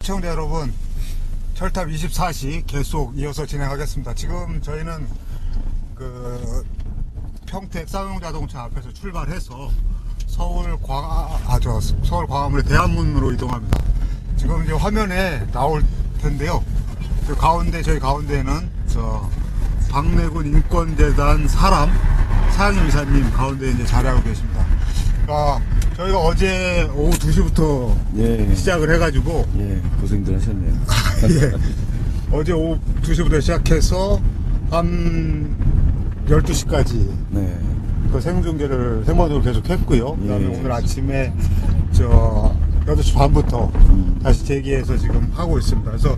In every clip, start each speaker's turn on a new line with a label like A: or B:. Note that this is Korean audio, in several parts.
A: 시청자 여러분, 철탑 24시 계속 이어서 진행하겠습니다. 지금 저희는 평택 쌍용자동차 앞에서 출발해서 서울 광화문의 대한문으로 이동합니다. 지금 이제 화면에 나올 텐데요. 저희 가운데는 박내군 인권재단 사장님 이사님 가운데 이제 자리하고 계십니다. 그러니까 저희가 어제 오후 2시부터 시작을 해가지고
B: 고생들 하셨네요.
A: 어제 오후 2시부터 시작해서 한 12시까지 그 생방송을 계속 했고요. 그 다음에 오늘 아침에 8시 반부터 다시 재개해서 지금 하고 있습니다. 그래서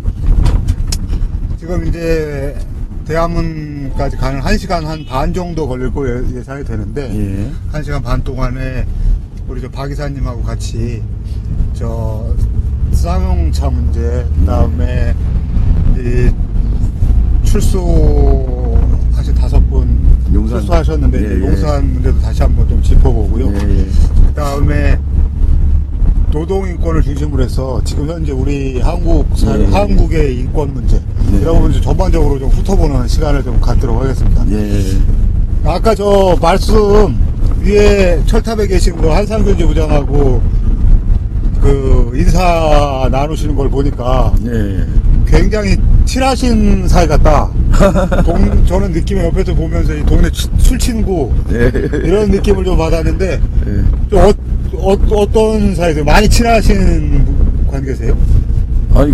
A: 지금 이제 대한문까지 가는 1시간 한 반 정도 걸릴 거 예상이 되는데 1시간 반 동안에 우리 박 이사님하고 같이 쌍용차 문제, 그 다음에 이 출소하신 5분 출소하셨는데 용산 문제도 다시 한번 좀 짚어보고요. 그 다음에 노동인권을 중심으로 해서 지금 현재 우리 한국의 인권 문제 이런 부분 전반적으로 좀 훑어보는 시간을 좀 갖도록 하겠습니다. 아까 말씀 위에 철탑에 계신 한상균 지부장하고 인사 나누시는 걸 보니까 굉장히 친하신 사이 같다. 저는 느낌이 옆에서 보면서 이 동네 술친구 이런 느낌을 좀 받았는데 좀 어떤 사이세요? 많이 친하신 관계세요?
B: 아니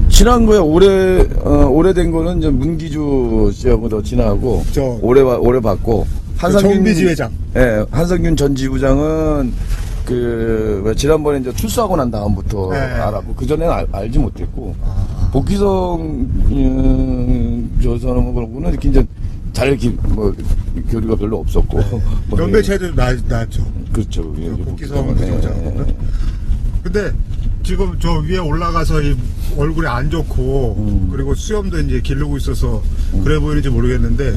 B: 친한 거야 오래된 거는 이제 문기주 씨하고 더 친하고 오래 봤고
A: 정비지 회장.
B: 한상균 전 지부장은 지난번에 이제 출소하고 난 다음부터 알았고 그 전에는 알지 못했고 복희성 저 사람하고는 이렇게 이제 교류가 별로 없었고
A: 연배 차이도 나죠.
B: 그렇죠.
A: 복희성 지부장. 근데 지금 저 위에 올라가서 이 얼굴이 안 좋고 그리고 수염도 이제 기르고 있어서 그래 보이는지 모르겠는데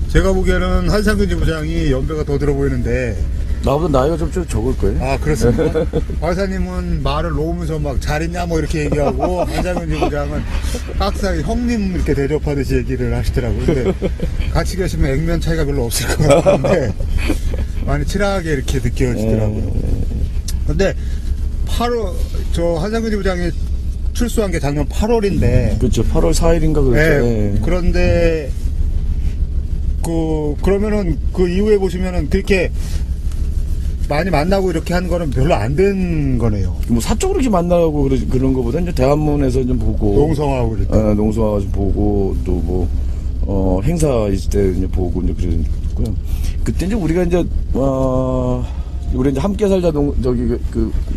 A: 제가 보기에는 한상균 지부장이 연배가 더 들어 보이는데
B: 나보다 나이가 좀 적을 거예요.
A: 아, 그렇습니까? 박사님은 말을 놓으면서 막 잘했냐 뭐 이렇게 얘기하고 한상균 지부장은 항상 형님 이렇게 대접하듯이 얘기를 하시더라고요. 근데 같이 계시면 액면 차이가 별로 없을 것 같은데 많이 친하게 이렇게 느껴지더라고요. 근데 한상균 지부장이 출소한 게 작년 8월인데
B: 그렇죠. 8월 4일인가 그랬죠.
A: 그런데 그러면은 그 이후에 보시면은 그렇게 많이 만나고 이렇게 한 거는 별로 안 된 거네요.
B: 뭐 사적으로 이렇게 만나고 그런 거보다 이제 대한문에서 좀 보고
A: 농성하고 그랬다.
B: 농성하고 보고 또 행사 있을 때 이제 보고 이제 그랬고요. 그때 이제 우리가 이제 우리 이제 함께 살자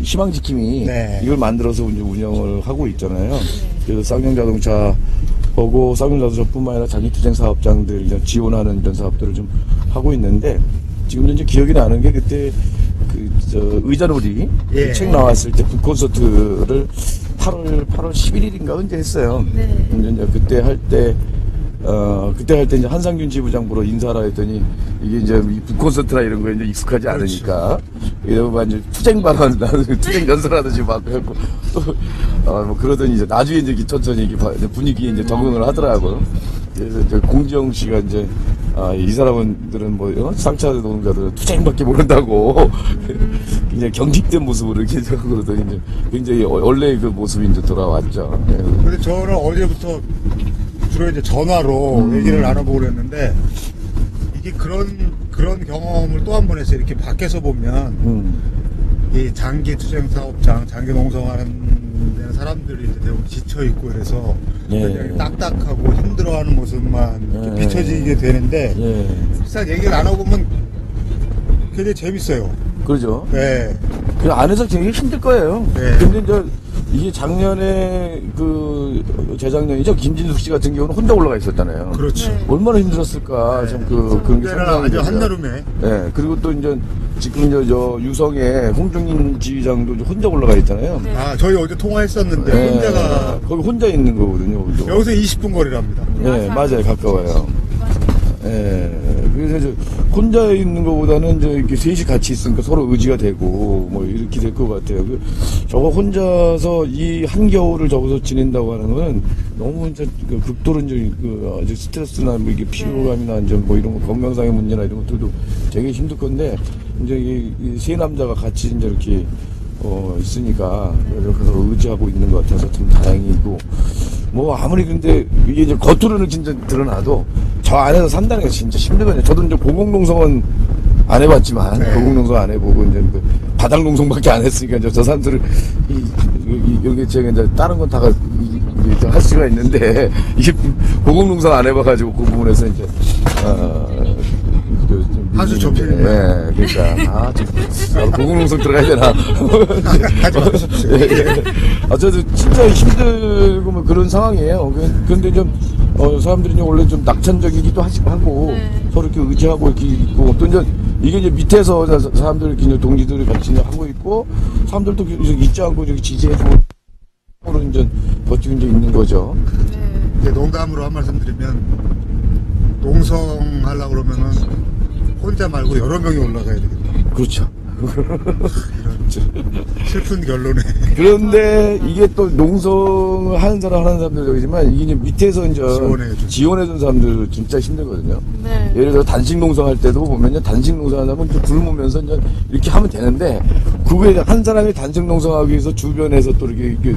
B: 희망지킴이 이걸 만들어서 이제 운영을 하고 있잖아요. 그래서 쌍용자동차 보고 쌍용자동차뿐만 아니라 자기투쟁 사업장들 이제 지원하는 이런 사업들을 좀 하고 있는데 지금 이제 기억이 나는 게 그때 의자놀이 책 나왔을 때 북콘서트를 8월 11일인가 언제 했어요. 이제 그때 할 때 이제 한상균 지부장부로 인사라 했더니 이게 이제 북콘서트나 이런 거에 이제 익숙하지 않으니까 이러면 이제 투쟁 발언 투쟁 연설하듯이 막 해갖고 또 그러더니 이제 나중에 이제 천천히 분위기에 이제 적응을 하더라고요. 그래서 이제 공지영 씨가 이제 이 사람들은 쌍차 노동자들은 투쟁밖에 모른다고 굉장히 경직된 모습으로 이렇게 그러더니 이제 굉장히 원래의 그 모습이 이제 돌아왔죠.
A: 근데 저는 어제부터 주로 이제 전화로 얘기를 나눠보고 그랬는데 이게 그런 경험을 또 한 번 했어요. 이렇게 밖에서 보면 이 장기 투쟁 사업장, 장기 농성하는 사람들이 이제 대부분 지쳐 있고 그래서 굉장히 딱딱하고 힘들어하는 모습만 이렇게 비춰지게 되는데 실상 얘기를 나눠보면 굉장히 재밌어요.
B: 그러죠. 그 안에서 굉장히 힘들 거예요. 근데 이제 이게 작년에 재작년이죠. 김진숙 씨 같은 경우는 혼자 올라가 있었잖아요.
A: 그렇죠.
B: 얼마나 힘들었을까. 참 그런 게 상당히.
A: 한여름에.
B: 그리고 또 이제 지금 이제 유성에 홍종인 지휘장도 혼자 올라가 있잖아요.
A: 저희 어제 통화했었는데 혼자가
B: 거기 혼자 있는 거거든요.
A: 여기서 20분 거리랍니다.
B: 맞아요. 가까워요. 그래서 이제 혼자 있는 것보다는 이제 이렇게 셋이 같이 있으니까 서로 의지가 되고 뭐 이렇게 될 것 같아요. 저거 혼자서 이 한겨울을 저기서 지낸다고 하는 거는 너무 이제 그 극도로 이제 그 아주 스트레스나 뭐 이게 피로감이나 이제 뭐 이런 거 건강상의 문제나 이런 것들도 되게 힘들 건데 이제 이 세 남자가 같이 이제 이렇게 있으니까 이렇게 서로 의지하고 있는 것 같아서 좀 다행이고 뭐 아무리 근데 이게 이제 겉으로는 진짜 드러나도 저 안에서 산다는 게 진짜 힘들거든요. 저도 이제 고공농성은 안 해봤지만 고공농성 안 해보고 이제 그 바닥농성밖에 안 했으니까 이제 저 사람들을 여기 제가 이제 다른 건 다 할 수가 있는데 이게 고공농성 안 해봐가지고 그 부분에서 이제
A: 아주 좁히는
B: 예, 그러니까 나도 고공농성 들어가야 되나?
A: 하지 마십시오.
B: 저도 진짜 힘들고 뭐 그런 상황이에요. 근데 좀 사람들이 이제 원래 좀 낙천적이기도 하고 서로 이렇게 의지하고 이렇게 있고 또 이제 이게 이제 밑에서 사람들 이렇게 이제 동지들이 같이 이제 하고 있고 사람들도 잊지 않고 이렇게 지지해주고 서로 이제 버티고 이제 있는 거죠.
A: 이제 농담으로 한 말씀 드리면 농성하려고 그러면은 혼자 말고 여러 명이 올라가야 되겠다.
B: 그렇죠.
A: 슬픈 결론에.
B: 그런데 이게 또 농성을 하는 사람들도 있지만 이게 이제 밑에서 이제 지원해준 사람들 진짜 힘들거든요.
C: 네.
B: 예를 들어 단식 농성할 때도 보면요, 단식 농성하려면 좀 굶으면서 이제 이렇게 하면 되는데 그게 한 사람이 단식 농성하기 위해서 주변에서 또 이렇게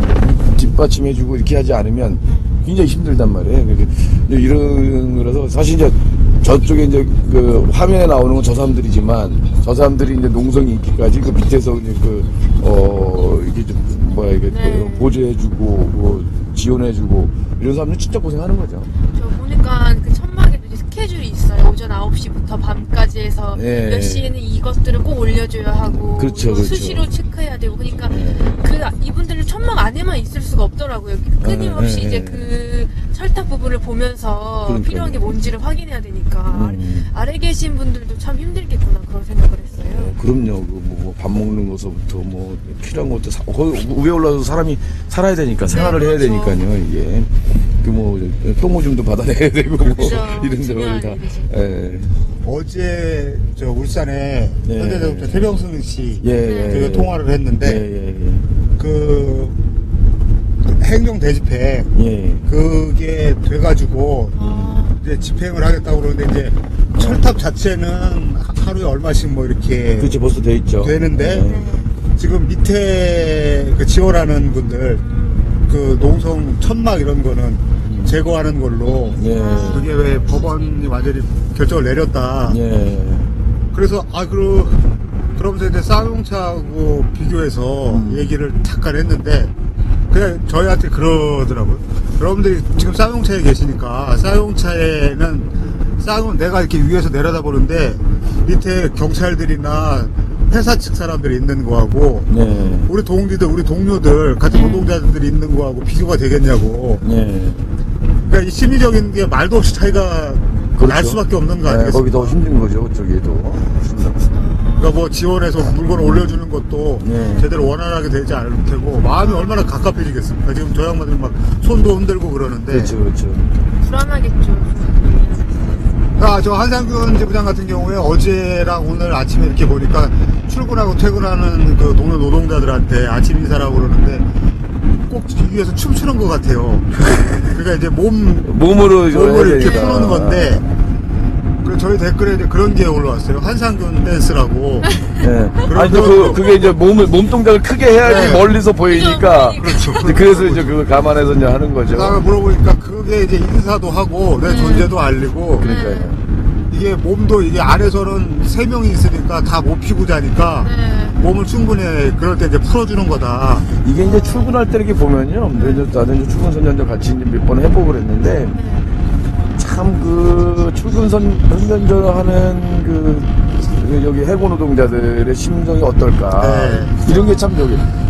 B: 뒷받침해주고 이렇게 하지 않으면 굉장히 힘들단 말이에요. 이런 거라서 사실 이제 저쪽에 이제 그 화면에 나오는 건 저 사람들이지만 저 사람들이 이제 농성이 있기까지 그 밑에서 이제 이게 좀 뭐야 이게 보조해주고 뭐 지원해주고 이런 사람들 진짜 고생하는 거죠.
C: 저 보니까 그 천막에도 이제 스케줄이 있어요. 오전 9시부터 밤까지 해서 몇 시에는 이것들을 꼭 올려줘야 하고
B: 그렇죠.
C: 수시로 체크해야 되고 그러니까 이분들은 천막 안에만 있을 수가 없더라고요. 끊임없이 이제 그 철탑 부분을 보면서 필요한 게 뭔지를 확인해야 되니까 아래 계신 분들도 참 힘들겠구나 그런 생각을 했어요.
B: 그럼요. 뭐 밥 먹는 것부터 뭐 필요한 것도 거기 위에 올라서 사람이 살아야 되니까 생활을 해야 되니까요. 이게 뭐 똥오줌도 받아내야 되고 뭐 이런 데를 다.
A: 어제 저 울산에 현대자동차 태병승 씨 저희가 통화를 했는데 그 행정 대집행 그게 돼가지고 이제 집행을 하겠다고 그러는데 이제 철탑 자체는 하루에 얼마씩 뭐 이렇게
B: 그렇죠. 벌써 돼 있죠.
A: 되는데 지금 밑에 그 지원하는 분들 그 농성 천막 이런 거는 제거하는 걸로 그게 왜 법원이 완전히 결정을 내렸다. 그래서 그러면서 이제 쌍용차하고 비교해서 얘기를 잠깐 했는데 그냥 저희한테 그러더라고요. 여러분들이 지금 쌍용차에 계시니까 쌍용차에는 내가 이렇게 위에서 내려다보는데 밑에 경찰들이나 회사 측 사람들이 있는 거하고 우리 동료들 같은 노동자들이 있는 거하고 비교가 되겠냐고. 그러니까 이 심리적인 게 말도 없이 차이가 날 수밖에 없는 거 아니겠습니까?
B: 거기 더 힘든 거죠. 그쪽에도.
A: 그러니까 뭐 지원해서 물건 올려주는 것도 제대로 원활하게 되지 않을 테고 마음이 얼마나 갑갑해지겠습니까? 지금 저 양반들 막 손도 흔들고 그러는데.
B: 그렇죠.
C: 불안하겠죠.
A: 저 한상균 지부장 같은 경우에 어제랑 오늘 아침에 이렇게 보니까 출근하고 퇴근하는 그 동료 노동자들한테 아침 인사라고 그러는데 꼭 위에서 춤추는 것 같아요. 그러니까 이제 몸으로 이렇게 푸는 건데. 그리고 저희 댓글에 이제 그런 게 올라왔어요. 한상균 댄스라고.
B: 아니, 그게 이제 몸 동작을 크게 해야지 멀리서 보이니까.
A: 그렇죠.
B: 그래서 이제 그걸 감안해서 이제 하는 거죠.
A: 그다음에 물어보니까 그게 이제 인사도 하고 내 존재도 알리고.
B: 그러니까요.
A: 이게 몸도 이게 안에서는 3명이 있으니까 다 못 피고 자니까 몸을 충분히 그럴 때 이제 풀어주는 거다.
B: 이게 이제 출근할 때 이렇게 보면요. 나도 이제 출근 선전도 같이 몇 번 해보고 그랬는데 참 그 출근 선전을 하는 여기 해고 노동자들의 심정이 어떨까 이런 게 참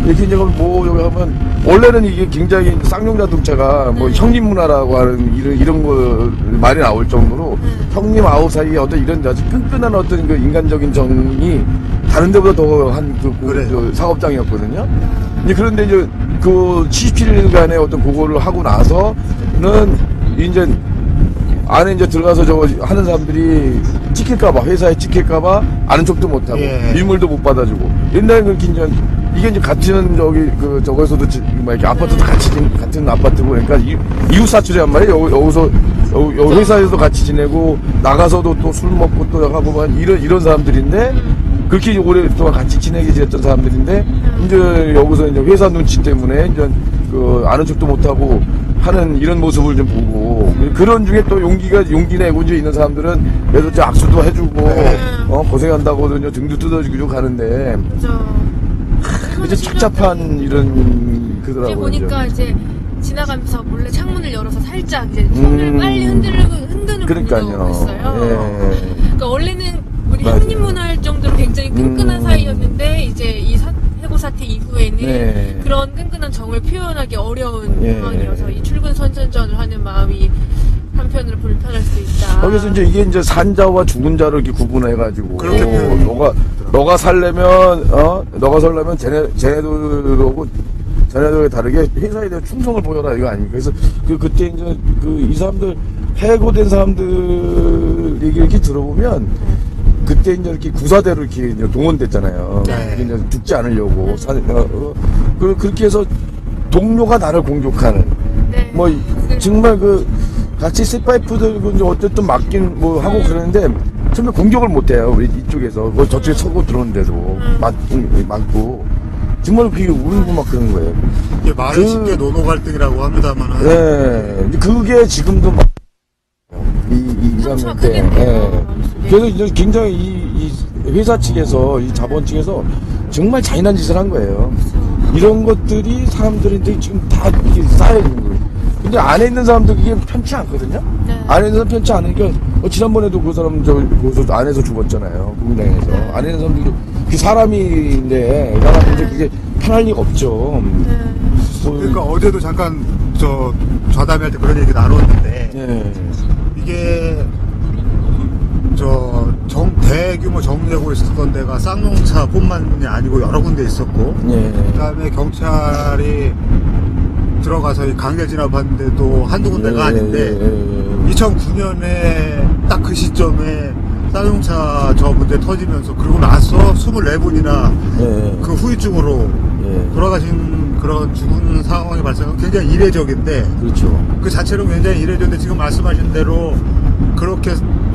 B: 이렇게 이제 뭐 여기 하면 원래는 이게 굉장히 쌍용자동차가 뭐 형님 문화라고 하는 이런 거 말이 나올 정도로 형님 아홉 사이에 어떤 이런 아주 끈끈한 어떤 그 인간적인 정이 다른 데보다 더한 그 사업장이었거든요. 그런데 이제 그 77일간의 어떤 그거를 하고 나서는 이제 안에 이제 들어가서 저거 하는 사람들이 찍힐까봐, 회사에 찍힐까봐 아는 척도 못하고,
A: 예.
B: 일물도 못 받아주고. 옛날에 그렇게 이게 이제 같은 저거에서도 막 이렇게 아파트도 같은 아파트고, 그러니까 이웃 사촌이란 말이에요. 여기서 회사에서도 같이 지내고, 나가서도 또 술 먹고 또 하고, 막 이런 사람들인데, 그렇게 오랫동안 같이 지내게 지냈던 사람들인데, 이제 여기서 이제 회사 눈치 때문에 이제 아는 척도 못하고 하는 이런 모습을 좀 보고, 그런 중에 또 용기 내고 이제 있는 사람들은 그래도 이제 악수도 해주고, 고생한다고 등도 뜯어주고 가는데, 이제 착잡한 이런 그더라고요.
C: 이제 보니까 이제 지나가면서 몰래 창문을 열어서 살짝 이제 손을 빨리 흔드는
B: 그러니까요.
C: 분도 있어요.
B: 예.
C: 그러니까 원래는 우리
B: 맞아요.
C: 형님문화할 정도로 굉장히 끈끈한 사이였는데 이제 이 해고 사태 이후에는
B: 네.
C: 그런 끈끈한 정을 표현하기 어려운
B: 예.
C: 상황이라서 이 출근 선전전을 하는 마음이 한편으로 불편할 수 있다.
B: 거기서 이제 이게 이제 산자와 죽은 자를 이렇게 구분해가지고,
A: 그렇게
B: 너가 살려면 쟤네들하고 자네들에 다르게 회사에 대한 충성을 보여라 이거 아닙니까? 그래서 그때 이제 이 사람들 해고된 사람들 얘기 이렇게 들어보면 그때 이제 이렇게 구사대로 이렇게 이제 동원됐잖아요.
C: 네.
B: 이제 죽지 않으려고 그렇게 해서 동료가 나를 공격하는
C: 네.
B: 뭐 정말 같이 스파이프들 이제 어쨌든 맞긴 뭐 하고 그러는데 처음에 공격을 못해요. 우리 이쪽에서 저쪽에 서고 들어오는데도 맞고. 정말 그게 울고 막 그런 거예요.
A: 이게 말은 쉽게 노노 갈등이라고 합니다만은.
B: 네. 그게 지금도 막, 이
C: 상처가
B: 3년 때.
C: 크겠네요.
B: 그래서 이제 굉장히 이 회사 측에서, 이 자본 측에서 정말 잔인한 짓을 한 거예요. 이런 것들이 사람들한테 지금 다 이렇게 쌓여있는 거예요. 근데 안에 있는 사람들 그게 편치 않거든요?
C: 네.
B: 안에 있는 사람 편치 않으니까, 지난번에도 그 사람 거기서 안에서 죽었잖아요. 공장에서.
C: 네.
B: 안에 있는 사람들도 그 사람인데, 사람인데 그게 편할 리가 없죠.
A: 그러니까 어제도 잠깐 좌담회할 때 그런 얘기 나눴는데,
B: 네.
A: 이게 대규모 정리되고 있었던 데가 쌍용차뿐만이 아니고 여러 군데 있었고,
B: 네.
A: 그다음에 경찰이 들어가서 이 강제 진압하는데도 한두 군데가 아닌데 2009년에 딱 그 시점에 쌍용차 저 문제 터지면서 그러고 나서 24분이나 그 후유증으로 돌아가신 그런 죽은 상황이 발생한 굉장히 이례적인데,
B: 그렇죠.
A: 그 자체로 굉장히 이례적인데 지금 말씀하신 대로 그렇게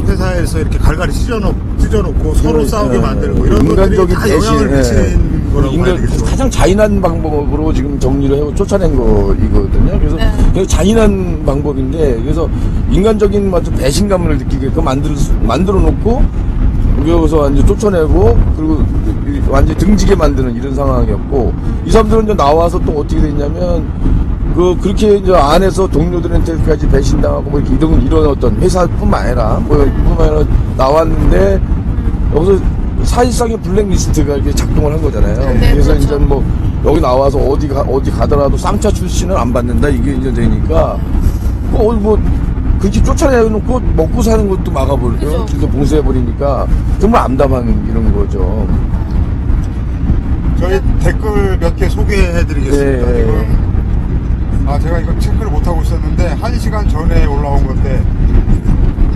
A: 회사에서 이렇게 갈갈이 찢어놓고 서로 싸우게 만드는 거, 이런 것들이 다 영향을 미치는 거라고 봐야 되겠죠.
B: 가장 잔인한 방법으로 지금 정리를 하고 쫓아낸 거이거든요. 그래서 되게 잔인한 방법인데, 그래서 인간적인 배신감을 느끼게끔 만들어 놓고 여기서 완전 쫓아내고, 그리고 완전 등지게 만드는 이런 상황이었고, 이 사람들은 이제 나와서 또 어떻게 됐냐면, 그렇게 이제 안에서 동료들한테까지 배신당하고 뭐 이런 어떤 회사뿐만 아니라 나왔는데, 여기서 사실상의 블랙리스트가 이렇게 작동을 한 거잖아요.
C: 네,
B: 그래서
C: 그렇죠.
B: 이제 뭐 여기 나와서 어디 가더라도 쌍차 출신은 안 받는다 이게 이제 되니까 그렇게 쫓아내놓고 먹고 사는 것도 막아버리고
C: 그죠.
B: 길도 봉쇄해버리니까 정말 암담한 이런 거죠.
A: 저희 댓글 몇 개 소개해드리겠습니다.
B: 네.
A: 지금. 제가 이거 체크를 못하고 있었는데 1시간 전에 올라온 건데,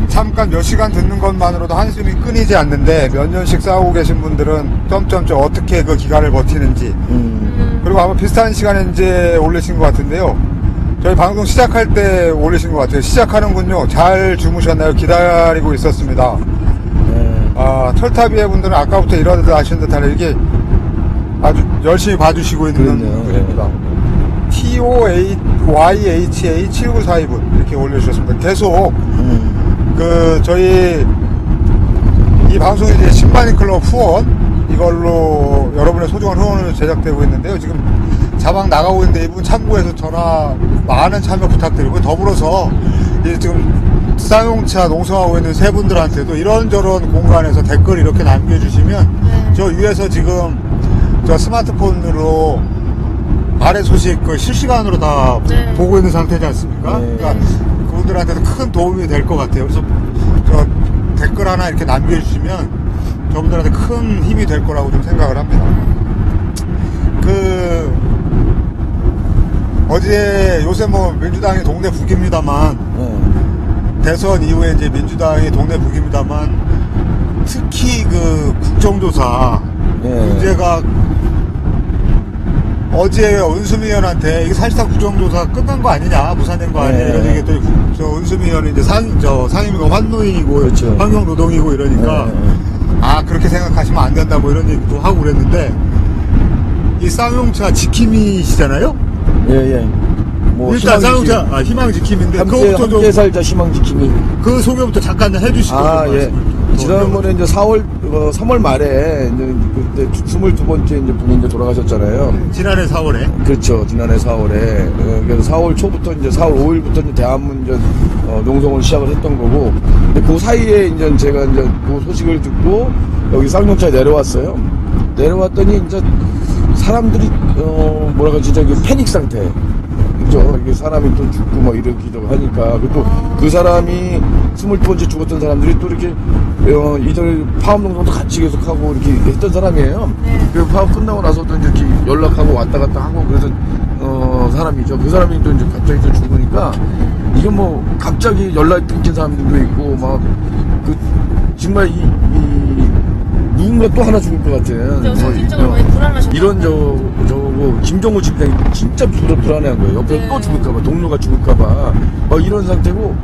A: 잠깐 몇 시간 듣는 것만으로도 한숨이 끊이지 않는데, 몇 년씩 싸우고 계신 분들은 점점점 어떻게 그 기간을 버티는지, 그리고 아마 비슷한 시간에 이제 올리신 것 같은데요. 저희 방송 시작할 때 올리신 것 같아요. 시작하는군요. 잘 주무셨나요? 기다리고 있었습니다. 털타비의 분들은 아까부터 이런 듯 하신 듯 하는, 이게 아주 열심히 봐주시고 있는
B: 그렇네요.
A: 분입니다. TOYHA7942분 이렇게 올려주셨습니다. 계속 저희 이 방송이 이제 10만인 클럽 후원, 이걸로 여러분의 소중한 후원으로 제작되고 있는데요. 지금 자막 나가고 있는데 이분 참고해서 전화 많은 참여 부탁드리고, 더불어서 이제 지금 쌍용차 농성하고 있는 세 분들한테도 이런저런 공간에서 댓글 이렇게 남겨주시면 저 위에서 지금 저 스마트폰으로 아래 소식 실시간으로 다 보고 있는 상태지 않습니까? 그러니까 그분들한테도 큰 도움이 될 것 같아요. 그래서 저 댓글 하나 이렇게 남겨주시면 저분들한테 큰 힘이 될 거라고 좀 생각을 합니다. 어제 요새 뭐 민주당이 동네 북입니다만, 대선 이후에 이제 민주당이 동네 북입니다만, 특히 그 국정조사 문제가 어제 은수미 의원한테 이게 사실상 국정조사 끝난 거 아니냐, 무산된 거 아니냐 이런 얘기했더니 저 은수미 의원은 이제 상임위가 환노인이고
B: 그렇죠.
A: 환경노동이고 이러니까 아 그렇게 생각하시면 안 된다 뭐 이런 얘기도 하고 그랬는데 이 쌍용차 지킴이시잖아요.
B: 예. 뭐
A: 일단 쌍용차 희망 지킴인데
B: 함께 살자 희망 지킴이.
A: 그 소개부터 잠깐 해주시고.
B: 예. 지난번에 이제 3월 말에 이제 그때 22번째 이제 분이 이제 돌아가셨잖아요.
A: 지난해 4월에.
B: 그렇죠. 지난해 4월에. 그래서 4월 초부터 이제 4월 5일부터 이제 대한문전 농성을 시작을 했던 거고. 근데 그 사이에 이제 제가 이제 그 소식을 듣고 여기 쌍용차에 내려왔어요. 내려왔더니 이제 사람들이 뭐랄까 진짜 그 패닉 상태. 그죠? 이게 사람이 또 죽고 뭐 이러기도 하니까. 그리고 그 사람이 22번째 죽었던 사람들이 또 이렇게 이전에 파업농성도 같이 계속하고 이렇게 했던 사람이에요. 그 파업 끝나고 나서도 이렇게 연락하고 왔다 갔다 하고 그러던 사람이죠. 그 사람이 또 이제 갑자기 또 죽으니까 이게 뭐 갑자기 연락이 끊긴 사람들도 있고 막 그 정말 누군가 또 하나 죽을 것 같은.
C: 정신적으로 많이 불안하셨다.
B: 이런 저거 김정우 집장이 진짜 불안해한 거예요. 옆에 또 죽을까봐, 동료가 죽을까봐. 이런 상태고,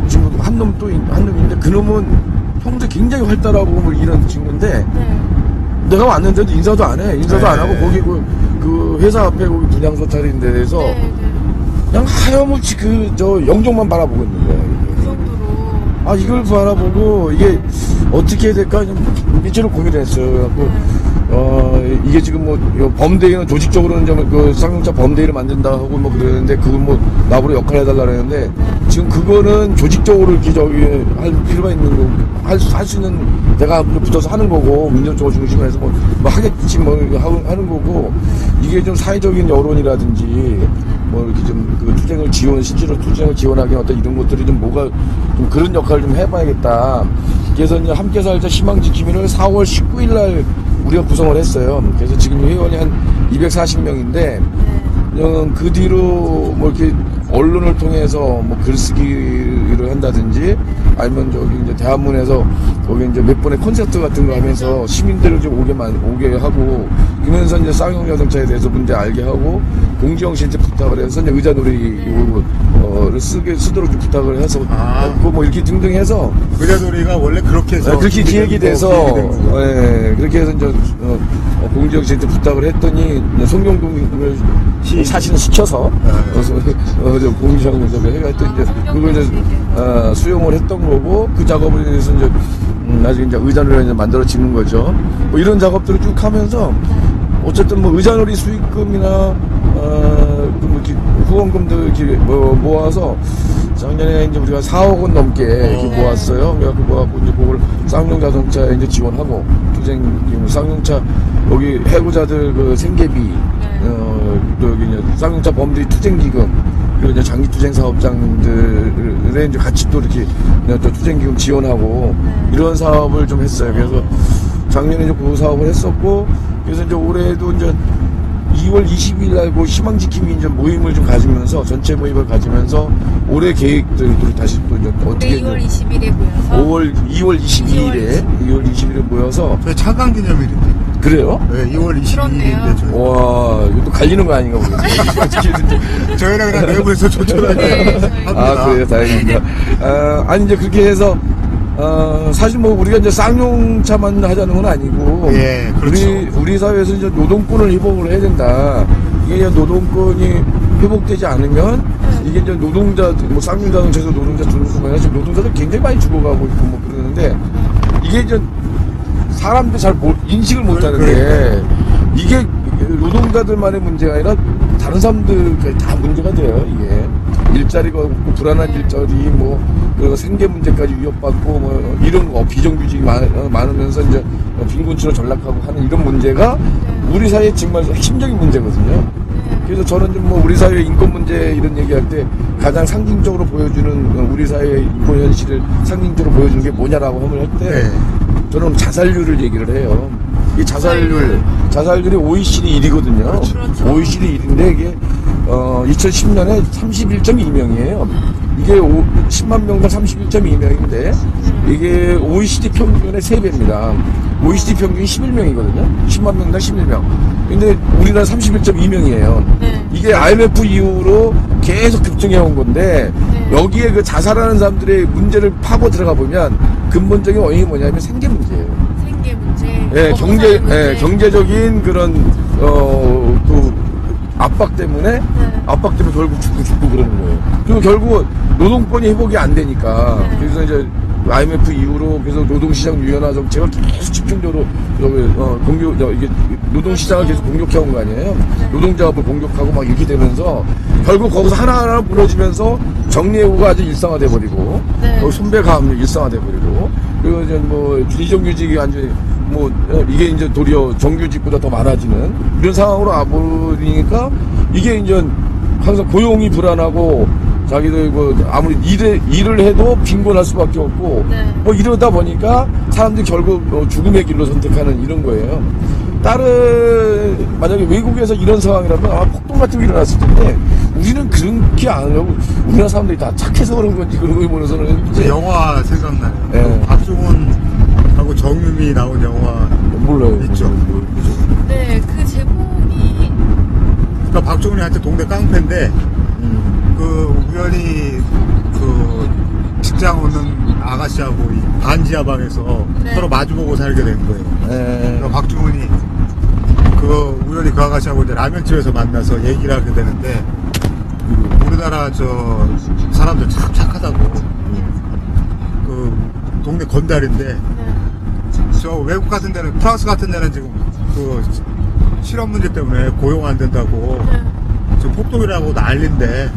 B: 지금 한 놈인데 그 놈은 평소에 굉장히 활달하고 뭐 이런 친구인데, 내가 왔는데도 인사도 안 해. 인사도 안 하고 거기 그 회사 앞에 거기 분향소 차린 데에서 그냥 하염없이 영종만 바라보고 있는 거야. 이걸 바라보고 이게 어떻게 해야 될까 미치로 고민을 했어요. 그래갖고 이게 지금 뭐 범대위는 조직적으로는 그 쌍용차 범대위를 만든다 하고 뭐 그러는데 그걸 뭐 나보고 역할 해달라 그랬는데 지금 그거는 조직적으로 이렇게 할 필요가 있는 거 할 수 있는 내가 붙어서 하는 거고 민주적으로 중심으로 해서 뭐 하겠지 뭐 하는 거고 이게 좀 사회적인 여론이라든지 뭐 이렇게 좀 그 투쟁을 실제로 투쟁을 지원하기 어떤 이런 것들이 좀 뭐가 좀 그런 역할을 좀 해봐야겠다. 그래서 이제 함께 살자 희망 지킴이를 4월 19일 날 우리가 구성을 했어요. 그래서 지금 회원이 한 240명인데 그 뒤로 뭐 이렇게 언론을 통해서 뭐 글쓰기를 한다든지 아니면 저기 이제 대한문에서 거기 이제 몇 번의 콘서트 같은 거 하면서 시민들을 좀 오게 하고 그러면서 이제 쌍용 자동차에 대해서 문제 알게 하고 공지영 씨한테 부탁을 해서 이제 의자놀이를 쓰도록 좀 부탁을 해서 뭐 이렇게 등등 해서
A: 의자놀이가 원래 그렇게 해서
B: 그렇게 기획이 돼서 그렇게 해서 이제 공지영 씨한테 부탁을 했더니 송영동을 사실은 시켜서 공지하고 해가지고 이제 그걸 이제 수용을 했던 거고 그 작업을 해서 이제 나중에 이제 의자놀이를 이제 만들어지는 거죠. 뭐 이런 작업들을 쭉 하면서 어쨌든 뭐 의자놀이 수익금이나 뭐 이렇게 후원금도 이렇게 모아서 작년에 이제 우리가 4억 원 넘게 이렇게 모았어요. 그래갖고 모아갖고 이제 그걸 쌍용 자동차에 이제 지원하고 투쟁 쌍용차 여기 해고자들 그 생계비 여기 이제 쌍용차 범죄 투쟁기금 그리고 이제 장기투쟁 사업장들에 이제 같이 또 이렇게 또 투쟁기금 지원하고 이런 사업을 좀 했어요. 그래서 작년에 이제 그 사업을 했었고 그래서 이제 올해도 이제 2월 20일 날 그 희망지킴이 이제 모임을 좀 가지면서 전체 모임을 가지면서 올해 계획들을 다시 또 이제 어떻게
C: 2월 20일에 모여서
B: 2월 22일에 모여서
A: 저희 차관 기념일인데.
B: 그래요?
A: 네, 2월 22일인데 저희.
B: 와, 이것도 갈리는 거 아닌가 모르겠어요.
A: 저희는 그냥 내부에서 조촐하게 합니다.
B: 그래요, 다행입니다. 아니 이제 그렇게 해서 사실 뭐 우리가 이제 쌍용차만 하자는 건 아니고
A: 그렇죠.
B: 우리 사회에서 이제 노동권을 회복을 해야 된다. 이게 이제 노동권이 회복되지 않으면 이게 이제 노동자들 뭐 쌍용자동차에서 노동자 죽는 것만 아니라 지금 노동자들 굉장히 많이 죽어가고 있고 뭐 그러는데 이게 이제 사람들 잘 인식을 못하는데 이게 노동자들만의 문제가 아니라 다른 사람들까지 다 문제가 돼요. 이게 일자리가 없고 불안한 일자리 뭐 그리고 생계 문제까지 위협받고 뭐 이런 거 비정규직이 많으면서 이제 빈곤층으로 전락하고 하는 이런 문제가 우리 사회의 정말 핵심적인 문제거든요. 그래서 저는 좀 뭐 우리 사회 인권 문제 이런 얘기할 때 가장 상징적으로 보여주는 우리 사회의 인권 현실을 상징적으로 보여주는 게 뭐냐라고 하면 할 때 저는 자살률을 얘기를 해요. 이 자살률이 OECD 1위거든요.
C: 그렇죠.
B: OECD 1위인데 이게 2010년에 31.2명이에요. 이게 10만 명당 31.2명인데 이게 OECD 평균의 3배입니다. OECD 평균이 11명이거든요. 10만 명당 11명. 근데 우리나라 31.2명이에요.
C: 네.
B: 이게 IMF 이후로 계속 급증해 온 건데
C: 네.
B: 여기에 그 자살하는 사람들의 문제를 파고 들어가 보면 근본적인 원인이 뭐냐면 생계 문제예요.
C: 생계 문제.
B: 예,
C: 문제.
B: 경제적인 그런 그 압박 때문에 결국 죽고 그러는 거예요. 그리고 결국 노동권이 회복이 안 되니까
C: 네.
B: 그래서 이제 IMF 이후로 그래서 노동시장 유연화 정책을 계속 집중적으로 이게 노동시장을 계속 공격해 온 거 아니에요. 노동자업을 공격하고 막 이렇게 되면서 결국 거기서 하나하나 무너지면서 정리해고가 아주 일상화돼 버리고
C: 네.
B: 손배 가압류 일상화돼 버리고 그리고 이제 뭐 비정규직이 완전히 뭐 이게 이제 도리어 정규직보다 더 많아지는 이런 상황으로 와버리니까 이게 이제 항상 고용이 불안하고 자기들 그 아무리 일을 해도 빈곤할 수밖에 없고
C: 네.
B: 뭐 이러다 보니까 사람들이 결국 죽음의 길로 선택하는 이런 거예요. 만약에 외국에서 이런 상황이라면 아마 폭동 같은 게 일어났을 텐데 우리는 그렇게 안 하려고 우리나라 사람들이 다 착해서 그런 건지 그런 거 보면서는 이제
A: 영화 생각나요.
B: 네.
A: 박중훈하고 정유미 나온 영화
B: 몰라요.
A: 있죠.
C: 네, 그 제목이
A: 그러니까 박중훈이한테 동네 깡패인데 그 우연히 그 직장 오는 아가씨하고 이 반지하 방에서
C: 네.
A: 서로 마주보고 살게 된 거예요. 그러니까 박중훈이 그 우연히 그 아가씨하고 이제 라면집에서 만나서 얘기를 하게 되는데 우리나라 저 사람들 참 착하다고 그 동네 건달인데
C: 네.
A: 저 외국 같은 데는 프랑스 같은 데는 지금 그 실업 문제 때문에 고용 안 된다고
C: 네.
A: 지금 폭동이라고 난리인데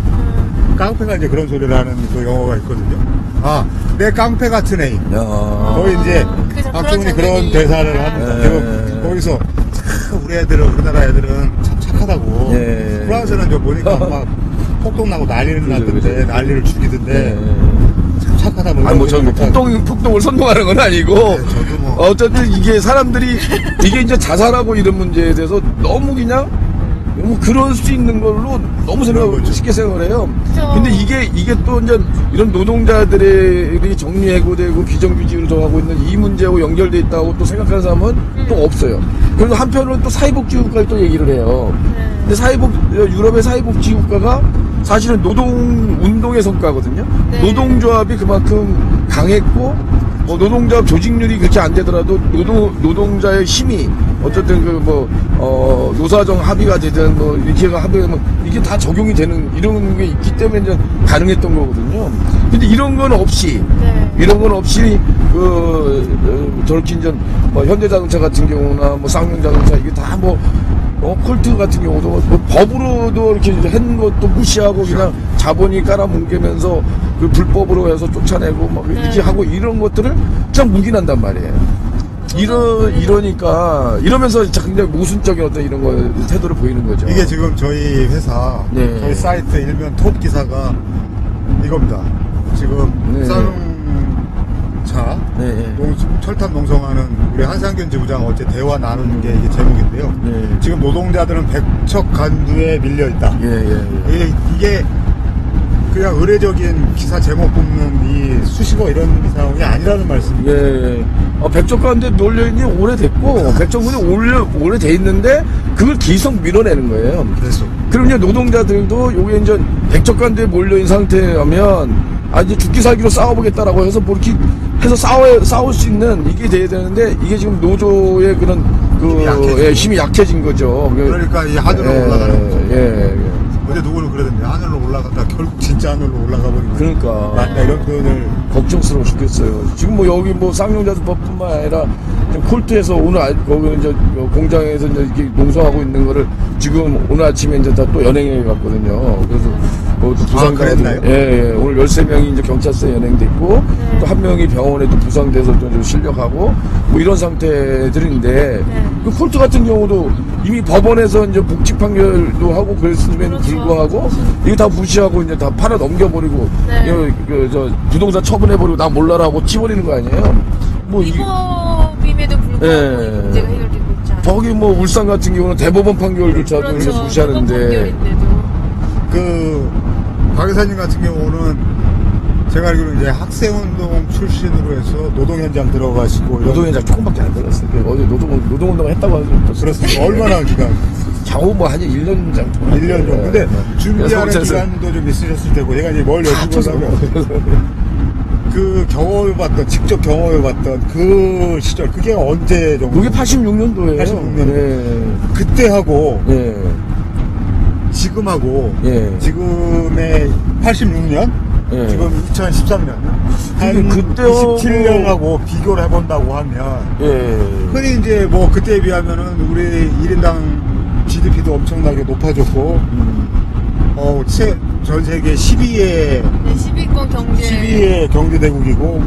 A: 깡패가 이제 그런 소리를 하는 그 영화가 있거든요. 아, 내 깡패 같은 애. 거기 이제 박중훈이 그런 대사를 합니다. 지금 거기서 참 우리 애들은 우리나라 애들은 참 착하다고.
B: 예.
A: 프랑스는 저 보니까 막 폭동 나고 난리를 났던데
B: 그죠.
A: 난리를 죽이던데 참 착하다 뭐.
B: 아니 뭐 저는 폭동을 선동하는 건 아니고
A: 저도 뭐.
B: 어쨌든 이게 사람들이 이게 이제 자살하고 이런 문제에 대해서 너무 그냥 너무 그럴 수 있는 걸로 너무 쉽게 생각을 해요.
C: 그쵸.
B: 근데 이게 또 이제 이런 노동자들이 정리해고되고 비정규직으로 정하고 있는 이 문제하고 연결돼 있다고 또 생각하는 사람은 또 없어요. 그래서 한편으로는 또 사회복지국가를 또 얘기를 해요. 근데 유럽의 사회복지국가가 사실은 노동운동의 성과거든요.
C: 네.
B: 노동조합이 그만큼 강했고 노동조합 조직률이 그렇게 안 되더라도 노동자의 힘이 어쨌든 노사정 합의가 되든 뭐 이렇게 합의하면 이게 다 적용이 되는 이런 게 있기 때문에 이제 가능했던 거거든요. 근데 이런 건 없이 저렇게 이제 현대자동차 같은 경우나 뭐 쌍용자동차 이게 다 콜트 같은 경우도 뭐 법으로도 이렇게 한 것도 무시하고 그냥 자본이 깔아뭉개면서 그 불법으로 해서 쫓아내고 막 이렇게 하고 이런 것들을 그냥 묵인한단 말이에요. 이러면서 굉장히 모순적인 어떤 이런 태도를 보이는 거죠.
A: 이게 지금 저희 회사,
B: 네.
A: 저희 사이트 일면 톱 기사가 이겁니다. 지금
B: 네.
A: 쌍용차
B: 네.
A: 철탑 농성하는 우리 한상균 지부장 어제 대화 나누는 게 이게 제목인데요.
B: 네.
A: 지금 노동자들은 백척 간두에 밀려 있다. 이게 그냥 의례적인 기사 제목 뽑는 이 수식어 이런 상황이 아니라는 말씀이에요.
B: 백척간대 몰려있는 게 오래됐고 백척간대 오래돼 있는데 그걸 계속 밀어내는 거예요.
A: 그래서
B: 그럼 이제 노동자들도 요게 이제 백척간대에 몰려있는 상태라면 이제 죽기 살기로 싸워보겠다라고 해서 뭐 이렇게 해서 싸울 수 있는 이게 돼야 되는데 이게 지금 노조의 그런 힘이 약해진 거죠.
A: 그러니까 이 하늘로 올라가는 거죠. 어제 누구는 그러던데 하늘로 올라갔다 결국 진짜 하늘로 올라가 버리고
B: 그러니까
A: 맞다 이런 표현을
B: 걱정스러워 죽겠어요. 지금 여기 쌍용자동차뿐만 아니라 콜트에서 오늘 거기 이제 공장에서 이제 이렇게 농성하고 있는 거를 지금 오늘 아침에 이제 다 또 연행해 갔거든요. 그래서 또 부상당했나요? 오늘 13명이 이제 경찰서에 연행됐고 또 한 명이 병원에 또 부상돼서 좀 실려가고 뭐 이런 상태들인데 그 콜트 같은 경우도 이미 법원에서 이제 복직 판결도 하고 그랬음에도 불구하고 이거 다 무시하고 이제 다 팔아 넘겨버리고 부동산 처분해버리고 나 몰라라고 치버리는 거 아니에요?
C: 위법임에도 불구하고 이 문제가 해결되고 있잖아요.
B: 저기 울산 같은 경우는 대법원 판결조차도
C: 그렇죠.
B: 무시하는데
A: 박여사님 같은 경우는 제가 알기로는 이제 학생운동 출신으로 해서 노동 현장 들어가시고
B: 노동 현장 조금밖에 안 들었어요. 어제 노동운동 했다고 하는 거
A: 그렇습니다. 얼마나 기간?
B: 좌우 뭐 한 1년 정도.
A: 1년 정도. 근데 준비하는
B: 그래서
A: 기간도 좀 있으셨을 테고, 제가 이제 뭘 여쭤보려면 그 경험해봤던, 직접 경험해봤던 그 시절, 그게 언제 정도?
B: 그게 86년도예요.
A: 86년.
B: 네.
A: 그때하고
B: 예.
A: 지금하고
B: 예.
A: 지금의 86년?
B: 예.
A: 지금 2013년. 한
B: 그때하고
A: 27년하고 비교를 해본다고 하면,
B: 예.
A: 흔히 이제 뭐 그때에 비하면은 우리 1인당 GDP도 엄청나게 높아졌고, 전 세계 12의
C: 네, 10위권 경제.
A: 12의 경제대국이고,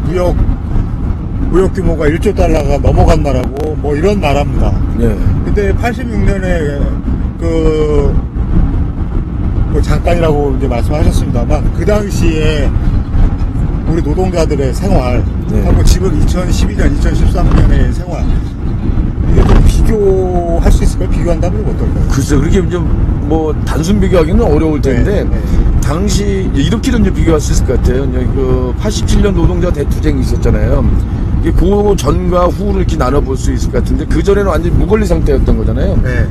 A: 무역 규모가 1조 달러가 넘어간 나라고, 뭐 이런 나라입니다.
B: 예.
A: 근데 86년에 뭐 잠깐이라고 이제 말씀하셨습니다만, 그 당시에 우리 노동자들의 생활,
B: 네.
A: 하고 지금 2012년, 2013년의 생활, 이게 좀 비교할 수 있을까요? 비교한다면 어떨까요?
B: 글쎄, 그렇게 좀 뭐 단순 비교하기는 어려울 텐데,
A: 네.
B: 당시 이렇게도 이제 비교할 수 있을 것 같아요. 이제 그 87년 노동자 대투쟁이 있었잖아요. 이게 그 전과 후를 이렇게 나눠볼 수 있을 것 같은데, 그 전에는 완전 무권리 상태였던 거잖아요.
A: 네.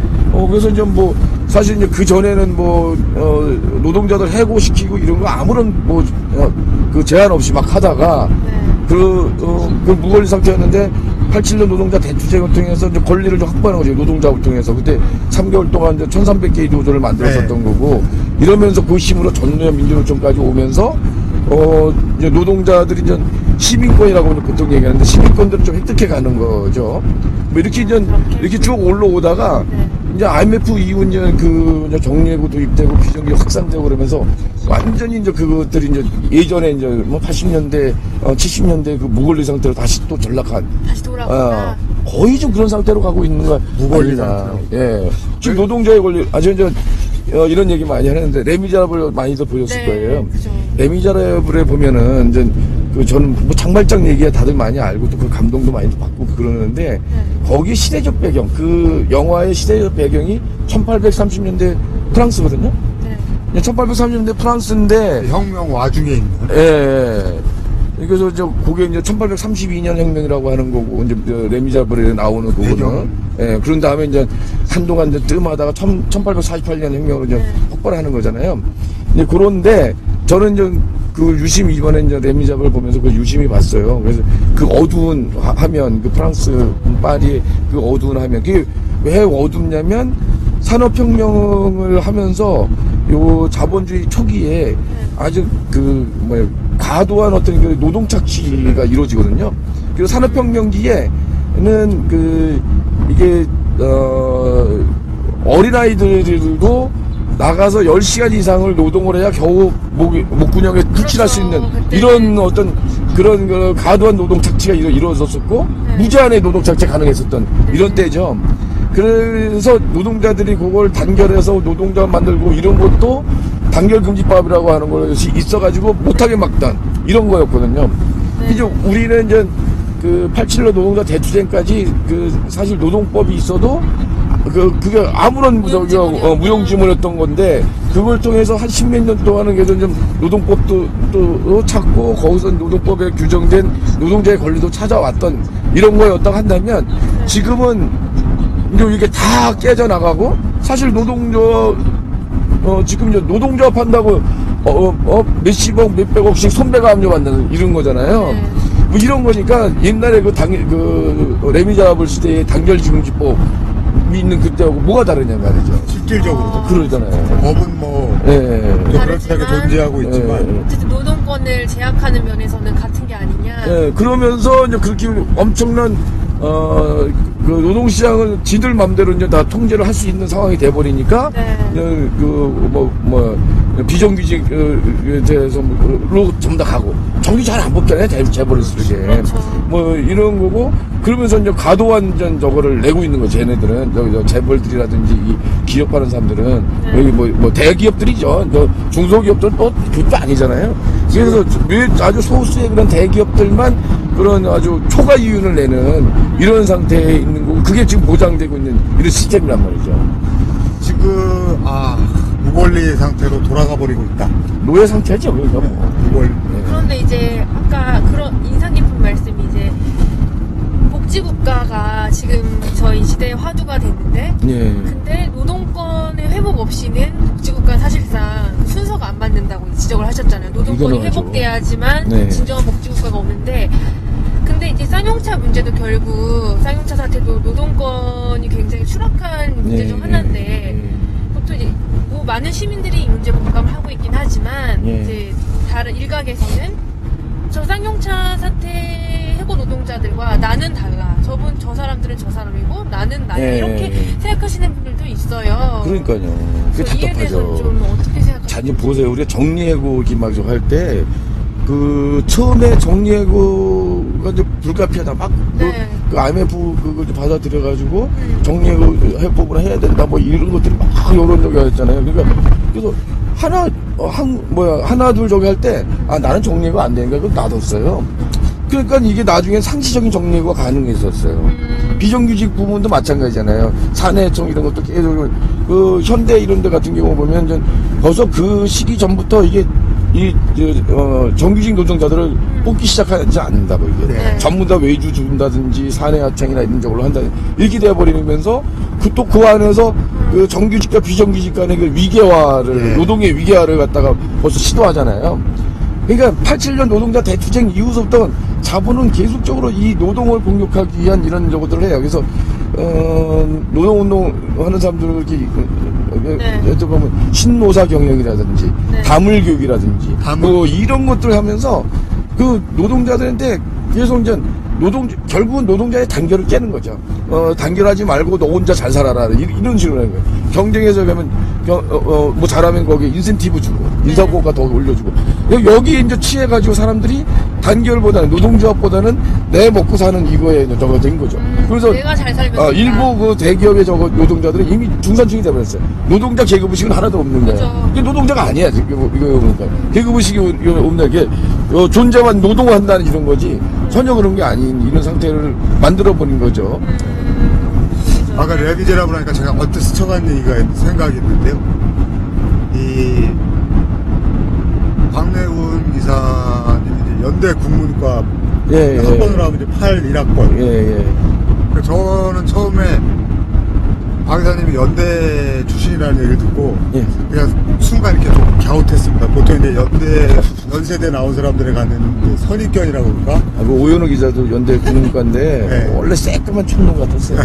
B: 그래서 이제 뭐 사실 이제 그 전에는 뭐 노동자들 해고시키고 이런 거 아무런 그 제한 없이 막 하다가 그 무권리 상태였는데, 87년 노동자 대투쟁을 통해서 이제 권리를 좀 확보하는 거죠. 노동자를 통해서. 그때 3개월 동안 이제 1,300개의 노조를 만들었었던 거고, 이러면서 그 힘으로 전면 민주노총까지 오면서, 이제 노동자들이 이제 시민권이라고 보통 얘기하는데, 시민권들을 좀 획득해 가는 거죠. 뭐 이렇게 이렇게 쭉 올라오다가, 이제 IMF 이후 이제 정리해고 도입되고 비정규직 확산되고 그러면서 완전히 이제 그것들이 이제 예전에 이제 뭐 80년대, 70년대 그 무권리 상태로 다시 또 전락한.
C: 다시 돌아온다.
B: 거의 좀 그런 상태로 가고 있는 거
A: 무권리
B: 아니나.
A: 상태로.
B: 예. 지금 노동자의 권리, 이제 이런 얘기 많이 하는데, 레미제라블 많이들 보셨을
C: 네,
B: 거예요.
C: 그죠.
B: 레미제라블에 보면은 이제 저는 뭐 장발장 얘기야 다들 많이 알고 또 그 감동도 많이 받고 그러는데, 거기 시대적 배경, 그 영화의 시대적 배경이 1830년대 프랑스거든요.
C: 네.
B: 1830년대 프랑스인데,
A: 혁명 와중에 있는.
B: 예. 그래서 그게 이제 1832년 혁명이라고 하는 거고, 이제 레미제라블에 나오는 그거는. 예. 그런 다음에 이제 한동안 이제 뜸하다가 1848년 혁명으로 이제 폭발을 하는 거잖아요. 이제 그런데 저는 이제 그 유심히 이번에 이제 레미제라블을 보면서 그 유심히 봤어요. 그래서 그 어두운 화면, 그 프랑스 파리의 그 어두운 화면, 그게 왜 어둡냐면 산업혁명을 하면서 요 자본주의 초기에 아주 과도한 어떤 그 노동 착취가 이루어지거든요. 그리고 산업혁명기에는 이게 어린아이들도 나가서 10시간 이상을 노동을 해야 겨우 목구멍에 불칠할 수 있는 이런 어떤 그런 과도한 노동 착취가 이루어졌었고, 무제한의 노동 착취가 가능했었던 이런 때죠. 그래서 노동자들이 그걸 단결해서 노동자 만들고 이런 것도 단결금지법이라고 하는 것이 있어가지고 못하게 막던 이런 거였거든요. 이제 우리는 이제 그 87년 노동자 대투쟁까지 사실 노동법이 있어도 그게 아무런 무용지물이었던 건데, 그걸 통해서 한 10몇 년 동안은 계속 좀 노동법도 또 찾고, 거기서 노동법에 규정된 노동자의 권리도 찾아왔던 이런 거였다고 한다면, 지금은 이제 이게 다 깨져나가고, 사실 지금 이제 노동조합 한다고 몇십억, 몇백억씩 손배가 압류받는 이런 거잖아요. 뭐 이런 거니까 옛날에 레미제라블 시대의 단결지금지법 있는 그때하고 뭐가 다르냐 말이죠.
A: 실질적으로.
B: 그러잖아요.
A: 법은 뭐 그렇게 존재하고 있지만
C: 어쨌든 노동권을 제약하는 면에서는 같은 게 아니냐.
B: 예, 그러면서 이제 그렇게 엄청난 그 노동시장을 지들 맘대로 이제 다 통제를 할 수 있는 상황이 돼버리니까, 비정규직에 대해서로 전부 다 가고, 정규 잘 안 뽑잖아요, 재벌일수록에.
C: 그렇죠.
B: 뭐, 이런 거고, 그러면서 이제 과도한 저거를 내고 있는 거죠, 쟤네들은. 재벌들이라든지, 이 기업하는 사람들은. 여기 뭐, 대기업들이죠. 중소기업들은 또 그것도 아니잖아요. 그래서 아주 소수의 그런 대기업들만 그런 아주 초과 이윤을 내는 이런 상태에 있는 거고, 그게 지금 보장되고 있는 이런 시스템이란 말이죠.
A: 지금 무권리 상태로 돌아가 버리고 있다.
B: 노예 상태죠, 그러니까 뭐.
A: 무권리.
C: 그런데 이제 아까 그런 인상 깊은 말씀이 이제 복지국가가 지금 저희 시대의 화두가 됐는데
B: 예.
C: 근데 노동권의 회복 없이는 복지국가 사실상 순서가 안 맞는다고 지적을 하셨잖아요. 노동권이
B: 이거는 하죠.
C: 회복돼야지만
B: 네.
C: 진정한 복지국가가 없는데 근데 이제 쌍용차 문제도 결국 쌍용차 사태도 노동권이 굉장히 추락한 문제 중 하나인데 보통 이제 뭐 많은 시민들이 이 문제에 공감을 하고 있긴 하지만
B: 예.
C: 이제 다른 일각에서는 저 쌍용차 사태 해고 노동자들과 나는 달라. 저 사람들은 저 사람이고 나는 나야.
B: 예.
C: 이렇게 생각하시는 분들도 있어요.
B: 그러니까요. 그게
C: 그래서 이에 대해서는
B: 답답하죠.
C: 좀 어떻게 생각하세요?
B: 자, 이제 보세요. 우리가 정리해고 막 할 때, 처음에 정리해고가 이제 불가피하다. 막,
C: 네.
B: 그 IMF 그걸 받아들여가지고, 정리해고 해법을 해야 된다. 뭐 이런 것들이 막 여론 저기 했잖아요. 그러니까, 그래서 하나, 둘 저기 할 때, 나는 정리해고 안 되니까 그걸 놔뒀어요. 그러니까 이게 나중에 상시적인 정리해고가 가능했었어요. 비정규직 부문도 마찬가지잖아요. 사내청 이런 것도 계속, 현대 이런 데 같은 경우 보면, 벌써 그 시기 전부터 이게, 정규직 노동자들을 뽑기 시작하지 않는다고, 이게.
A: 네.
B: 전부 다 외주 준다든지, 사내 하청이나 이런 쪽으로 한다. 이렇게 돼버리면서, 그 안에서, 정규직과 비정규직 간의 그 위계화를,
A: 네.
B: 노동의 위계화를 갖다가 벌써 시도하잖아요. 그러니까 87년 노동자 대투쟁 이후부터 자본은 계속적으로 이 노동을 공격하기 위한 이런 저것들을 해요. 그래서 노동운동 하는 사람들을 이렇게
C: 네.
B: 보면 신노사 경영이라든지
C: 네.
B: 다물교육이라든지 뭐 이런 것들을 하면서 그 노동자들한테 계속 이제 결국은 노동자의 단결을 깨는 거죠. 단결하지 말고 너 혼자 잘 살아라. 이런 식으로 하는 거예요. 경쟁에서 가면, 뭐 잘하면 거기에 인센티브 주고, 인사고가 더 올려주고. 여기에 이제 취해가지고 사람들이 단결보다는, 노동조합보다는 내 먹고 사는 이거에 저거 된 거죠. 그래서,
C: 내가 잘 살면
B: 일부 그 대기업의 저거 노동자들은 이미 중산층이 되버렸어요. 노동자 계급의식은 하나도 없는 거예요.
C: 그죠.
B: 이게 노동자가 아니야, 지금 이거 보니까. 계급의식이 없는 게, 존재만 노동한다는 이런 거지, 전혀 그런 게 아닌 이런 상태를 만들어버린 거죠.
A: 아까 레미제라블 하니까 제가 언뜻 스쳐간 얘기가 생각이 있는데요. 이 박래훈 이사님이 이제 연대 국문과
B: 예, 예.
A: 학번으로 하면 이제 81학번.
B: 예, 예.
A: 저는 처음에 박 이사님이 연대 출신이라는 얘기를 듣고
B: 예.
A: 그냥 순간 이렇게 좀 갸웃했습니다. 보통 이제 연세대 나온 사람들에 가는 선입견이라고 그럴까?
B: 그 오연호 기자도 연대 국문과인데
A: 네.
B: 원래 새까만 촌놈 같았어요.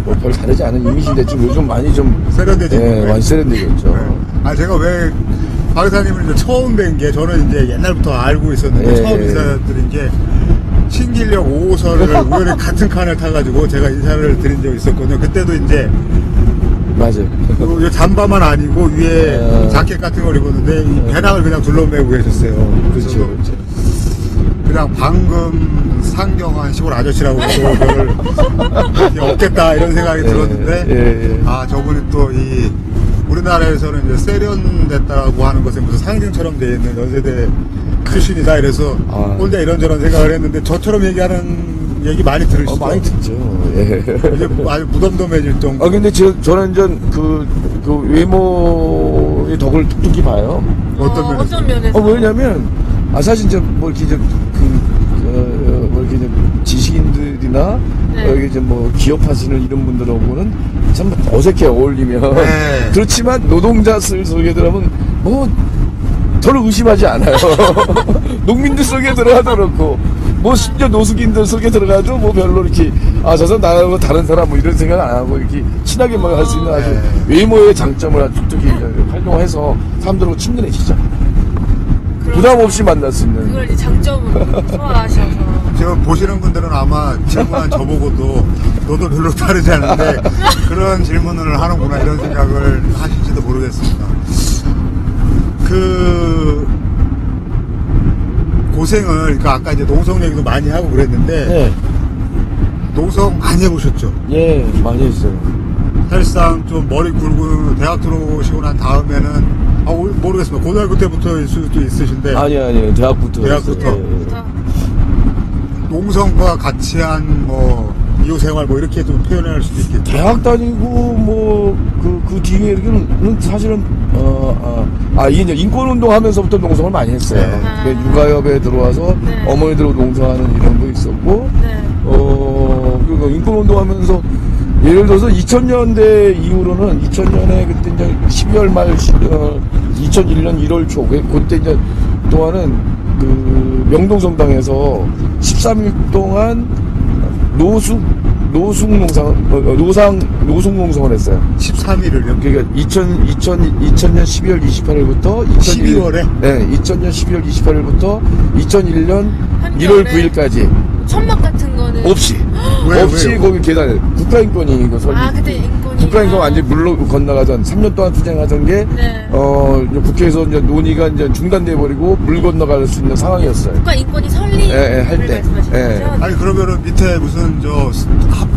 B: 뭐 별 다르지 않은 이미지인데 좀 요즘 많이 좀
A: 세련되지.
B: 예, 많이 세련되겠죠.
A: 제가 왜 박 이사님을 이제 처음 뵌 게 저는 이제 옛날부터 알고 있었는데
B: 예.
A: 처음 인사드린 게 신길역 5호선을 우연히 같은 칸을 타가지고 제가 인사를 드린 적이 있었거든요. 그때도 이제
B: 맞아요.
A: 요 잠바만 아니고 위에 자켓 같은 걸 입었는데 이 배낭을 그냥 둘러매고 계셨어요.
B: 그렇죠, 그렇죠.
A: 그냥 방금 상경한 시골 아저씨라고 그걸 없겠다 이런 생각이 들었는데
B: 예.
A: 저분이 또 이 우리나라에서는 이제 세련됐다고 하는 것에 무슨 상징처럼 되어 있는 연세대 출신이다 이래서 혼자 이런저런 생각을 했는데 저처럼 얘기하는 얘기 많이 들으시죠?
B: 많이 듣죠. 예.
A: 이제 아주 무덤덤해질 정도.
B: 근데 저는 전 그 외모의 덕을 뚝뚝히 봐요.
A: 어떤 면에서?
B: 왜냐면, 사실 뭐 이렇게 뭐 이렇게 지식인들이나,
C: 네.
B: 여기 뭐 기업하시는 이런 분들하고는 참 어색해 어울리면.
A: 네.
B: 그렇지만 노동자 속에 들어가면 뭐, 저를 의심하지 않아요. 농민들 속에 들어가도 그렇고, 뭐 심지어 노숙인들 속에 들어가도 뭐 별로 이렇게 저 사람 나하고 다른 사람 뭐 이런 생각 안 하고 이렇게 친하게만 할 수 있는 아주 외모의 장점을 아주 뚝뚝이 활용해서 사람들하고 친근해지죠. 부담 없이 만날 수 있는.
C: 그걸 이제 장점으로 소화하셔서.
A: 지금 보시는 분들은 아마 질문한 저보고도 너도 별로 다르지 않은데 그런 질문을 하는구나 이런 생각을 하실지도 모르겠습니다. 고생을, 그러니까 아까 이제 농성 얘기도 많이 하고 그랬는데,
B: 네.
A: 농성 많이 해보셨죠?
B: 예, 많이 했어요.
A: 사실상 좀 머리 굴고 대학 들어오시고 난 다음에는, 모르겠습니다. 고등학교 때부터일 수도 있으신데,
B: 아니요, 대학부터.
A: 대학부터.
B: 했어요.
A: 농성과 같이 한 이후생활 이렇게 좀 표현할 수도 있겠죠.
B: 대학 다니고 그 뒤에는 사실은 이게 이제 인권운동 하면서부터 농성을 많이 했어요.
A: 네.
B: 육아협에 들어와서
C: 네.
B: 어머니들 농성하는 이름도 있었고,
C: 네.
B: 그리고 인권운동 하면서 예를 들어서 2000년대 이후로는 2000년에 그때 이제 12월 말 2001년 1월 초 그때 이제 동안은 그 명동성당에서 13일 동안 노숙 농성을 했어요.
A: 13일을요?
B: 그러니까 2000년 12월 28일부터
A: 12월에?
B: 네, 2000년 12월 28일부터 2001년 1월
C: 한겨울에?
B: 9일까지
C: 천막 같은 거는
B: 없이
A: 왜,
B: 없이
A: 왜요?
B: 거기 계단 국가인권이 이거 설립.
C: 그때 인권이
B: 국가인권 완전히 물로 건너가던 3년 동안 투쟁하던 게
C: 네.
B: 이제 국회에서 이제 논의가 이제 중단돼 버리고 물 건너갈 수 있는 상황이었어요.
C: 국가 인권이 설립을
B: 할 때.
C: 말씀하시는 거죠?
A: 아니 그러면은 밑에 무슨 저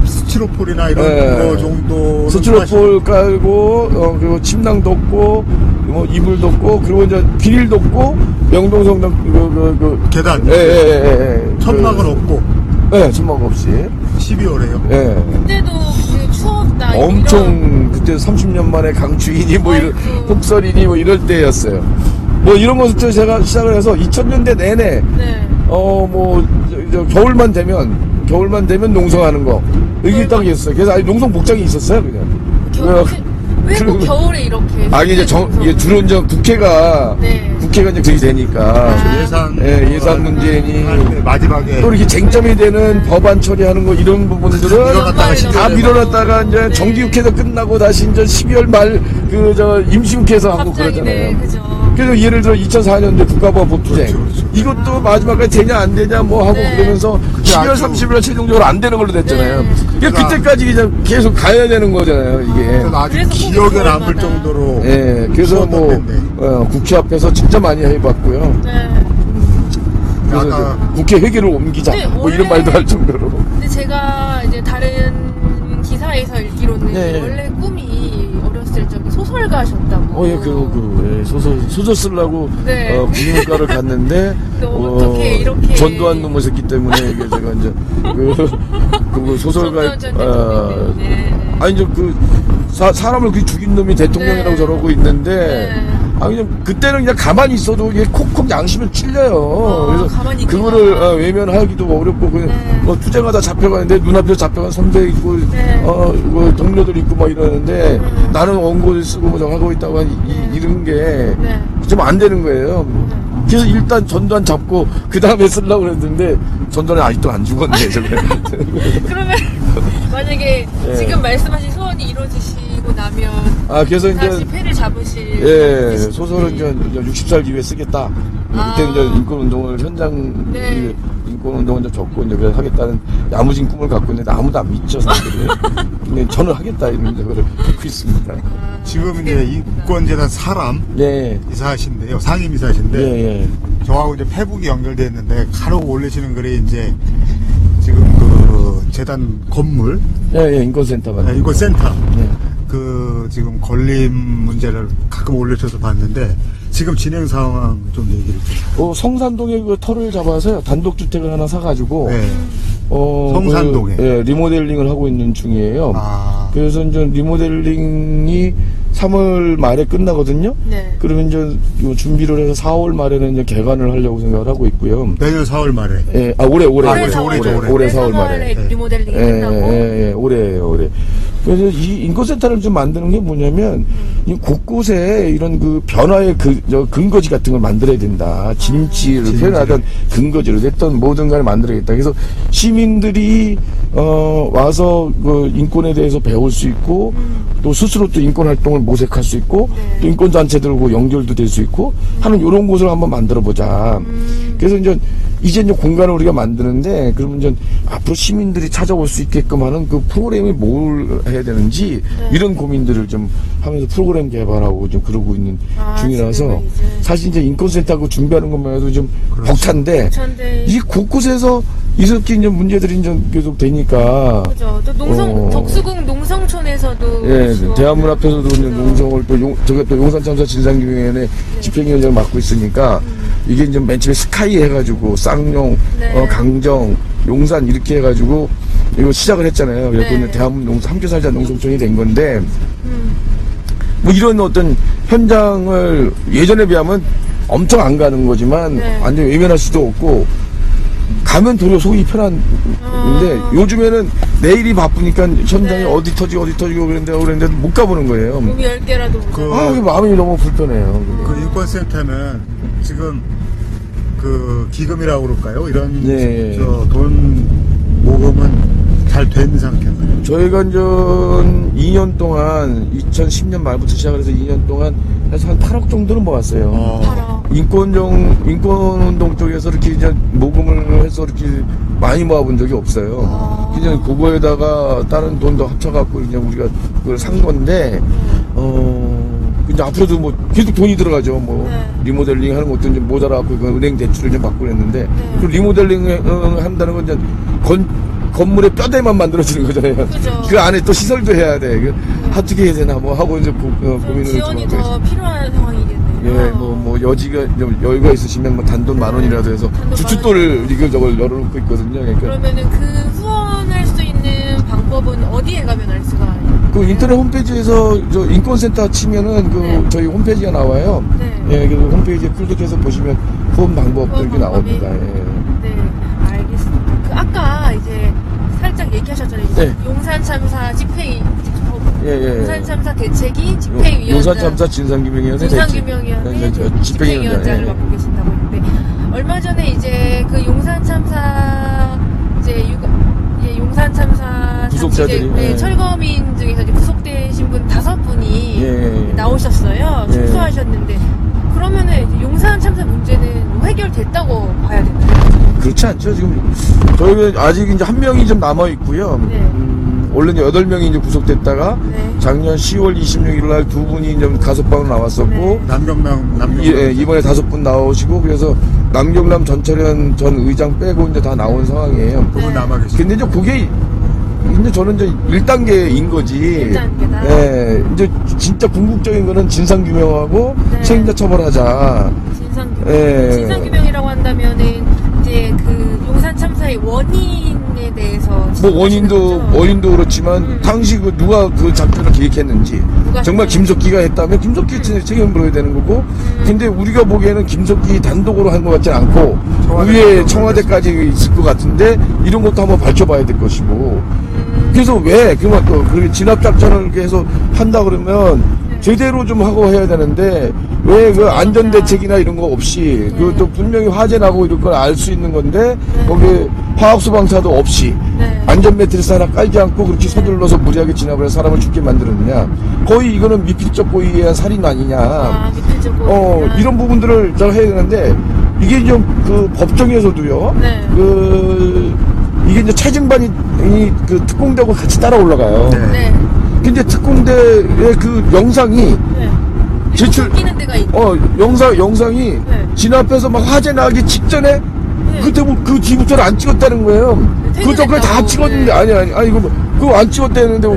A: 스티로폴이나 이런
B: 네.
A: 거 정도
B: 스티로폴 깔고 그리고 침낭 덮고 뭐 이불 덮고 그리고 이제 비닐 덮고 명동성당
A: 계단 천막은 없고
B: 네, 천막 없이
A: 12월에요.
B: 예.
C: 그때도 그 추웠다.
B: 엄청 그때 30년 만에 강추인이 뭐 이런
C: 아이고.
B: 폭설이니 뭐 이럴 때였어요. 뭐 이런 것부터 제가 시작을 해서 2000년대 내내
C: 네.
B: 저 겨울만 되면 농성하는 거 여기 딱 있었어요. 그래서 아니 농성 복장이 있었어요 그냥.
C: 왜꼭 겨울에 이렇게?
B: 아니 이제 이게 주로 이제 국회가
C: 네.
B: 이제 그렇게 되니까 예산 문제니
A: 하는데 마지막에
B: 또 이렇게 쟁점이 되는 법안 처리하는 거 이런 부분들은
A: 밀어놨다가
B: 다 밀어놨다가 이제
C: 네.
B: 정기국회에서 끝나고 다시 이제 12월 말 임시국회에서 하고
C: 갑자기,
B: 그러잖아요.
C: 네, 그죠.
B: 그래서 예를 들어 2004년대 국가보안 법투쟁
A: 그렇죠.
B: 이것도 마지막까지 되냐 안 되냐 뭐 하고
C: 네.
B: 그러면서 12월
A: 아주-
B: 30일에 최종적으로 안 되는 걸로 됐잖아요.
C: 네.
B: 그러니까 그때까지 그냥 계속 가야 되는 거잖아요 이게.
A: 아주
C: 그래서
A: 기억에
C: 꼭
A: 남을
C: 겨울마다.
A: 정도로
B: 예, 그래서
A: 추웠던
B: 뭐
A: 때인데.
B: 국회 앞에서 진짜 많이 해봤고요.
C: 네.
B: 그래서
A: 아까-
B: 이제 국회 회기를 옮기자
C: 네,
B: 뭐 이런
C: 원래-
B: 말도 할 정도로.
C: 근데 제가 이제 다른 기사에서 읽기로는
B: 네.
C: 원래 꿈이 어렸을 적에 소설가셨다고.
B: 소설 쓰려고
C: 네.
B: 국문과를 갔는데
C: 근데 어떻게 이렇게-
B: 전두환 놈을 새끼 때문에 이게 제가 이제 그 소설가
C: 전두환 전 대통령 때문에.
B: 아니 이제 사람을 그 죽인 놈이 대통령이라고
C: 네.
B: 저러고 있는데
C: 네.
B: 그냥 그때는 그냥 가만히 있어도 이게 콕콕 양심을 찔려요. 그래서
C: 가만히 있기가.
B: 그거를 외면하기도 어렵고 그냥
C: 네.
B: 투쟁하다 잡혀가는데 눈앞에서 잡혀간 선배 있고
C: 네.
B: 뭐 동료들 있고 막 이러는데 나는 원고를 쓰고 뭐 하고 있다고 이런 게 좀 안 되는 거예요. 그래서 일단 전두환 잡고 그 다음에 쓰려고 그랬는데 전두환이 아직도 안 죽었네. 저거.
C: 그러면 만약에
B: 네.
C: 지금 말씀하신 소원이 이루어지시고 나면
B: 그래서
C: 다시
B: 이제
C: 패를 잡으실
B: 예,
C: 계신지.
B: 소설은 이제 60살 이후에 쓰겠다. 그때 이제 인권운동을
C: 네.
B: 인권운동을 이제 접고 이제 그래서 하겠다는 야무진 꿈을 갖고 있는데 아무도 안 믿죠, 사람들이. 근데 저는 하겠다 이런 생각을 갖고 있습니다.
A: 지금 이제 인권재단 사람
B: 네.
A: 이사하신데요. 상임 이사신데
B: 예.
A: 저하고 이제 페북이 연결돼 있는데 간혹 올리시는 글이 이제 지금 그 재단 건물
B: 예, 인권센터가.
A: 인권센터
B: 네.
A: 그 지금 걸림 문제를 가끔 올려줘서 봤는데 지금 진행 상황 좀 얘기를 좀.
B: 성산동에 그 터를 잡아서요. 단독주택을 하나 사가지고.
A: 네. 성산동에.
B: 리모델링을 하고 있는 중이에요. 그래서 이제 리모델링이 3월 말에 끝나거든요.
C: 네.
B: 그러면 이제 준비를 해서 4월 말에는 이제 개관을 하려고 생각을 하고 있고요.
A: 내년 4월 말에.
B: 예, 올해
A: 올해
B: 4월 말에.
C: 리모델링이
B: 예,
C: 끝나고.
B: 올해. 그래서 이 인권센터를 좀 만드는 게 뭐냐면, 이 곳곳에 이런 그 변화의 근거지 같은 걸 만들어야 된다. 진치를 표현하던 근거지를 됐던 뭐든 간에 만들어야겠다. 그래서 시민들이, 와서 그 인권에 대해서 배울 수 있고, 또 스스로 또 인권 활동을 모색할 수 있고,
C: 네.
B: 또 인권단체들하고 연결도 될 수 있고, 하는 이런 곳을 한번 만들어 보자. 그래서 이제 공간을 우리가 만드는데, 그러면 이제 앞으로 시민들이 찾아올 수 있게끔 하는 그 프로그램이 뭘 해야 되는지,
C: 네.
B: 이런 고민들을 좀 하면서 프로그램 개발하고 좀 그러고 있는 중이라서,
C: 지금은 이제.
B: 사실 이제 인권센터하고 준비하는 것만 해도 좀 벅찬데,
C: 벅찬데.
B: 이 곳곳에서 이렇게 이제 문제들이 이제 계속 되니까,
C: 그죠. 또 덕수궁 농성촌에서도.
B: 예,
C: 지금-
B: 대한문 앞에서도 이제 농성을 저게 또 용산참사 진상규명위원회 집행위원장을 맡고 있으니까 이게 이제 맨 처음에 스카이 해가지고 쌍용,
C: 네.
B: 강정, 용산 이렇게 해가지고 이거 시작을 했잖아요. 그래서
C: 네.
B: 이제 대한문 함께 살자 농성촌이 된 건데 뭐 이런 어떤 현장을 예전에 비하면 엄청 안 가는 거지만
C: 네.
B: 완전 외면할 수도 없고 가면 도리어 속이 편한데 요즘에는 내일이 바쁘니까 현장에
C: 네.
B: 어디 터지고 그랬는데 못 가보는 거예요.
C: 몸이 10개라도
B: 이게 마음이 너무 불편해요.
A: 그 인권센터는 지금 그 기금이라고 그럴까요? 이런
B: 네.
A: 돈 모금은 잘 된 상태인가요?
B: 저희가 이제 2년 동안 2010년 말부터 시작을 해서 2년 동안 해서 한 8억 정도는 모았어요.
C: 팔아.
B: 인권운동 쪽에서 이렇게 이제 모금을 해서 이렇게 많이 모아본 적이 없어요. 그냥 그거에다가 다른 돈도 합쳐갖고 그냥 우리가 그걸 산 건데, 이제 앞으로도 뭐 계속 돈이 들어가죠. 뭐
C: 네.
B: 리모델링 하는 것도 이제 모자라고 그 은행 대출을 좀 받고 그랬는데, 그 리모델링 한다는 건 이제 건물의 뼈대만 만들어지는 거잖아요.
C: 그죠.
B: 그 안에 또 시설도 해야 돼. 어떻게 해야 되나 뭐 하고 이제 고민을
C: 지원이
B: 좀 하고
C: 더 필요한 상황이겠네요.
B: 예, 뭐 여지가 여유가 있으시면 뭐 단돈 10,000원이라도 해서
C: 단돈
B: 주춧돌을 이거저걸 열어놓고 있거든요. 그러니까
C: 그러면은 그 후원할 수 있는 방법은 어디에 가면 알 수가 있나요?
B: 그 인터넷 홈페이지에서 저 인권센터 치면은 그
C: 네.
B: 저희 홈페이지가 나와요.
C: 네.
B: 예, 그 홈페이지에 클릭해서 보시면 후원 방법도 이렇게
C: 후원 방법이?
B: 나옵니다. 예.
C: 네, 알겠습니다. 그 아까 이제 살짝 얘기하셨잖아요.
B: 네.
C: 용산 참사 집회,
B: 예.
C: 용산 참사 대책위 집회위원장,
B: 용산참사 진상규명위원회
C: 진상규명위원회 집회위원장을 맡고 계신다고 했는데 얼마 전에 이제 그 용산 참사 이제 용산 참사
B: 구속자들이,
C: 당시 이제,
B: 예.
C: 철거민 중에서 이제 구속되신 분 5분이
B: 예.
C: 나오셨어요.
B: 예.
C: 출소하셨는데 그러면은 이제 용산 참사 문제는 해결됐다고 봐야 되나요?
B: 그렇지 않죠. 지금 저희가 아직 이제 한 명이 좀 남아 있고요.
C: 네.
B: 원래는 8명이 이제 구속됐다가
C: 네.
B: 작년 10월 26일 날 2분이 좀 가석방으로 나왔었고
C: 네.
A: 남경남
B: 이번에 5분 나오시고 그래서 남경남 전철현 전 의장 빼고 이제 다 나온 상황이에요.
A: 그분 남아 계시죠.
B: 근데 이제 그게 이제 저는 이제 1단계인 거지.
C: 1단계다.
B: 예, 이제 진짜 궁극적인 거는 진상규명하고
C: 네.
B: 책임자 처벌하자.
C: 진상규명.
B: 예.
C: 진상규명이라고 한다면은 이제 그 용산 참사의 원인에 대해서
B: 뭐 원인도 그렇지만 당시 그 누가 그 작전을 기획했는지
C: 누가
B: 정말
C: 했는지.
B: 김석기가 했다면 김석기 책임을 물어야 되는 거고 근데 우리가 보기에는 김석기 단독으로 한 것 같지 않고 위에 청와대까지 있을 것 같은데 이런 것도 한번 밝혀봐야 될 것이고 그래서 왜 그만 또 그렇게 진압 작전을 이렇게 해서 한다 그러면 제대로 좀 하고 해야 되는데 왜 그 안전 대책이나 이런 거 없이 그것도 분명히 화재 나고 이런 걸 알 수 있는 건데 거기에 화학 수방사도 없이
C: 네.
B: 안전 매트리스 하나 깔지 않고 그렇게 서둘러서 무리하게 진압을 해서 사람을 죽게 만들었느냐 거의 이거는 미필적 고의에 의한 살인 아니냐
C: 미필적으로
B: 이런 부분들을 저 해야 되는데 이게 좀 그 법정에서도요
C: 네.
B: 이게 이제 차징반이 그 특공대하고 같이 따라 올라가요.
C: 네.
B: 근데 특공대의 그 영상이
C: 네.
B: 제출
C: 끼는 데가 있고
B: 영상이
C: 네.
B: 진압해서 막 화재 나기 직전에
C: 네.
B: 그때 뭐 그 뒤부터는 안 찍었다는 거예요. 그걸 다 찍었는데
C: 네.
B: 아니 이거 뭐 그거 안 찍었다는데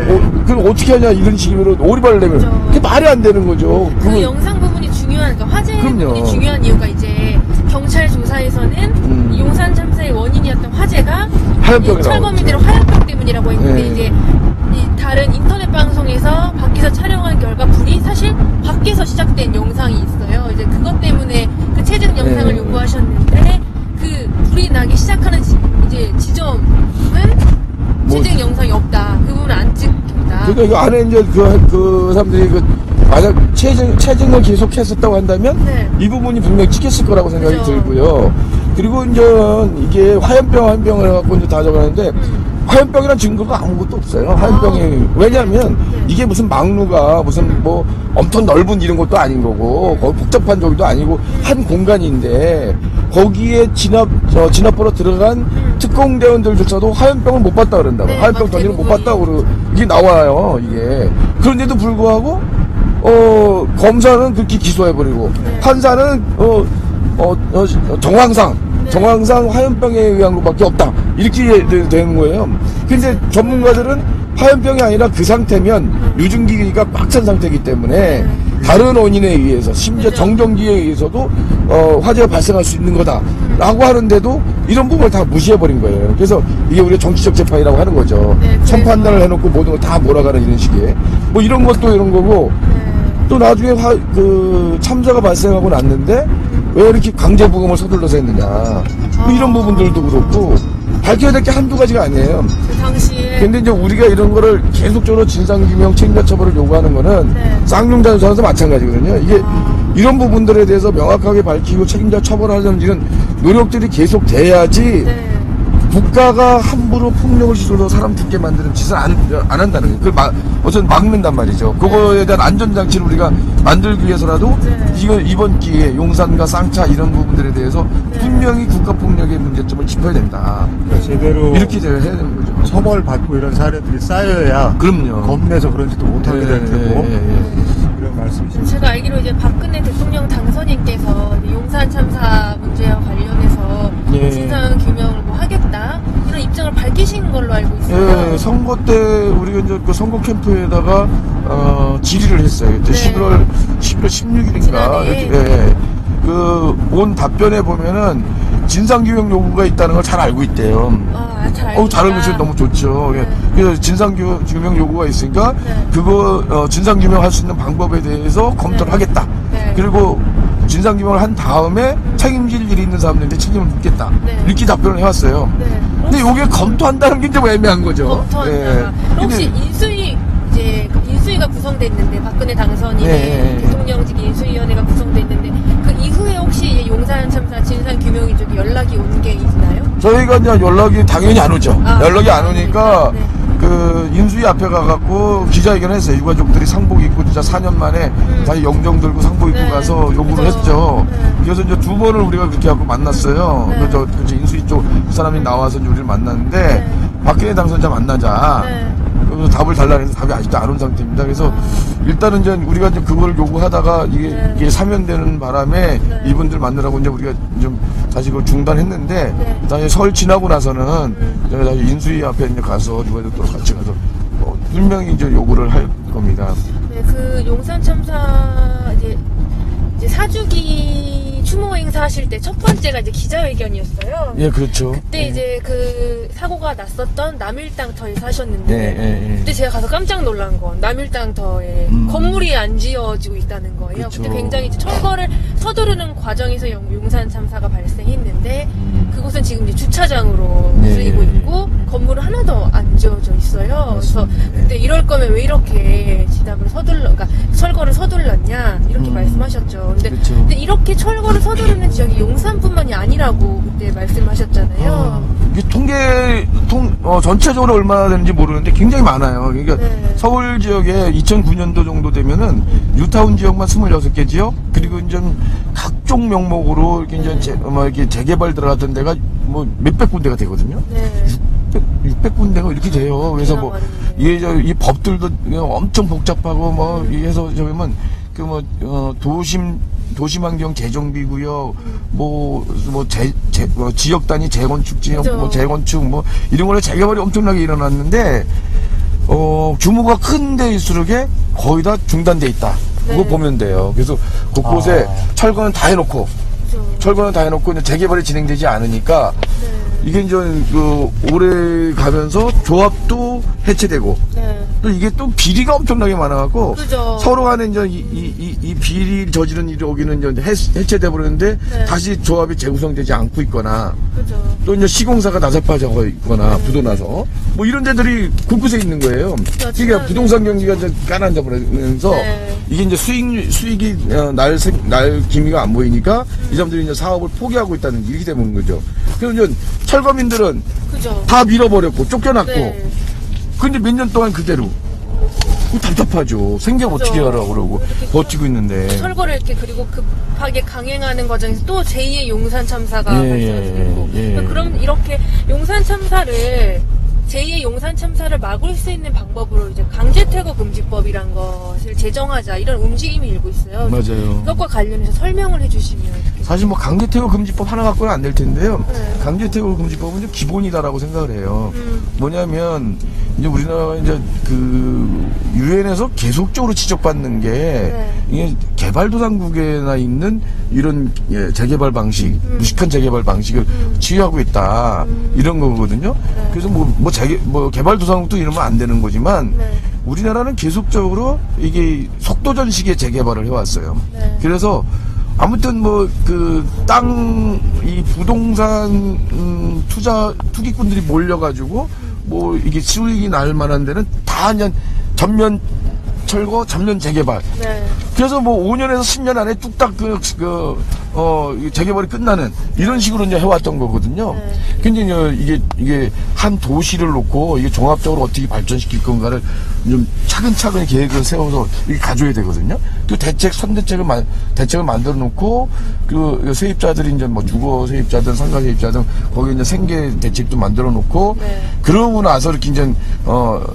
B: 그걸 어떻게 하냐 이런 식으로 오리발을 내면
C: 그렇죠.
B: 그게 말이 안 되는 거죠.
C: 그 영상 부분이 중요한 그러니까 화재
B: 그럼요.
C: 부분이 중요한 이유가 이제 경찰 조사에서는 이 용산 참사의 원인이었던 화재가
B: 화염병이
C: 철거민들의 화염병 때문이라고 했는데
B: 네.
C: 이제 이 다른 인터넷 방송에서 밖에서 촬영한 결과 불이 사실 밖에서 시작된 영상이 있어요. 이제 그것 때문에 그 체증 영상을
B: 네.
C: 요구하셨는데 그 불이 나기 시작하는 이제 지점은 체증 영상이 없다. 그 부분은 안 찍혔다.
B: 그러니까 이 안에 이제 그 사람들이 만약 체증을 계속 했었다고 한다면
C: 네.
B: 이 부분이 분명히 찍혔을 거라고 생각이
C: 그죠.
B: 들고요. 그리고 이제 이게 화염병을 해갖고 이제 다 적었는데 화염병이란 증거가 아무것도 없어요. 화염병이 왜냐하면 이게 무슨 막루가 무슨 뭐 엄청 넓은 이런 것도 아닌 거고 거기 복잡한 저기도 아니고 한 공간인데 거기에 진압보러 들어간 특공대원들조차도 화염병을 못 봤다 그런다고.
C: 네,
B: 화염병
C: 막
B: 던지는 못
C: 대부분이.
B: 봤다고 그러고 이게 나와요. 이게 그런데도 불구하고 검사는 그렇게 기소해버리고 판사는 정황상 화염병에 의한 것밖에 없다 이렇게 되는 거예요. 근데 전문가들은 화염병이 아니라 그 상태면 유증기가 꽉 찬 상태이기 때문에 다른 원인에 의해서 심지어
C: 그죠.
B: 정전기에 의해서도 화재가 발생할 수 있는 거다 라고 하는데도 이런 부분을 다 무시해버린 거예요. 그래서 이게 우리가 정치적 재판이라고 하는 거죠.
C: 네, 그래서-
B: 선판단을 해놓고 모든 걸 다 몰아가는 이런 식의 뭐 이런 것도 이런 거고 또 나중에 참사가 발생하고 났는데 왜 이렇게 강제 부검을 서둘러서 했느냐. 뭐 이런 부분들도 그렇고 밝혀야 될 게 한두 가지가 아니에요.
C: 그 당시에.
B: 근데 이제 우리가 이런 거를 계속적으로 진상규명 책임자 처벌을 요구하는 거는
C: 네.
B: 쌍용자 조사에서 마찬가지거든요. 이게 이런 부분들에 대해서 명확하게 밝히고 책임자 처벌하려는 이런 노력들이 계속 돼야지
C: 네.
B: 국가가 함부로 폭력을 시도해서 사람 죽게 만드는 짓을 안 한다는 거예요. 그걸 어쨌든 막는단 말이죠. 그거에 대한 안전장치를 우리가 만들기 위해서라도
C: 네.
B: 이번 기회에 용산과 쌍차 이런 부분들에 대해서
C: 네.
B: 분명히 국가폭력의 문제점을 짚어야 된다.
A: 제대로
B: 이렇게 해야 되는 거죠.
A: 처벌받고 이런 사례들이 쌓여야
B: 그럼요.
A: 겁내서 그런지도 못하게 될 테고 이런 말씀이시죠.
C: 제가 알기로 이제 박근혜 대통령 당선인께서 이제 용산 참사 문제와 관련해서
B: 예.
C: 진상 규명을 뭐 하겠다 이런 입장을 밝히신 걸로 알고 있어요.
B: 예, 선거 때 우리가 이제 그 선거 캠프에다가 질의를 했어요. 그때
C: 네.
B: 11월 16일인가.
C: 지난해.
B: 온 답변에 보면은 진상규명 요구가 있다는 걸 잘 알고 있대요.
C: 잘 알고
B: 잘 알고 있어서
C: 있다.
B: 너무 좋죠.
C: 네.
B: 그래서 진상규명 요구가 있으니까
C: 네.
B: 그거 진상규명 할 수 있는 방법에 대해서 검토를
C: 네.
B: 하겠다.
C: 네.
B: 그리고 진상규명을 한 다음에 책임질 일이 있는 사람들한테 책임을 묻겠다.
C: 네.
B: 이렇게 답변을 해왔어요.
C: 네.
B: 근데 이게 검토한다는 게 좀 애매한 거죠.
C: 검토한다.
B: 예.
C: 혹시 인수위가 구성됐는데 박근혜 당선인의
B: 네.
C: 대통령직 인수위원회가 구성됐는데 그 이후에 혹시 이 용산 참사 진상 규명이 쪽에 연락이 온 게 있나요?
B: 저희가 이제 연락이 당연히 안 오죠. 연락이 안 오니까
C: 네.
B: 그 인수위 앞에 가갖고 기자회견 했어요. 유가족들이 상복 입고 진짜 4년 만에 다시 영정 들고 상복 입고
C: 네.
B: 가서 요구를
C: 그죠.
B: 했죠.
C: 네.
B: 그래서 이제 2번을 우리가 그렇게 하고 만났어요.
C: 네.
B: 그래서 그 인수위 쪽 그 사람이 나와서 이제 우리를 만났는데
C: 네.
B: 박근혜 당선자 만나자.
C: 네.
B: 그래서 답을 달라고 해서 답이 아직도 안 온 상태입니다. 그래서 일단은 이제 우리가 이제 그걸 요구하다가
C: 네.
B: 이게 사면되는 바람에
C: 네.
B: 이분들 만나라고 이제 우리가 좀 다시 그걸 중단했는데
C: 네.
B: 다시 설 지나고 나서는 저희가 다시 인수위 앞에 이제 가서 유가족들 같이 가서 분명히 이제 요구를 할 겁니다.
C: 네, 그 용산 참사 이제 4주기 추모 행사 하실 때 첫 번째가 이제 기자회견이었어요.
B: 예, 그렇죠.
C: 그때 이제 그 사고가 났었던 남일당터에 사셨는데
B: 예.
C: 그때 제가 가서 깜짝 놀란 건 남일당터에 건물이 안 지어지고 있다는 거예요.
B: 그쵸.
C: 그때 굉장히 이제 철거를 서두르는 과정에서 용산 참사가 발생했는데 그곳은 지금 이제 주차장으로
B: 네.
C: 쓰이고 있고 건물은 하나도 안 지어져 있어요. 그래서 그때 이럴 거면 왜 이렇게 지답을 그러니까 철거를 서둘렀냐 이렇게 말씀하셨죠.
B: 그쵸.
C: 근데 이렇게 철거를 서두르는 지역이 용산뿐만이 아니라고 그때 말씀하셨잖아요.
B: 이게 전체적으로 얼마나 되는지 모르는데 굉장히 많아요. 그러니까
C: 네.
B: 서울 지역에 2009년도 정도 되면은 뉴타운 지역만 26개 지역, 그리고 이제 각종 명목으로 이렇게 이제 이렇게 재개발 들어갔던 데가 뭐 몇백 군데가 되거든요.
C: 네.
B: 600군데가 이렇게 돼요. 그래서 뭐
C: 많네.
B: 이 법들도 엄청 복잡하고 뭐 해서 저러면 도심환경 재정비구역, 지역 단위 재건축 지역,
C: 그죠.
B: 재건축, 이런 걸로 재개발이 엄청나게 일어났는데, 규모가 큰 데일수록에 거의 다 중단돼 있다. 그거
C: 네.
B: 보면 돼요. 그래서 곳곳에 철거는 다 해놓고, 이제 재개발이 진행되지 않으니까,
C: 네.
B: 이게 이제 오래 가면서 조합도 해체되고,
C: 네.
B: 또 이게 또 비리가 엄청나게 많아갖고
C: 그죠.
B: 서로 간에 이제 이 비리를 저지른 일이 오기는 이제 해체돼 버렸는데
C: 네.
B: 다시 조합이 재구성되지 않고 있거나
C: 그죠.
B: 또 이제 시공사가 나서빠져 있거나 부도나서 뭐 이런 데들이 곳곳에 있는 거예요. 그러니까 부동산 경기가 이제 가라앉아 버리면서
C: 네.
B: 이게 이제 수익이 날 기미가 안 보이니까 이 사람들이 이제 사업을 포기하고 있다는 이렇게 되는 거죠. 그래서 이제 철거민들은
C: 그죠.
B: 다 밀어버렸고 쫓겨났고.
C: 네.
B: 근데 몇 년 동안 그대로. 답답하죠. 생계 어떻게 하라고 그러고 버티고 있는데.
C: 철거를 이렇게 그리고 급하게 강행하는 과정에서 또 제2의 용산 참사가 발생하고 그럼 이렇게 용산 참사를 제2의 용산 참사를 막을 수 있는 방법으로 이제 강제 퇴거 금지법이란 것을 제정하자 이런 움직임이 일고 있어요.
B: 맞아요.
C: 그것과 관련해서 설명을 해주시면 어떻게
B: 사실 강제 퇴거 금지법 하나 갖고는 안 될 텐데요.
C: 네.
B: 강제 퇴거 금지법은 이제 기본이다라고 생각을 해요. 뭐냐면 이제 우리나라가 이제 유엔에서 계속적으로 지적받는 게 이게 개발도상국에나 있는 이런 재개발 방식, 무식한 재개발 방식을 취하고 있다 이런 거거든요. 그래서 개발도상국도 이러면 안 되는 거지만 우리나라는 계속적으로 이게 속도전식의 재개발을 해왔어요.
C: 네.
B: 그래서 아무튼 뭐 그 이 부동산 투기꾼들이 몰려가지고 뭐 이게 수익이 날 만한 데는 다 그냥 전면 철거, 전면 재개발.
C: 네.
B: 그래서 뭐 5년에서 10년 안에 뚝딱 재개발이 끝나는 이런 식으로 이제 해왔던 거거든요.
C: 네.
B: 근데 이게 한 도시를 놓고 이게 종합적으로 어떻게 발전시킬 건가를 좀 차근차근 계획을 세워서 이게 가져야 되거든요. 그 선대책을 만들어 놓고 그 세입자들이 이제 뭐 주거 세입자든 상가 세입자든 거기 이제 생계 대책도 만들어 놓고
C: 네.
B: 그러고 나서 이렇게 이제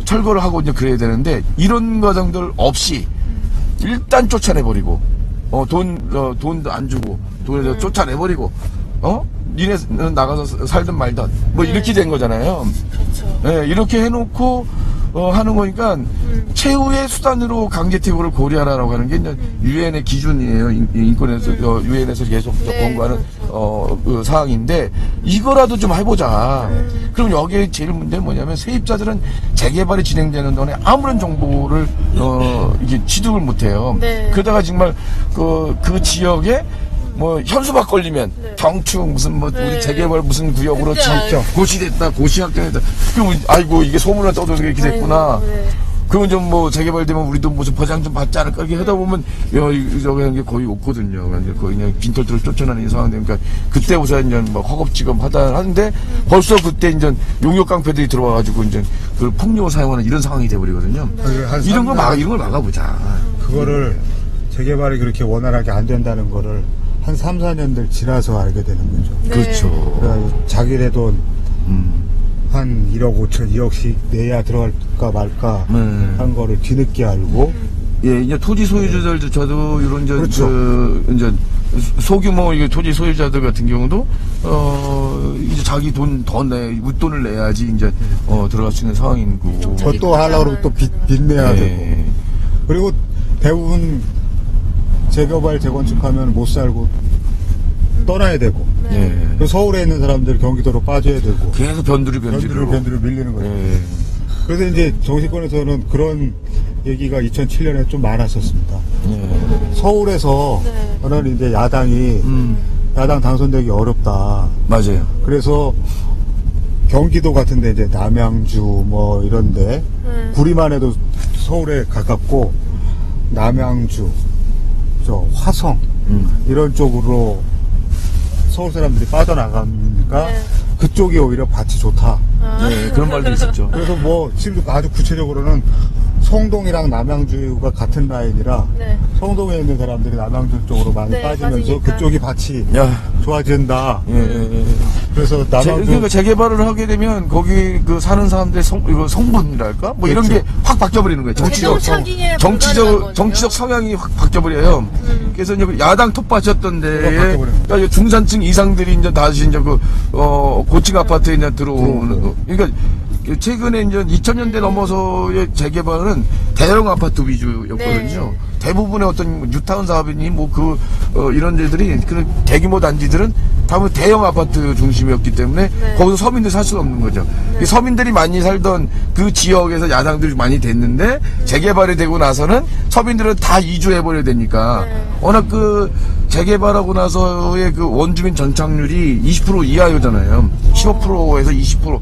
B: 철거를 하고 이제 그래야 되는데 이런 과정들 없이 일단 쫓아내버리고 돈도 안 주고 돈에서 쫓아내버리고 니네 나가서 살든 말든 뭐
C: 네.
B: 이렇게 된 거잖아요.
C: 그렇죠.
B: 네, 이렇게 해놓고 하는 거니까 최후의 수단으로 강제퇴거를 고려하라고 하는 게 이제 유엔의 기준이에요. 인권에서 유엔에서 계속
C: 네,
B: 권고하는 그 사항인데 이거라도 좀 해보자. 그럼 여기에 제일 문제는 뭐냐면 세입자들은 재개발이 진행되는 동안에 아무런 정보를 이게 취득을 못해요.
C: 네.
B: 그러다가 정말 그 지역에 뭐 현수막 걸리면
C: 네.
B: 경축 무슨 뭐
C: 네.
B: 우리 재개발 무슨 구역으로
C: 그때
B: 진짜 고시됐다 고시확정했다. 그럼 아이고 이게 소문을 떠들어서 이렇게 됐구나.
C: 아이고, 네.
B: 그건 좀 뭐 재개발되면 우리도 무슨 보장 좀 받지 않을까 이렇게 하다 보면 저기 하는 게 거의 없거든요. 거의 그냥 빈털터를 쫓아내는 상황 되니까 그때 우선 이제 뭐 허겁지겁 하는데 벌써 그때 이제 용역 깡패들이 들어와가지고 이제 그 폭력을 사용하는 이런 상황이 돼버리거든요. 이런 걸 막아보자.
A: 그거를 재개발이 그렇게 원활하게 안 된다는 거를 한 3, 4년들 지나서 알게 되는 거죠.
C: 네.
B: 그렇죠.
A: 그래가지고 자기네 돈 한 1억 5천, 2억씩 내야 들어갈까 말까 한 거를 뒤늦게 알고
B: 예, 이제 토지 소유주들도 저도 이런
A: 그렇죠.
B: 이제 소규모 이게 토지 소유자들 같은 경우도 이제 자기 돈 더 웃돈을 내야지 이제 들어갈 수 있는 상황인 거고.
A: 그것도 하려고 그러면 또 빚내야
B: 예.
A: 되고 그리고 대부분 재개발 재건축하면 못 살고 떠나야 되고
B: 예.
A: 그 서울에 있는 사람들 경기도로 빠져야 되고
B: 계속 변두리로.
A: 변두리로 밀리는 거예요.
B: 예.
A: 그래서 이제 정치권에서는 그런 얘기가 2007년에 좀 많았었습니다.
B: 예.
A: 서울에서
C: 네.
A: 저는 이제 야당이 야당 당선되기 어렵다.
B: 맞아요.
A: 그래서 경기도 같은데 이제 남양주 뭐 이런데 구리만 해도 서울에 가깝고 남양주 저 화성 이런 쪽으로 서울 사람들이 빠져나가니까
C: 네.
A: 그쪽이 오히려 밭이 좋다.
B: 네, 그런 말도 있었죠.
A: 그래서 뭐 지금 아주 구체적으로는 성동이랑 남양주가 같은 라인이라
C: 네.
A: 성동에 있는 사람들이 남양주 쪽으로 많이
C: 네,
A: 빠지면서
C: 빠지니까.
A: 그쪽이 밭이
B: 야.
A: 좋아진다.
B: 예.
A: 그래서 남양주
B: 그러니까 재개발을 하게 되면 거기 그 사는 사람들의 성분이랄까 뭐 이런
A: 그렇죠.
B: 게 확 바뀌어버리는 거예요.
C: 재정착이에 불과한 거네요.
B: 정치적 성향이 확 바뀌어버려요. 그래서 이제 그 야당 톱밭이었던 데에
A: 바뀌어버려요.
B: 그러니까 중산층 이상들이 이제 다시 이제 고층 아파트에 이제 들어오는 거. 그러니까 최근에 이제 2000년대 넘어서의 재개발은 대형 아파트 위주였거든요.
C: 네.
B: 대부분의 어떤 뉴타운 사업이니 뭐 이런 데들이 그 대규모 단지들은 다음은 대형 아파트 중심이었기 때문에
C: 네.
B: 거기서 서민들이 살 수가 없는 거죠. 이 서민들이 많이 살던 그 지역에서 야당들이 많이 됐는데 재개발이 되고 나서는 서민들은 다 이주해버려야 되니까
C: 네.
B: 워낙 그 재개발하고 나서의 그 원주민 전착률이 20% 이하였잖아요. 15%에서 20%.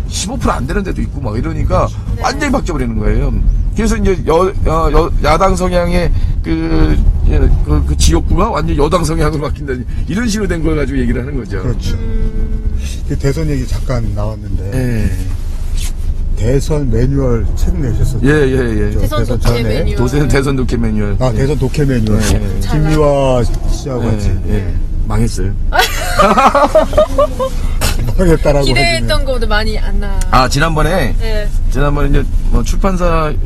B: 15% 안 되는 데도 있고 막 이러니까 완전히 바뀌어버리는 거예요. 그래서 이제 야당 성향의 그 지역구가 완전히 여당 성향으로 바뀐다. 이런 식으로 된 걸 가지고 얘기를 하는 거죠.
A: 그렇죠. 그 대선 얘기 잠깐 나왔는데
B: 예.
A: 대선 매뉴얼 책 내셨었죠.
B: 예.
A: 저
C: 대선 독해
A: 전에.
C: 매뉴얼.
B: 대선 독해 매뉴얼.
A: 아 대선 독해 매뉴얼.
B: 네.
A: 김미화 씨하고 같이
B: 예. 망했어요.
A: 망했다라고
C: 기대했던 것보다 많이 안 나.
B: 아, 지난번에 이제 뭐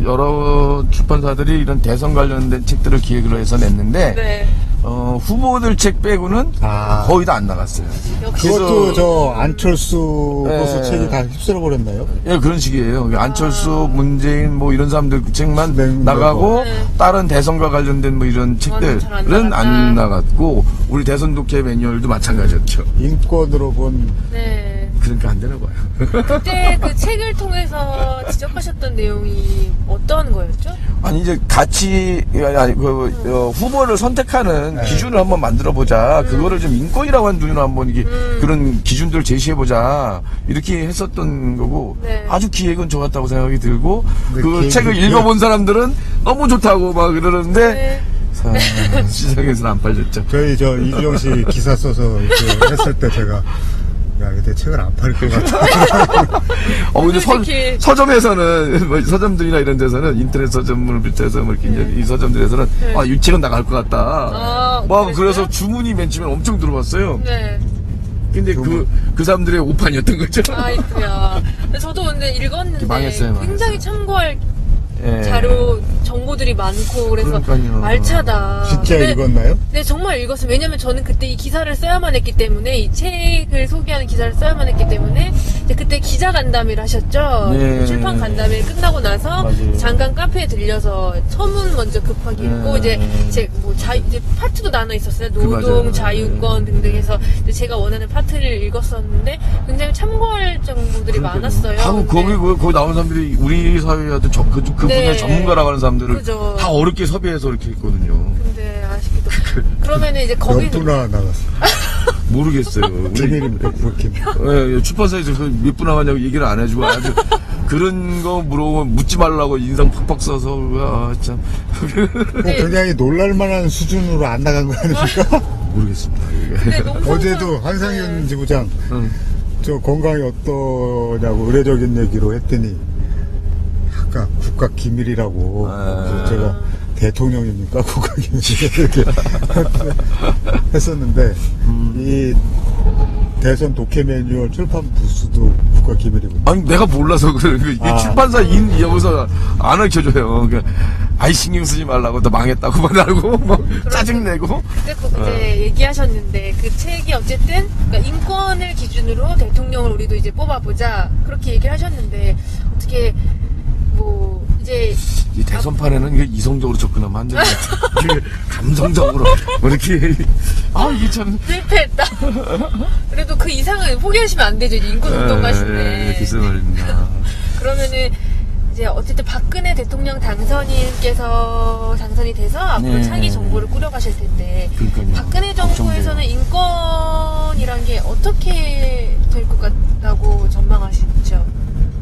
B: 여러 출판사들이 이런 대선 관련된 책들을 기획을 해서 냈는데,
C: 네.
B: 후보들 책 빼고는 거의 다 안 나갔어요.
C: 역시.
A: 그것도 저 안철수 보수
B: 네.
A: 책이 다 휩쓸어 버렸나요?
B: 예, 그런 식이에요. 안철수, 문재인, 뭐 이런 사람들 책만
A: 네,
B: 나가고,
C: 네.
B: 다른 대선과 관련된 뭐 이런 책들은
C: 잘안
B: 안 나갔고, 우리 대선 독해 매뉴얼도 마찬가지였죠.
A: 인권으로 본
C: 네.
B: 그러니까 안 되나 봐요.
C: 그때 그 책을 통해서 지적하셨던 내용이 어떤 거였죠?
B: 아니 이제 같이 아니 후보를 선택하는 기준을 한번 만들어 보자. 그거를 좀 인권이라고 하는 눈으로 한번 이게 그런 기준들을 제시해 보자. 이렇게 했었던 거고
C: 네.
B: 아주 기획은 좋았다고 생각이 들고 그
A: 기획이
B: 책을 읽어본 사람들은 너무 좋다고 막 그러는데
C: 네.
B: 시장에서는 안 팔렸죠.
A: 저희 이주영 씨 기사 써서 이렇게 했을 때 제가 야, 이때 책을 안 팔 것 같아.
B: 근데
C: 솔직히-
B: 서점에서는, 뭐 서점들이나 이런 데서는, 인터넷 서점을 비롯해서, 뭐 이렇게 이제 이 서점들에서는,
C: 네.
B: 이 책은 나갈 것 같다.
C: 아,
B: 막,
C: 그랬어요?
B: 그래서 주문이 맨 처음에 엄청 들어왔어요.
C: 네.
B: 근데 그 사람들의 오판이었던 거죠.
C: 아이쿠야. 저도 근데 읽었는데
B: 망했어요.
C: 굉장히 참고할
B: 예.
C: 자료 정보들이 많고 그래서
B: 그러니까요.
C: 알차다.
A: 진짜
C: 근데-
A: 읽었나요?
C: 네, 정말 읽었어요. 왜냐면 저는 그때 이 기사를 써야만 했기 때문에, 이 책을 소개하는 기사를 써야만 했기 때문에, 이제 그때 기자 간담회를 하셨죠?
B: 네.
C: 출판 간담회 끝나고 나서,
B: 맞아요.
C: 잠깐 카페에 들려서 서문 먼저 급하게 읽고,
B: 네.
C: 이제 파트도 나눠 있었어요.
B: 맞아요.
C: 노동, 자유권 등등 해서, 이제 제가 원하는 파트를 읽었었는데, 굉장히 참고할 정보들이 많았어요.
B: 하고 거기 나온 사람들이 우리 사회의 어떤 그분의
C: 네.
B: 전문가라고 하는 사람들을
C: 그죠.
B: 다 어렵게 섭외해서 이렇게 했거든요.
C: 근데 아쉽게도. 그러면은 이제
A: 몇
C: 거기.
A: 분나 나갔어.
B: 모르겠어요.
A: 비밀입니다, 그렇게.
B: 예, 출판사에서 몇 분 나가냐고 얘기를 안 해주고 아주 그런 거 물어보면 묻지 말라고 인상 팍팍 써서 참
A: 굉장히 놀랄만한 수준으로 안 나간 거 아닙니까?
B: 모르겠습니다.
C: 근데 농성사-
A: 어제도 한상윤
C: 네.
A: 지부장
B: 응.
A: 저 건강이 어떠냐고 의례적인 얘기로 했더니 아까 국가 기밀이라고 그래서 제가 대통령입니까 국가 기밀 이렇게 했었는데 이 대선 독해 매뉴얼 출판 부스도 국가 기밀이군요.
B: 아니 내가 몰라서 그래. 이게
A: 아.
B: 출판사 인 여기서 안 알려줘요. 그러니까 아이 신경 쓰지 말라고 너 망했다고만 알고 뭐 짜증내고.
C: 그때 이제 얘기하셨는데 그 책이 어쨌든 그러니까 인권을 기준으로 대통령을 우리도 이제 뽑아보자 그렇게 얘기를 하셨는데 어떻게 뭐 이제
B: 이 대선판에는 이게 이성적으로 접근하면 안 되는 것 같아. 이게 감성적으로 뭐 이렇게 이게 참
C: 실패했다. 그래도 그 이상은 포기하시면 안 되죠. 이제 인권운동가신데.
B: 글쎄 말입니다.
C: 그러면은 이제 어쨌든 박근혜 대통령 당선인께서 당선이 돼서 앞으로
B: 네.
C: 차기 정부를 꾸려가실 텐데
B: 그러니까요.
C: 박근혜 정부에서는 인권이란 게 어떻게 될 것 같다고 전망하시죠?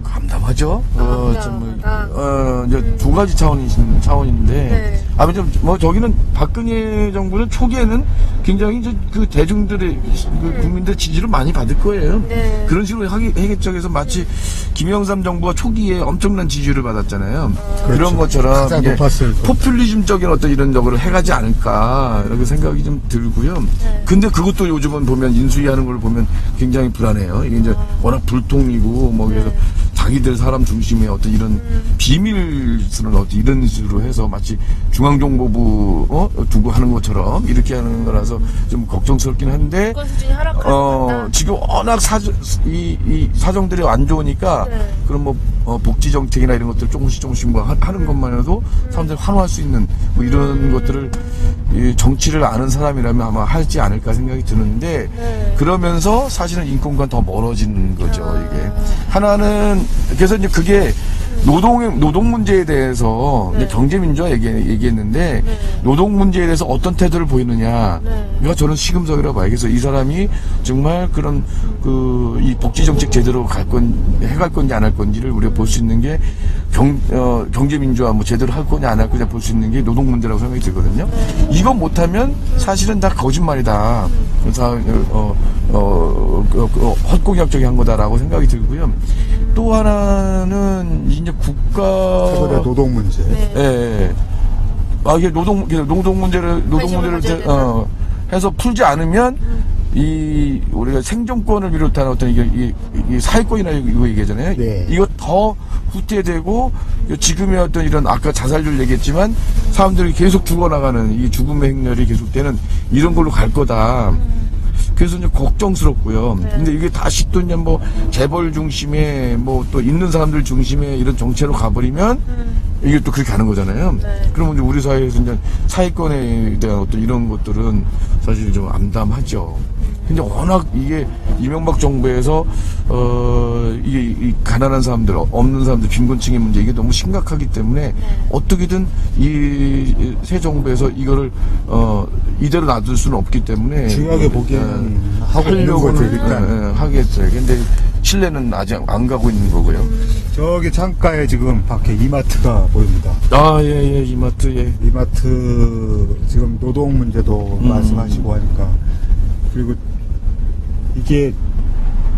B: 감담하죠.
C: 감담하다.
B: 이제 두 가지 차원인데.
C: 네.
B: 아무튼 뭐 저기는 박근혜 정부는 초기에는 굉장히 이제 그 대중들의 그 국민들의 지지를 많이 받을 거예요.
C: 네.
B: 그런 식으로 하겠적에서 마치 김영삼 정부가 초기에 엄청난 지지를 받았잖아요. 그런
A: 그렇죠.
B: 것처럼
A: 가장
B: 이게
A: 높았을 거.
B: 포퓰리즘적인 어떤 이런 적으로 해가지 않을까 이렇게 생각이 좀 들고요.
C: 네.
B: 근데 그것도 요즘은 보면 인수위하는 걸 보면 굉장히 불안해요. 이게 이제 워낙 불통이고 뭐 그래서 자기들 사람 중심의 어떤 이런 비밀스러운 어떤 이런 식으로 해서 마치 중앙정보부 두고 하는 것처럼 이렇게 하는 거라서 좀 걱정스럽긴 한데
C: 인권 수준이 하락하는 것 같다.
B: 지금 워낙 이 사정들이 안 좋으니까
C: 네.
B: 그런 뭐 복지 정책이나 이런 것들 조금씩 뭐 하는 것만 해도 사람들이 환호할 수 있는 뭐 이런 것들을 이 정치를 아는 사람이라면 아마 하지 않을까 생각이 드는데
C: 네.
B: 그러면서 사실은 인권과 더 멀어지는 거죠 이게 하나는 그래서 이제 그게 노동 문제에 대해서
C: 네.
B: 이제 경제민주화 얘기했는데
C: 네.
B: 노동 문제에 대해서 어떤 태도를 보이느냐
C: 네.
B: 이거 저는 시금석이라고 봐요. 그래서 이 사람이 정말 그런 이 복지 정책 제대로 해갈 건지 안 할 건지를 우리가 볼 수 있는 게 경제민주화 뭐 제대로 할 거냐 안 할 거냐 볼 수 있는 게 노동 문제라고 생각이 들거든요. 이거 못하면 사실은 다 거짓말이다. 그래서 헛공약적인 한 거다라고 생각이 들고요. 또 하나는 이제
A: 최근에 노동 문제.
C: 네.
B: 예. 이게 노동 문제를 해서 풀지 않으면 우리가 생존권을 비롯한 어떤 이게 사회권이나 이거 얘기하잖아요.
A: 네.
B: 이거 더 후퇴되고 지금의 어떤 이런 아까 자살률 얘기했지만 사람들이 계속 죽어나가는 이 죽음의 행렬이 계속되는 이런 걸로 갈 거다. 그래서 이제 걱정스럽고요.
C: 네.
B: 근데 이게 다시 또 이제 뭐 재벌 중심의 뭐 또 있는 사람들 중심의 이런 정체로 가버리면 이게 또 그렇게 가는 거잖아요.
C: 네.
B: 그러면 이제 우리 사회에서 이제 사회권에 대한 어떤 이런 것들은 사실 좀 암담하죠. 근데 워낙 이게 이명박 정부에서 이게 이 가난한 사람들, 없는 사람들, 빈곤층의 문제 이게 너무 심각하기 때문에 어떻게든 이 새 정부에서 이거를 이대로 놔둘 수는 없기 때문에
A: 중요하게 보기에는 하고 있는 거죠, 일단.
B: 하겠어요. 근데 실내는 아직 안 가고 있는 거고요.
A: 저기 창가에 지금 밖에 이마트가 보입니다.
B: 아, 예, 이마트, 예.
A: 이마트 지금 노동 문제도 말씀하시고 하니까, 그리고 이게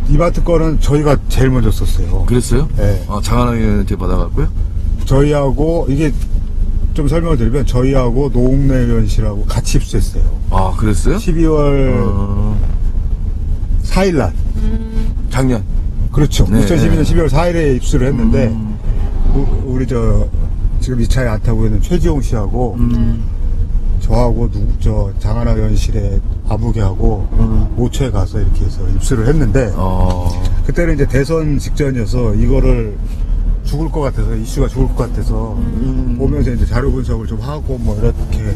A: 이마트 거는 저희가 제일 먼저 썼어요.
B: 그랬어요?
A: 네.
B: 장하나한테 받아갔고요?
A: 저희하고 이게 좀 설명을 드리면 저희하고 노웅래 의원실하고 같이 입수했어요.
B: 아, 그랬어요?
A: 12월 4일 날.
B: 작년.
A: 그렇죠.
B: 네,
A: 2012년 12월 4일에 입수를 했는데 우리 지금 이 차에 안 타고 있는 최지용 씨하고 저하고 장하나 의원실에 아부개하고 모처에 가서 이렇게 해서 입수를 했는데 그때는 이제 대선 직전이어서 이거를 죽을 것 같아서, 이슈가 죽을 것 같아서 보면서 이제 자료 분석을 좀 하고 뭐 이렇게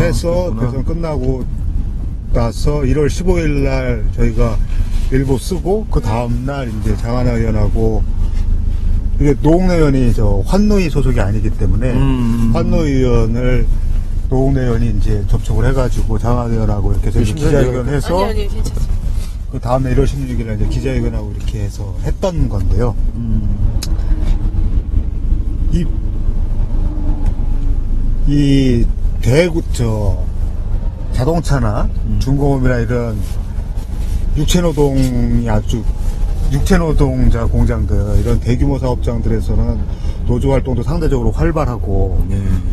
A: 해서
B: 그렇구나.
A: 대선 끝나고 나서 1월 15일 날 저희가 일부 쓰고 그 다음날 이제 장하나 의원하고, 이게 노웅래 의원이 환노위 소속이 아니기 때문에 환노위 의원을 노웅래 의원이 이제 접촉을 해가지고 장하나 의원하고 이렇게 해서 기자회견해서
C: 아니 괜찮습니다.
A: 그 다음날 1월 16일 날 이제 기자회견하고 이렇게 해서 했던 건데요. 이 대구 자동차나 중공업이나 이런 육체노동자 공장들, 이런 대규모 사업장들에서는 노조 활동도 상대적으로 활발하고,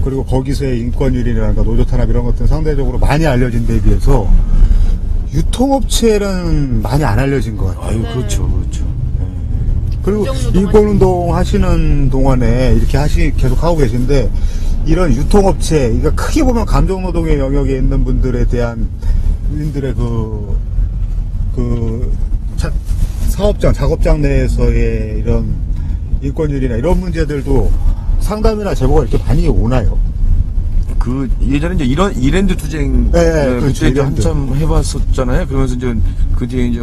A: 그리고 거기서의 인권유린이라든가 노조 탄압 이런 것들은 상대적으로 많이 알려진 데에 비해서 유통업체는 많이 안 알려진 것 같아요.
B: 아유, 그렇죠.
A: 그리고 인권운동 하시는 동안에 이렇게 계속 하고 계신데, 이런 유통업체, 그러니까 크게 보면 감정노동의 영역에 있는 분들에 대한 본인들의 사업장, 작업장 내에서의 이런 인권유리나 이런 문제들도 상담이나 제보가 이렇게 많이 오나요?
B: 예전에 이제 이런 이랜드 투쟁,
A: 그렇죠,
B: 그때 이제
A: 이랜드.
B: 한참 해봤었잖아요. 그러면서 이제 그 뒤에 이제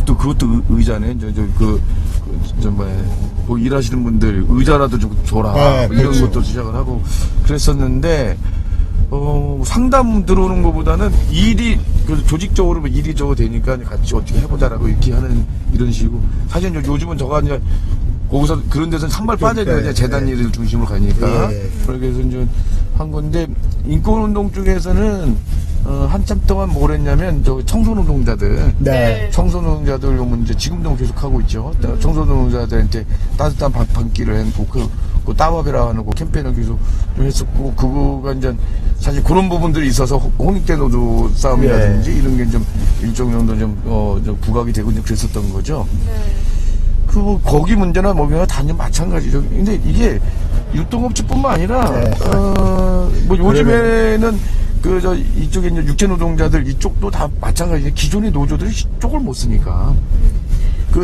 B: 그것도 의자네. 뭐 일하시는 분들 의자라도 좀 줘라. 뭐 이런
A: 그렇죠.
B: 것도 시작을 하고 그랬었는데, 상담 들어오는 것보다는 조직적으로 뭐 일이 되니까 같이 어떻게 해보자라고 이렇게 하는 이런 식이고, 사실 요즘은 저가 이제 거기서 그런 데서 산발 빠져야 돼요. 재단 일을 중심으로 가니까. 그렇게 해서 이제 한 건데, 인권운동 쪽에서는 한참 동안 뭘 했냐면 청소노동자들, 청소노동자들 문제 지금도 계속 하고 있죠. 청소노동자들한테 따뜻한 밥 한 끼를 해놓고 그 따밥이라 하는 캠페인을 계속 좀 했었고, 그거가 이제 사실 그런 부분들이 있어서 홍익대 노조 싸움이라든지 이런 게 좀 일정 정도 좀 부각이 되고 좀 그랬었던 거죠. 거기 문제나 뭐냐 다 마찬가지죠. 근데 이게 유통업체뿐만 아니라 뭐 요즘에는 이쪽에 이제 육체 노동자들 이쪽도 다 마찬가지예요. 기존의 노조들이 쪽을 못 쓰니까.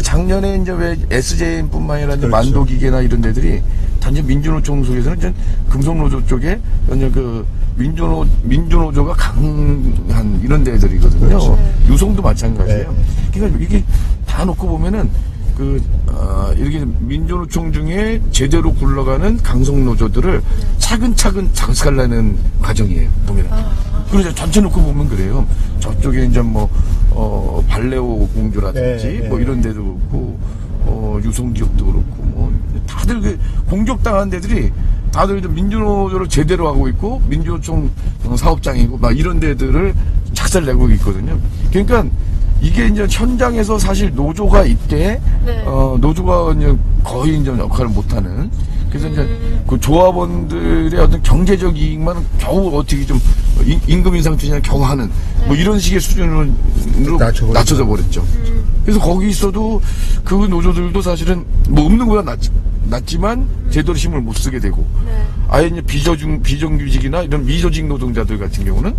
B: 작년에 이제 왜 SJM뿐만 아니라 이제 만도기계나 이런 데들이 단지 민주노총 속에서는 전 금속노조 쪽에 완전 민주노조가 강한 이런 데들이거든요. 유성도 마찬가지예요. 그러니까 이게 다 놓고 보면은 이렇게 민주노총 중에 제대로 굴러가는 강성노조들을 차근차근 장식하려는 과정이에요, 보면은. 그래서 전체 놓고 보면 그래요. 저쪽에 이제 발레오 공주라든지 뭐 이런 데도 그렇고, 유성기업도 그렇고, 뭐, 다들 공격당한 데들이 다들 민주노조를 제대로 하고 있고, 민주노총 사업장이고, 막 이런 데들을 작살내고 있거든요. 그러니까, 이게 이제 현장에서 사실 노조가 있대, 노조가 이제 거의 이제 역할을 못하는. 그래서 이제 그 조합원들의 어떤 경제적 이익만 겨우 어떻게 좀 임금 인상 추진을 겨우 하는 뭐 이런 식의 수준으로 낮춰져 버렸죠. 그래서 거기 있어도 그 노조들도 사실은 뭐 없는 거야 낮지만 제대로 힘을 못 쓰게 되고, 아예 이제 비정규직이나 이런 미조직 노동자들 같은 경우는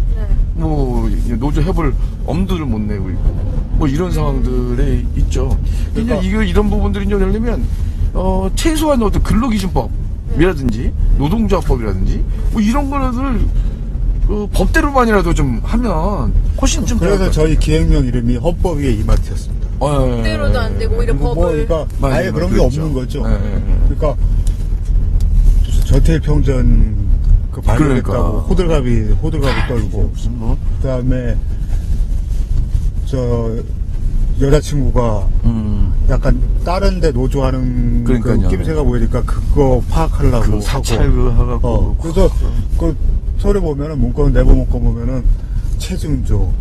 B: 뭐 노조 협을 엄두를 못 내고 있고 뭐 이런 상황들에 있죠. 그러니까 이런 부분들이 이제 되려면 최소한 어떤 근로기준법이라든지 노동조합법이라든지 뭐 이런 거를 그 법대로만이라도 좀 하면 훨씬 좀
A: 그래서 저희 기획령 이름이 헌법 위의 이마트였습니다.
C: 법대로도 안 되고 오히려 법을
A: 그러니까 아예
B: 맞아요.
A: 그런 게
B: 그렇죠.
A: 없는 거죠.
B: 네.
A: 그러니까 전태일평전 그 발견했다고
B: 그러니까.
A: 호들갑이 떨고
B: 무슨 뭐
A: 그다음에 저 여자친구가 약간 다른 데 노조하는 그
B: 그러니까요.
A: 낌새가 보이니까 그거 파악하려고
B: 그 사찰 그 하고
A: 그래서 그 서류 보면은 문건 내부 문건 보면은 체증조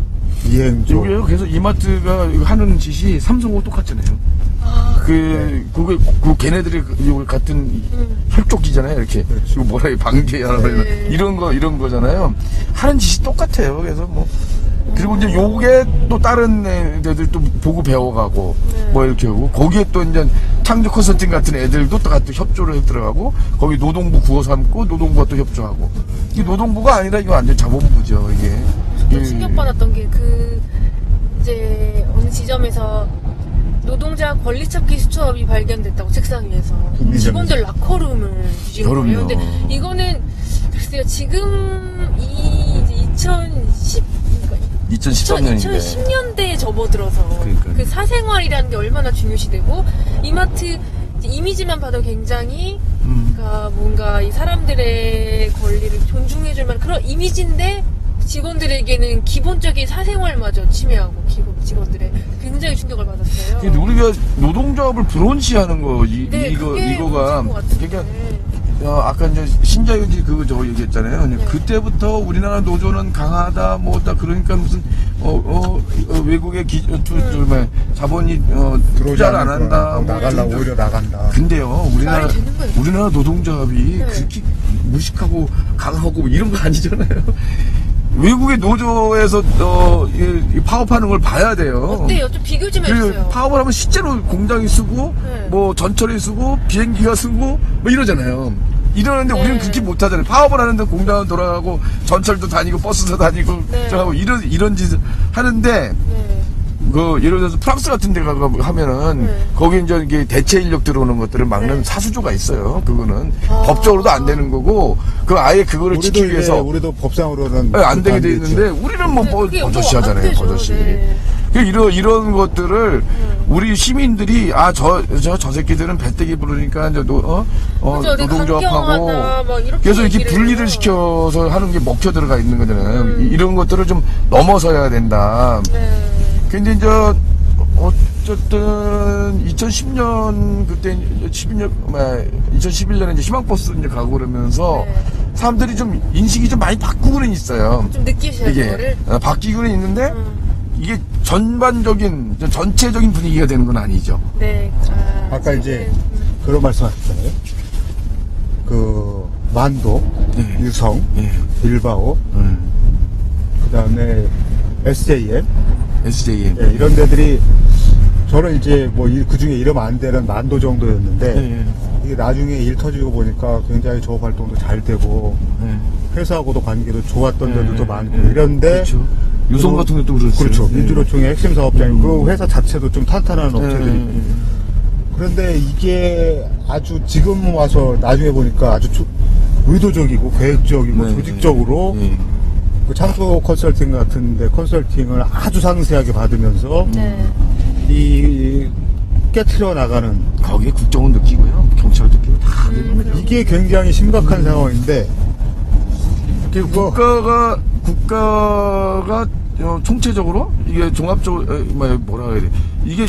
A: 이행조
B: 여기요. 그래서 이마트가 이거 하는 짓이 삼성하고 똑같잖아요. 그게 걔네들이 요 같은 혈족이잖아요. 이렇게 이거 뭐라 해 방제하라 그러나 이런 거잖아요. 하는 짓이 똑같아요. 그래서 뭐 그리고 이제 요게 또 다른 애들 또 보고 배워가고 뭐 이렇게 하고 거기에 또 이제 창조 컨설팅 같은 애들도 또 협조를 해 들어가고 거기 노동부 구호 삼고 노동부가 또 협조하고 이 노동부가 아니라 이거 완전 자본부죠 이게.
C: 좀 충격받았던 게 이제 어느 지점에서 노동자 권리찾기 수첩이 발견됐다고 책상 위에서 직원들 라커룸을 뒤진 거예요. 근데 이거는 글쎄요 지금 2010년대에 접어들어서
B: 그러니까요.
C: 그 사생활이라는 게 얼마나 중요시되고 이마트 이미지만 봐도 굉장히 그러니까 뭔가 이 사람들의 권리를 존중해줄 만한 그런 이미지인데 직원들에게는 기본적인 사생활마저 침해하고 직원들의 굉장히 충격을 받았어요.
B: 우리가 노동조합을 불온시하는 거 이거가 그러니까 아까 이제 신자유주의 그거 얘기했잖아요. 그때부터 우리나라 노조는 강하다 뭐다 그러니까 무슨 외국의 자본이 투자를 안 한다
A: 나가려고 오히려 나간다.
B: 근데요 우리나라 노동조합이 그렇게 무식하고 강하고 이런 거 아니잖아요. 외국의 노조에서 파업하는 걸 봐야 돼요.
C: 어때요? 좀 비교 좀 해주세요.
B: 파업을 하면 실제로 공장이 쓰고 뭐 전철이 쓰고 비행기가 쓰고 뭐 이러잖아요. 이러는데 우리는 그렇게 못하잖아요. 파업을 하는데 공장은 돌아가고 전철도 다니고 버스도 다니고 저하고 이런 짓을 하는데 예를 들어서 프랑스 같은 데 하면은 거기 이제 이게 대체 인력 들어오는 것들을 막는 사수조가 있어요. 그거는 법적으로도 안 되는 거고 아예 그거를 지키기 위해서
A: 우리도 법상으로는
B: 안 되게 돼 있는데 우리는 뭐 버젓이 하잖아요. 버젓이. 이런 것들을 우리 시민들이 저 새끼들은 배때기 부르니까 이제 노동조합하고 그래서 이렇게 분리를 시켜서 하는 게 먹혀 들어가 있는 거잖아요. 이런 것들을 좀 넘어서야 된다. 근데 이제 어쨌든 2010년 그때 2011년에 이제 희망버스 이제 가고 그러면서 사람들이 좀 인식이 좀 많이 바꾸고는 있어요.
C: 좀 느끼셔야
B: 이게
C: 거를
B: 바뀌고는 있는데 이게 전체적인 분위기가 되는 건 아니죠.
C: 네.
A: 아까 이제 그런 말씀하셨잖아요. 그 만도, 유성, 빌바오, 그다음에 SJM 이런 데들이 저는 이제 뭐 그 중에 이러면 안 되는 만도 정도였는데 이게 나중에 일 터지고 보니까 굉장히 조업 활동도 잘 되고 회사하고도 관계도 좋았던 데들도 많고 이런데
B: 그렇죠. 유성 같은 것도 그렇죠.
A: 그렇죠. 민주노총의 핵심 사업장이고 그 회사 자체도 좀 탄탄한 업체들이고 그런데 이게 아주 지금 와서 나중에 보니까 아주 의도적이고 계획적이고 조직적으로 그 창조 컨설팅 같은데 컨설팅을 아주 상세하게 받으면서 이 깨트려 나가는
B: 거기에 국정원도 끼고요, 경찰도 끼고 다
A: 이게 굉장히 심각한 상황인데
B: 국가가 총체적으로 이게 종합적으로 뭐라 해야 돼 이게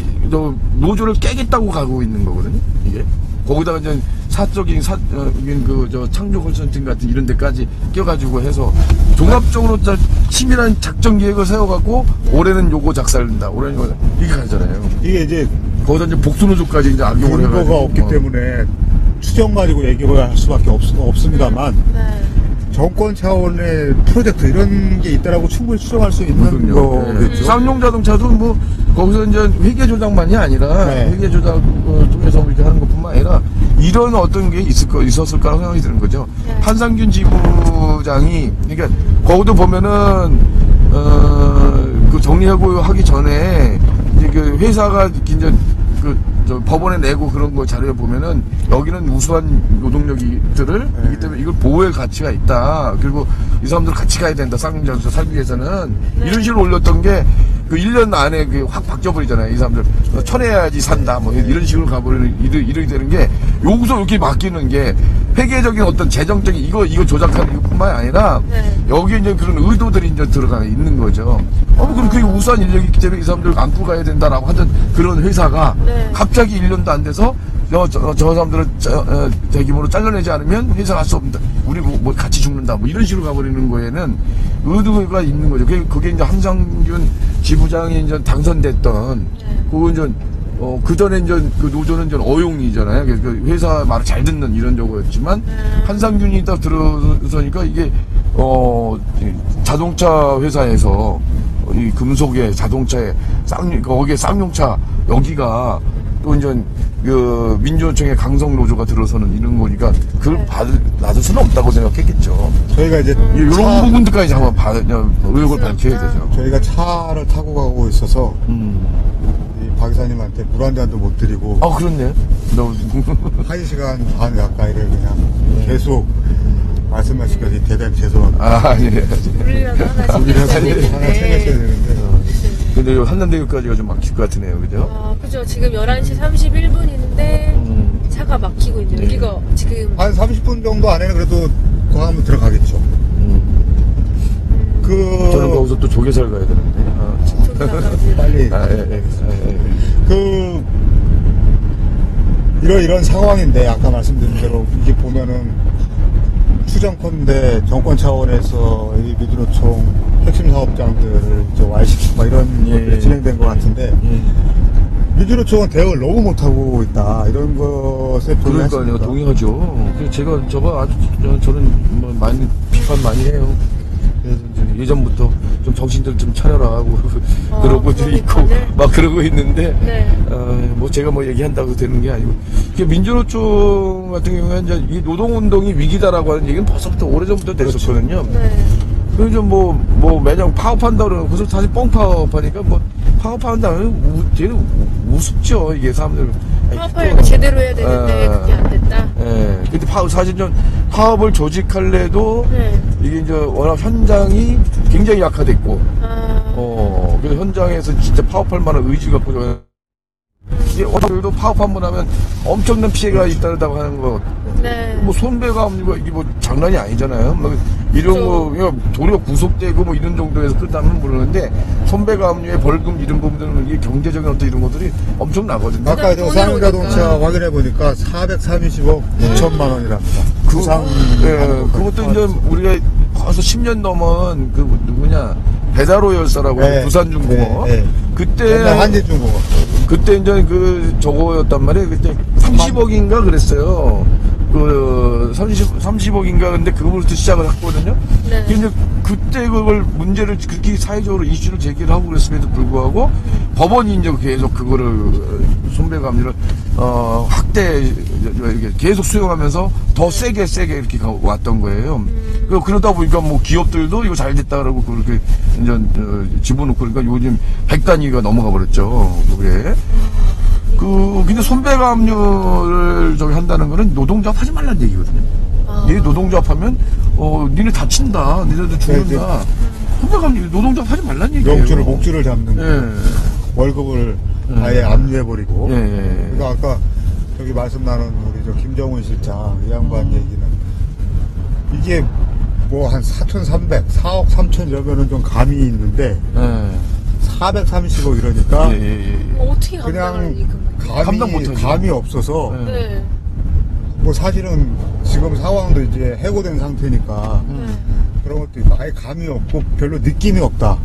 B: 노조를 깨겠다고 가고 있는 거거든요. 이게 거기다가 이제 사적인 창조 컨설팅 같은 이런 데까지 껴가지고 해서 종합적으로 치밀한 작전 계획을 세워갖고 올해는 요거 작살낸다. 올해는 요거 이게 가잖아요.
A: 이게 이제
B: 거기다 이제 복수노조까지 이제 악용을 해가지고
A: 근거가 없기 때문에 추정 가지고 얘기를 할 수밖에 없습니다만 정권 차원의 프로젝트 이런 게 있다라고 충분히 추정할 수 있는 거겠죠.
B: 쌍용자동차도 뭐 거기서 이제 회계 조작만이 아니라 회계 조작 통해서 이렇게 하는 것뿐만 아니라 이런 어떤 게 있었을 거라고 생각이 드는 거죠. 한상균 지부장이 그러니까 거기도 보면은 그 정리하고 하기 전에 이제 그 회사가 이제 저 법원에 내고 그런 거 자료에 보면은 여기는 우수한 노동력들을 이기 때문에 이걸 보호할 가치가 있다. 그리고 이 사람들 같이 가야 된다. 쌍용자동차 살기 위해서는 이런 식으로 올렸던 게 그 1년 안에 확 바뀌어버리잖아요. 이 사람들 쳐내야지 산다. 뭐 이런 식으로 가버리는 이렇게 되는 게 여기서 이렇게 바뀌는 게 회계적인 어떤 재정적인 이거 조작하는 것뿐만 아니라 여기에 이제 그런 의도들이 이제 들어가 있는 거죠. 그럼 그게 우수한 인력이 있기 때문에 이 사람들 안고 가야 된다라고 하던 그런 회사가 갑자기 1년도 안 돼서 저 사람들을 대규모로 잘라내지 않으면 회사가 할 수 없다. 우리 뭐 같이 죽는다. 뭐 이런 식으로 가버리는 거에는 의도가 있는 거죠. 그게 이제 한상균 지부장이 이제 당선됐던 그거 이제 그 전에 이제 그 노조는 이제 어용이잖아요. 그 회사 말을 잘 듣는 이런 저거였지만 한상균이 딱 들어서니까 이게 자동차 회사에서 이 금속의 자동차에 거기에 쌍용차 여기가 또 이제 그 민주노총의 강성 노조가 들어서는 이런 거니까 그걸 놔둘 수는 없다고 생각했겠죠.
A: 저희가 이제
B: 이런 부분들까지 한번 의혹을 밝혀야 되죠.
A: 저희가 차를 타고 가고 있어서 이 박이사님한테 물 한 잔도 못 드리고
B: 그렇네.
A: 1시간 반 가까이를 그냥 계속 말씀하시니까 대단히 죄송합니다.
B: 예.
C: 물이라도 하나씩
A: 하나 챙겼어야 되는데.
B: 근데 요 한남대교까지가 좀 막힐 것 같으네요, 그죠?
C: 그죠. 지금 11시 31분인데 차가 막히고 있네요. 여기가 지금
A: 한 30분 정도 안에는 그래도 거 한번 들어가겠죠.
B: 저는 거기서 또 조개살 가야 되는데.
A: 빨리. 이런 상황인데, 아까 말씀드린 대로, 이게 보면은, 추정컨대 정권 차원에서 이 민주노총 핵심 사업장들을 이제 와해시키고 막 이런 것들이 진행된 것 같은데, 민주노총은 대응을 너무 못하고 있다. 이런 것에
B: 그러니까요, 동의하죠. 제가 저는 뭐 많이 비판 많이 해요. 그래서 이제 예전부터 좀 정신들 좀 차려라 하고 그런 분들이 있고 막 그러고 있는데 뭐 제가 뭐 얘기한다고 되는 게 아니고 민주노총 같은 경우에 이제 이 노동운동이 위기다라고 하는 얘기는 벌써부터 오래전부터 됐었거든요. 그래서 뭐 매장 파업한다 그러고 그래서 다시 뻥 파업하니까 뭐 파업한다면 되게 우습죠. 이게 사람들
C: 파업을 제대로 해야 되는데 그게 안 됐다.
B: 근데 사실 좀 파업을 조직할래도 이게 이제 워낙 현장이 굉장히 약화됐고 그래서 현장에서 진짜 파업할 만한 의지가 보여. 이게 어디도 파업 한 번 하면 엄청난 피해가 잇따르다고 하는 거. 뭐 손배가 없는 이게 뭐 장난이 아니잖아요. 뭐 이런 거 도리어 구속되고 뭐 이런 정도에서 끝나면 모르는데 손배가 압류에 벌금 이런 부분들은 이게 경제적인 어떤 이런 것들이 엄청 나거든요.
A: 아까 저 쌍용자동차 확인해 보니까 430억 6천만 원이랍니다.
B: 그것도 이제 우리가 벌써 10년 넘은 그 누구냐 배달호 열사라고 부산중공업 그때
A: 한진중공업
B: 그때 이제 그 저거였단 말이에요. 그때 30억인가 그랬어요. 그 30억인가 근데 그거부터 시작을 했거든요. 근데 그때 그걸 문제를 그렇게 사회적으로 이슈를 제기를 하고 그랬음에도 불구하고 법원이 이제 계속 그거를 손배감리를 확대 이렇게 계속 수용하면서 더 세게 이렇게 왔던 거예요. 그러다 보니까 뭐 기업들도 이거 잘 됐다 그러고 그렇게 이제 집어넣고 그러니까 요즘 100단위가 넘어가 버렸죠. 그게. 근데 손배가 압류를 한다는 거는 노동조합 하지 말라는 얘기거든요. 얘 노동조합 하면, 니네 다친다. 니네들 죽는다. 손배가 압류, 노동조합 하지 말라는 얘기예요.
A: 목줄을 잡는 거. 월급을 아예 압류해버리고. 그러니까 아까 저기 말씀 나눈 우리 저 김정은 실장, 이 양반 얘기는 이게 뭐 한 4,300, 4억 3천 이러면은 좀 감이 있는데, 430억 이러니까
C: 어떻게
A: 그냥
B: 감당 못하죠.
A: 감이 없어서 뭐 사실은 지금 상황도 이제 해고된 상태니까 그런 것도 있고 아예 감이 없고 별로 느낌이 없다.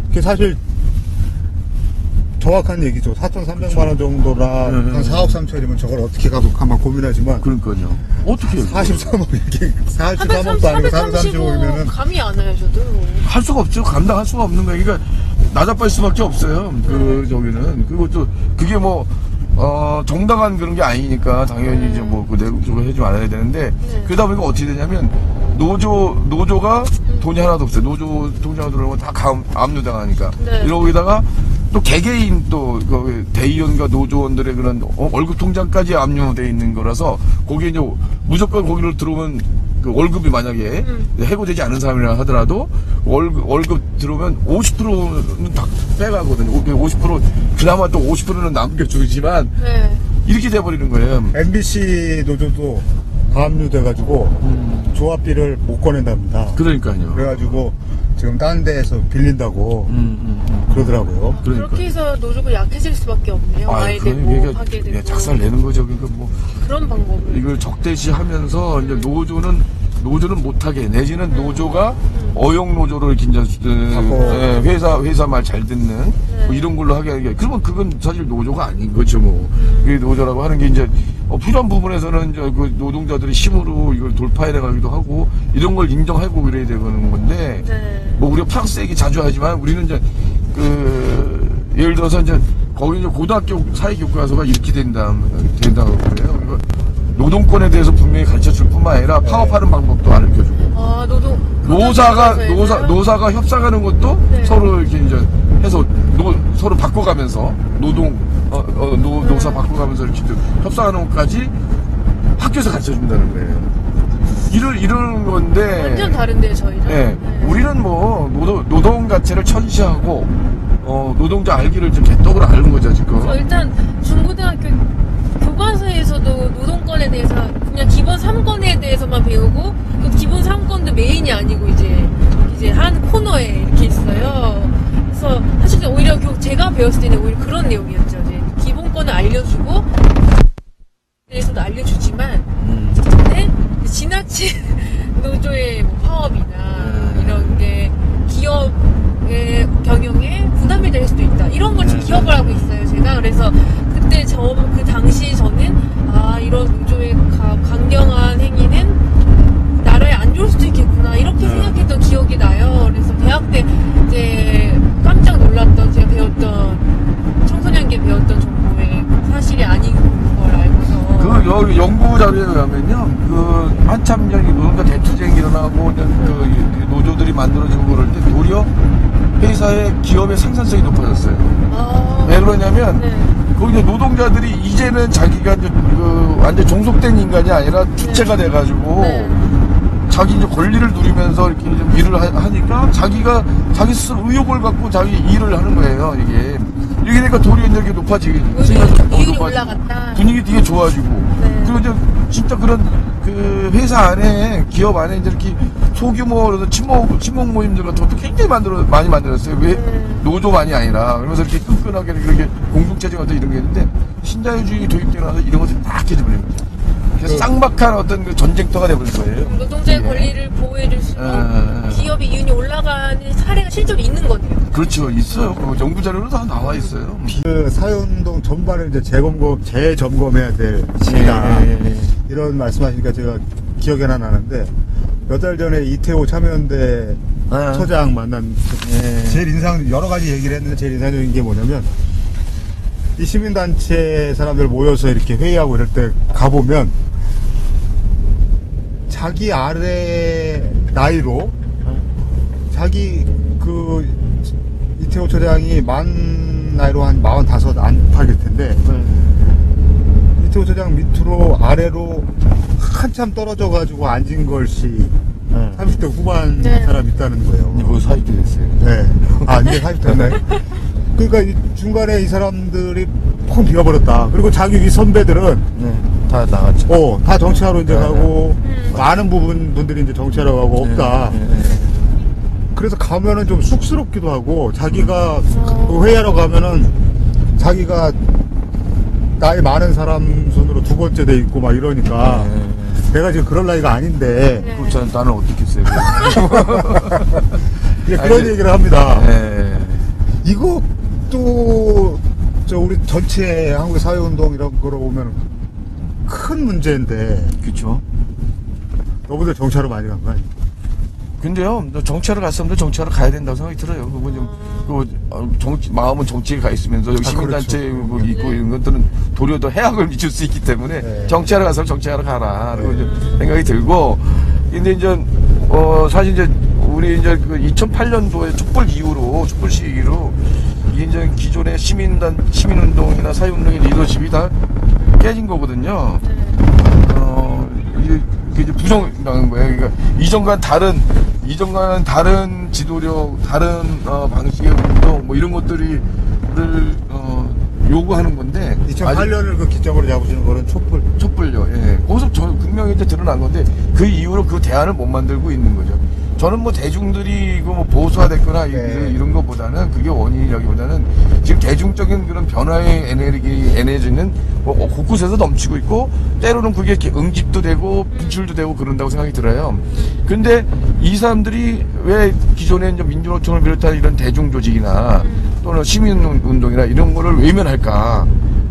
A: 그게 사실 정확한 얘기죠. 4,300만 원 정도나 한 4억 3천이면 저걸 어떻게 가속하면 고민하지만
B: 그러니까요. 어떻게
A: 43억 이렇게 43억도 아니고 430억이면은
C: 감이 안 와요. 저도
B: 할 수가 없죠. 감당할 수가 없는 거예요. 그러니까 낮아빨 수밖에 없어요. 저기는 그리고 또 그게 뭐 정당한 그런 게 아니니까 당연히 이제 뭐 그 내국적으로 해주면 알아야 되는데 그러다 보니까 어떻게 되냐면 노조가 돈이 하나도 없어요. 노조 통장으로 들어오면 다 압류당하니까 이러고다가 또 개개인 그 대의원과 노조원들의 그런 월급 통장까지 압류돼 있는 거라서 거기에 이제 무조건 거기를 들어오면 그 월급이 만약에 해고되지 않은 사람이라 하더라도 월급 들어오면 50%는 다 빼가거든요. 50% 그나마 또 50%는 남겨주지만
C: 네.
B: 이렇게 돼버리는 거예요.
A: MBC 노조도 가압류돼가지고 조합비를 못 꺼낸답니다.
B: 그러니까요.
A: 그래가지고 지금 다른 데에서 빌린다고 그러더라고요.
B: 그러니까.
C: 그렇게 해서 노조가 약해질 수밖에 없네요. 아예 되고 하게 되고
B: 작살 내는 거죠. 그러니까 뭐
C: 그런 방법을
B: 이걸 적대시하면서 이제 노조는 못하게 내지는 노조가 어용 노조를 회사 말 잘 듣는 뭐 이런 걸로 하게 하는 게 그러면 그건 사실 노조가 아닌 거죠. 뭐 그게 노조라고 하는 게 이제 필요한 부분에서는 이제 그 노동자들의 힘으로 이걸 돌파해 나가기도 하고 이런 걸 인정하고 그래야 되는 건데
C: 네.
B: 뭐 우리가 프랑스 얘기 자주 하지만 우리는 이제 예를 들어서 이제 거기 이제 고등학교 사회교과서가 이렇게 된다고 그래요. 그리고 노동권에 대해서 분명히 가르쳐 줄 뿐만 아니라 파업하는 방법도 가르쳐주고
C: 아
B: 노사가 협상하는 것도
C: 네.
B: 서로 이렇게 이제 해서 서로 바꿔가면서 노사 바꿔가면서 이렇게 협상하는 것까지 학교에서 가르쳐 준다는 거예요. 이런 건데
C: 완전 다른데요 저희는.
B: 네. 우리는 뭐 노동 자체를 천시하고 노동자 알기를 좀 개떡으로 아는 거죠 지금.
C: 일단 중고등학교 교과서에서도 노동권에 대해서 그냥 기본 3권에 대해서만 배우고 그 기본 3권도 메인이 아니고 이제 한 코너에 이렇게 있어요. 그래서 사실 오히려 제가 배웠을 때는 오히려 그런 내용이었죠. 이제 기본권을 알려주고 대해서도 알려주지만 근데 지나친 노조의 뭐 파업이나 이런 게 기업의 경영에 부담이 될 수도 있다. 이런 걸 지금 기억을 하고 있어요, 제가. 그래서 그때 그 당시 저는 이런 노조의 강경한 행위는 나라에 안 좋을 수도 있겠구나 이렇게 생각했던 기억이 나요. 그래서 대학 때 이제 깜짝 놀랐던 제가 배웠던 청소년기에 배웠던 정보의 사실이 아닌 걸 알고서
B: 여기 연구 자료에 의하면요, 한참 전에 노동자 대투쟁이 일어나고, 노조들이 만들어지고 그럴 때 도리어 회사의 기업의 생산성이 높아졌어요. 왜 그러냐면, 거기 이제 노동자들이 이제는 자기가 이제 완전 종속된 인간이 아니라 주체가 돼가지고, 자기 이제 권리를 누리면서 이렇게 좀 일을 하니까 자기 스스로 의욕을 갖고 자기 일을 하는 거예요, 이게. 이렇게 되니까 도리어 이제 이렇게 높아지기
C: 분위기 올라갔다.
B: 분위기 되게 좋아지고. 그리고 이제 진짜 그런 회사 안에 기업 안에 이제 이렇게 소규모 친목 모임들 같은 것도 굉장히 많이 만들었어요. 왜 노조만이 아니라 그러면서 이렇게 끈끈하게 이렇게 공동체적 어떤 이런 게 있는데 신자유주의 도입되고 나서 이런 것들이 다 깨져버린 거죠. 그래서 쌍막한 어떤 그 전쟁터가 돼버린 거예요.
C: 노동자의 권리를 보호해줄수록 기업의 이윤이 올라가는 사례가 실제로 있는 거네요.
B: 그렇죠, 있어요. 연구 자료로 다 나와 있어요.
A: 사회운동 전반을 이제 재점검해야 될 시기다. 이런 말씀하시니까 제가 기억이 하나 나는데 몇 달 전에 이태호 참여연대 처장 만난 제일 여러 가지 얘기를 했는데 제일 인상적인 게 뭐냐면 이 시민단체 사람들 모여서 이렇게 회의하고 이럴 때 가보면 자기 아래 나이로 자기 이태호 처장이 만 나이로 한 45 안팎일 텐데 이태호 처장 밑으로 아래로 한참 떨어져 가지고 앉은 것이 30대 후반 사람 있다는 거예요.
B: 이제 거기서 40대 됐어요.
A: 네. 이제 40대 됐나요? 그러니까 중간에 이 사람들이 펑 비어버렸다. 그리고 자기 선배들은
B: 다 나갔죠.
A: 다 정치하러 이제 가고 많은 분들이 이제 정치하러 가고 없다. 그래서 가면은 좀 쑥스럽기도 하고 자기가 회의하러 가면은 자기가 나이 많은 사람 손으로 두 번째 돼 있고 막 이러니까 내가 지금 그럴 나이가 아닌데
B: 그렇잖아. 나는 어떻게 써요?
A: 그런 얘기를 합니다. 이것도 우리 전체 한국의 사회운동 이런 거로 보면 큰 문제인데.
B: 그렇죠.
A: 너무들 정치하러 많이 간 거 아니에요?
B: 근데요, 정치하러 갔으면 정치하러 가야 된다고 생각이 들어요. 그건 좀, 마음은 정치에 가 있으면서 여기 시민단체
A: 그렇죠.
B: 있고 이런 것들은 도리어 더 해악을 미칠 수 있기 때문에 정치하러 가서 정치하러 가라. 그리고 이제 생각이 들고. 근데 이제, 사실 이제, 우리 이제 2008년도에 촛불 시위로, 이게 이제 기존의 시민운동이나 사회운동의 리더십이 다 깨진 거거든요. 이게 이제 부정당한 거예요. 그러니까 이전과는 다른 지도력, 다른 방식의 운동, 뭐 이런 것들을 요구하는 건데.
A: 2008년을 그 기점으로 잡으시는 거는
B: 촛불요. 예. 거기서 분명히 이제 드러난 건데 그 이후로 그 대안을 못 만들고 있는 거죠. 저는 뭐 대중들이 이거 뭐 보수화됐거나 이런 것보다는 그게 원인이라기보다는 지금 대중적인 그런 변화의 에너지는 뭐 곳곳에서 넘치고 있고 때로는 그게 이렇게 응집도 되고 분출도 되고 그런다고 생각이 들어요. 근데 이 사람들이 왜 기존에 이제 민주노총을 비롯한 이런 대중조직이나 또는 시민운동이나 이런 거를 외면할까?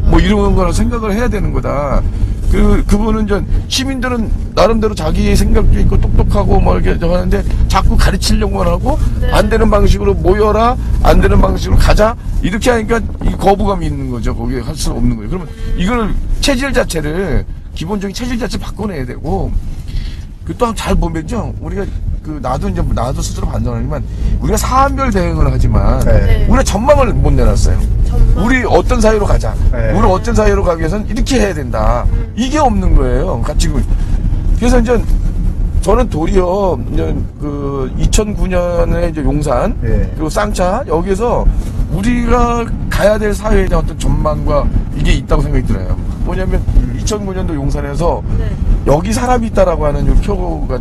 B: 뭐 이런 거를 생각을 해야 되는 거다. 그분은 시민들은 나름대로 자기 생각도 있고 똑똑하고 뭐 이렇게 하는데 자꾸 가르치려고만 하고 안 되는 방식으로 모여라, 안 되는 방식으로 가자 이렇게 하니까 이 거부감이 있는 거죠. 거기에 할 수 없는 거예요. 그러면 이걸 기본적인 체질 자체를 바꿔내야 되고 또 잘 보면요, 우리가 나도 스스로 반성하지만 우리가 사안별 대응을 하지만 우리가 전망을 못 내놨어요. 우리 어떤 사회로 가자. 우리 어떤 사회로 가기 위해서는 이렇게 해야 된다. 이게 없는 거예요. 지금. 그래서 이제 저는 도리어 이제 2009년에 이제 용산 그리고 쌍차 여기에서 우리가 가야 될 사회에 대한 어떤 전망과 이게 있다고 생각이 들어요. 뭐냐면 2009년도 용산에서 여기 사람이 있다라고 하는 요 표가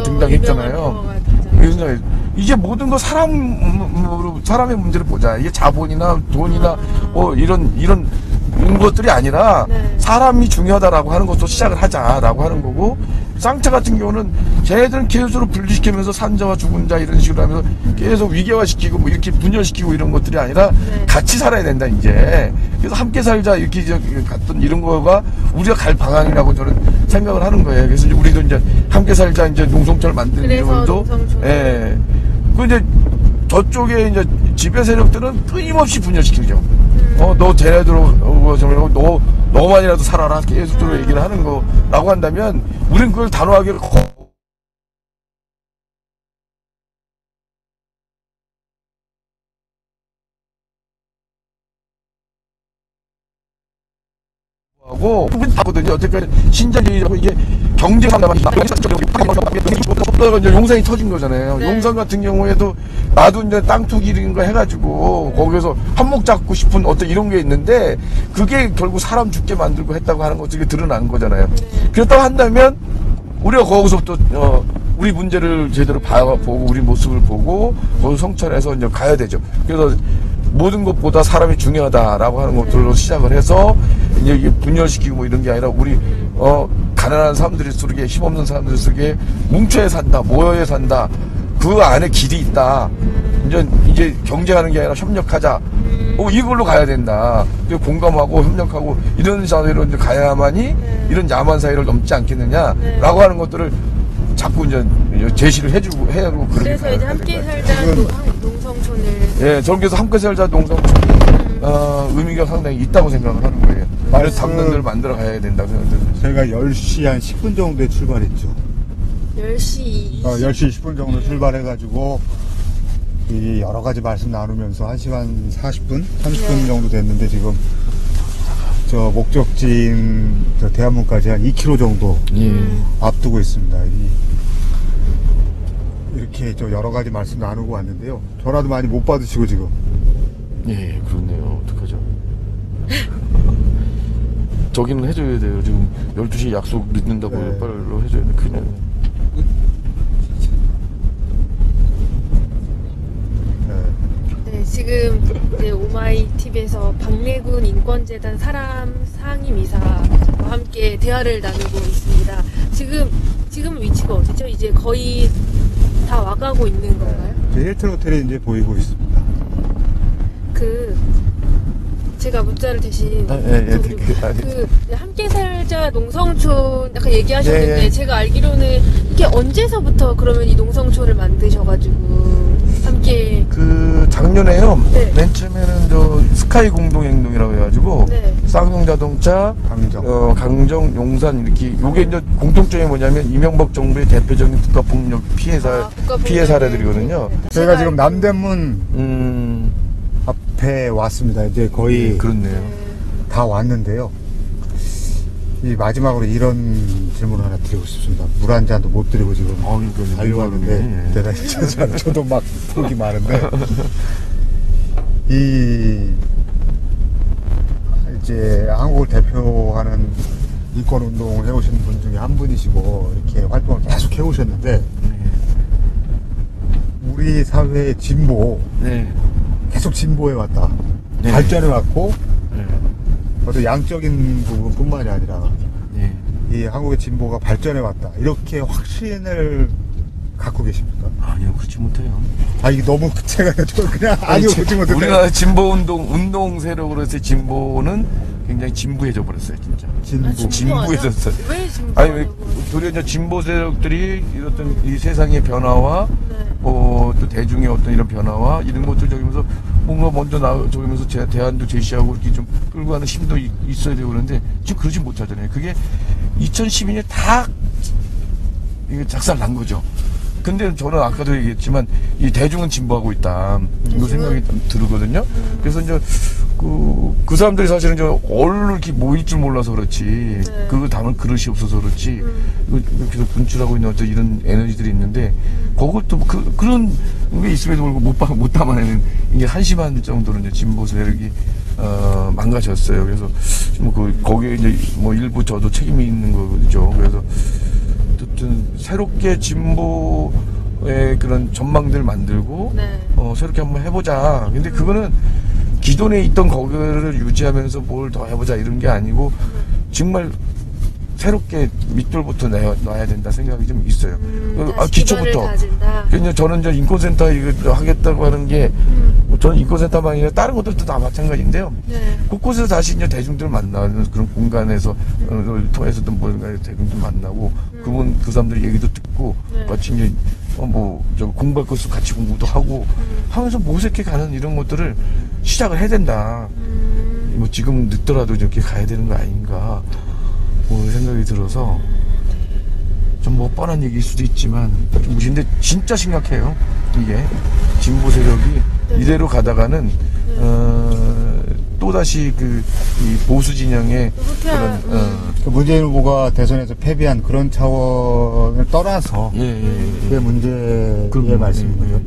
B: 등장했잖아요. 그래서 이제 모든 거 사람의 문제를 보자. 이게 자본이나 돈이나 뭐 이런 것들이 아니라 사람이 중요하다라고 하는 것도 시작을 하자라고 하는 거고, 쌍차 같은 경우는 쟤네들은 계속 분리시키면서 산자와 죽은 자 이런 식으로 하면서 계속 위계화시키고 뭐 이렇게 분열시키고 이런 것들이 아니라 같이 살아야 된다 이제. 그래서 함께 살자 이렇게 갔던 이런 거가 우리가 갈 방향이라고 저는 생각을 하는 거예요. 그래서 이제 우리도 이제 함께 살자 이제 농성촌을 만드는 이유도 근데 저쪽에 이제 지배 세력들은 끊임없이 분열시키죠. 너 쟤네들로 너만이라도 살아라 계속 얘기를 하는 거라고 한다면 우린 그걸 단호하게 하고 하거든요. 어쨌든 신자주의라고 이게 경쟁하다 이제 용산이 터진 거잖아요. 용산 같은 경우에도 나도 이제 땅 투기 이런 거 해가지고 거기서 한몫 잡고 싶은 어떤 이런 게 있는데 그게 결국 사람 죽게 만들고 했다고 하는 것들이 드러난 거잖아요. 그렇다고 한다면 우리가 거기서부터 우리 문제를 제대로 보고 우리 모습을 보고 거기서 성찰해서 이제 가야 되죠. 그래서 모든 것보다 사람이 중요하다라고 하는 것들로 시작을 해서 이제 이게 분열시키고 뭐 이런 게 아니라 우리 가난한 사람들이 속에 힘없는 사람들 속에 뭉쳐야 산다, 모여야 산다. 그 안에 길이 있다. 이제 경쟁하는 게 아니라 협력하자. 이걸로 가야 된다. 공감하고 협력하고 이런 사회로 이제 가야만이 이런 야만 사회를 넘지 않겠느냐라고 하는 것들을 자꾸 이제 제시를 해주고 그러니까.
C: 그래서 이제 함께 살자 농성촌을
B: 저기서 함께 살자 농성촌이 의미가 상당히 있다고 생각을 하는 거예요. 말을 담는 데를 만들어 가야 된다고 생각합니다.
A: 저희가 10시 한 10분 정도에 출발했죠.
C: 10시
A: 10시 10분 정도 출발해가지고 이 여러 가지 말씀 나누면서 1시간 40분? 30분 정도 됐는데 지금 저 목적지인 저 대한문까지 한 2km 정도 앞두고 있습니다. 이렇게 저 여러 가지 말씀 나누고 왔는데요. 전화도 많이 못 받으시고 지금.
B: 예, 그렇네요. 어떡하죠? 저기는 해줘야 돼요. 지금 12시 약속 늦는다고 빨리 해줘야 돼. 그냥.
C: 지금 이제 오마이 TV에서 박래군 인권재단 사람 상임이사와 함께 대화를 나누고 있습니다. 지금 위치가 어디죠? 이제 거의 다 와가고 있는 건가요?
A: 힐튼 호텔이 이제 보이고 있습니다.
C: 제가 문자를 대신 함께 살자 농성촌 약간 얘기하셨는데 제가 알기로는 이게 언제서부터 그러면 이 농성촌을 만드셔가지고 함께
B: 작년에요. 맨 처음에는 저 스카이 공동행동이라고 해가지고 쌍용자동차, 강정, 용산 이렇게 요게 이제 공통점이 뭐냐면 이명박 정부의 대표적인 국가폭력 피해 사례들이거든요.
A: 저희가 지금 남대문 앞에 왔습니다. 이제 거의
B: 그렇네요.
A: 다 왔는데요. 이 마지막으로 이런 질문을 하나 드리고 싶습니다. 물 한 잔도 못 드리고 지금
B: 그러니까요.
A: 달려왔는데 대단히 죄송합니다. 저도 막 속이 많은데 이제 한국을 대표하는 인권 운동을 해오신 분 중에 한 분이시고 이렇게 활동을 계속 해오셨는데 우리 사회의 진보
B: 네.
A: 계속 진보해 왔다.
B: 네.
A: 발전해 왔고
B: 네.
A: 어떤 양적인 부분뿐만이 아니라
B: 네.
A: 이 한국의 진보가 발전해 왔다. 이렇게 확신을 갖고 계십니까?
B: 아니요, 그렇지 못해요.
A: 이게 너무 제가 그냥 아니요 그렇지 못해.
B: 우리가 운동 세력으로서의 진보는 굉장히 진부해져 버렸어요, 진짜. 진부해졌어요.
C: 왜 진부?
B: 아니, 도리어 이제 진보 세력들이 이런 이 세상의 변화와
C: 네.
B: 또 대중의 어떤 이런 변화와 이런 것들 저기면서 뭔가 먼저 저기면서 대안도 제시하고 이렇게 좀 끌고 가는 힘도 있어야 되고 그러는데 지금 그러지 못하잖아요. 그게 2012년에 다 이게 작살 난 거죠. 근데 저는 아까도 얘기했지만 이 대중은 진보하고 있다. 이 생각이 들거든요. 그래서 이제 그 사람들이 사실은 이제 얼른 이렇게 모일 줄 몰라서 그렇지.
C: 네.
B: 그 담을 그릇이 없어서 그렇지. 이렇게 분출하고 있는 어떤 이런 에너지들이 있는데 그것도 그런 게 있음에도 불구하고 못 담아내는 이게 한심한 정도로 이제 진보 세력이 망가졌어요. 그래서 거기에 이제 일부 저도 책임이 있는 거죠. 그래서 어쨌든 새롭게 진보의 그런 전망들 만들고
C: 네.
B: 새롭게 한번 해보자. 근데 그거는 기존에 있던 거기를 유지하면서 뭘 더 해보자 이런 게 아니고 정말 새롭게 밑돌부터 놔야 된다 생각이 좀 있어요. 기초부터. 그냥 저는 이제 인권센터 이거 하겠다고 하는 게 저는 인권센터만 아니라 다른 것들도 다 마찬가지인데요.
C: 네.
B: 곳곳에서 다시 이제 대중들 만나는 그런 공간에서 통해서도 뭔가 대중들 만나고 그 사람들 얘기도 듣고
C: 네.
B: 같이 이제 저 공부할 것도 같이 공부도 하고 하면서 모색해 가는 이런 것들을 시작을 해야 된다. 지금 늦더라도 이렇게 가야 되는 거 아닌가 생각이 들어서 좀 뻔한 얘기일 수도 있지만 근데 진짜 심각해요. 이게 진보 세력이 이대로 가다가는 또다시 이 보수 진영의 그런
A: 문재인 후보가 대선에서 패배한 그런 차원을 떠나서 그게 문제의 말씀인 거죠.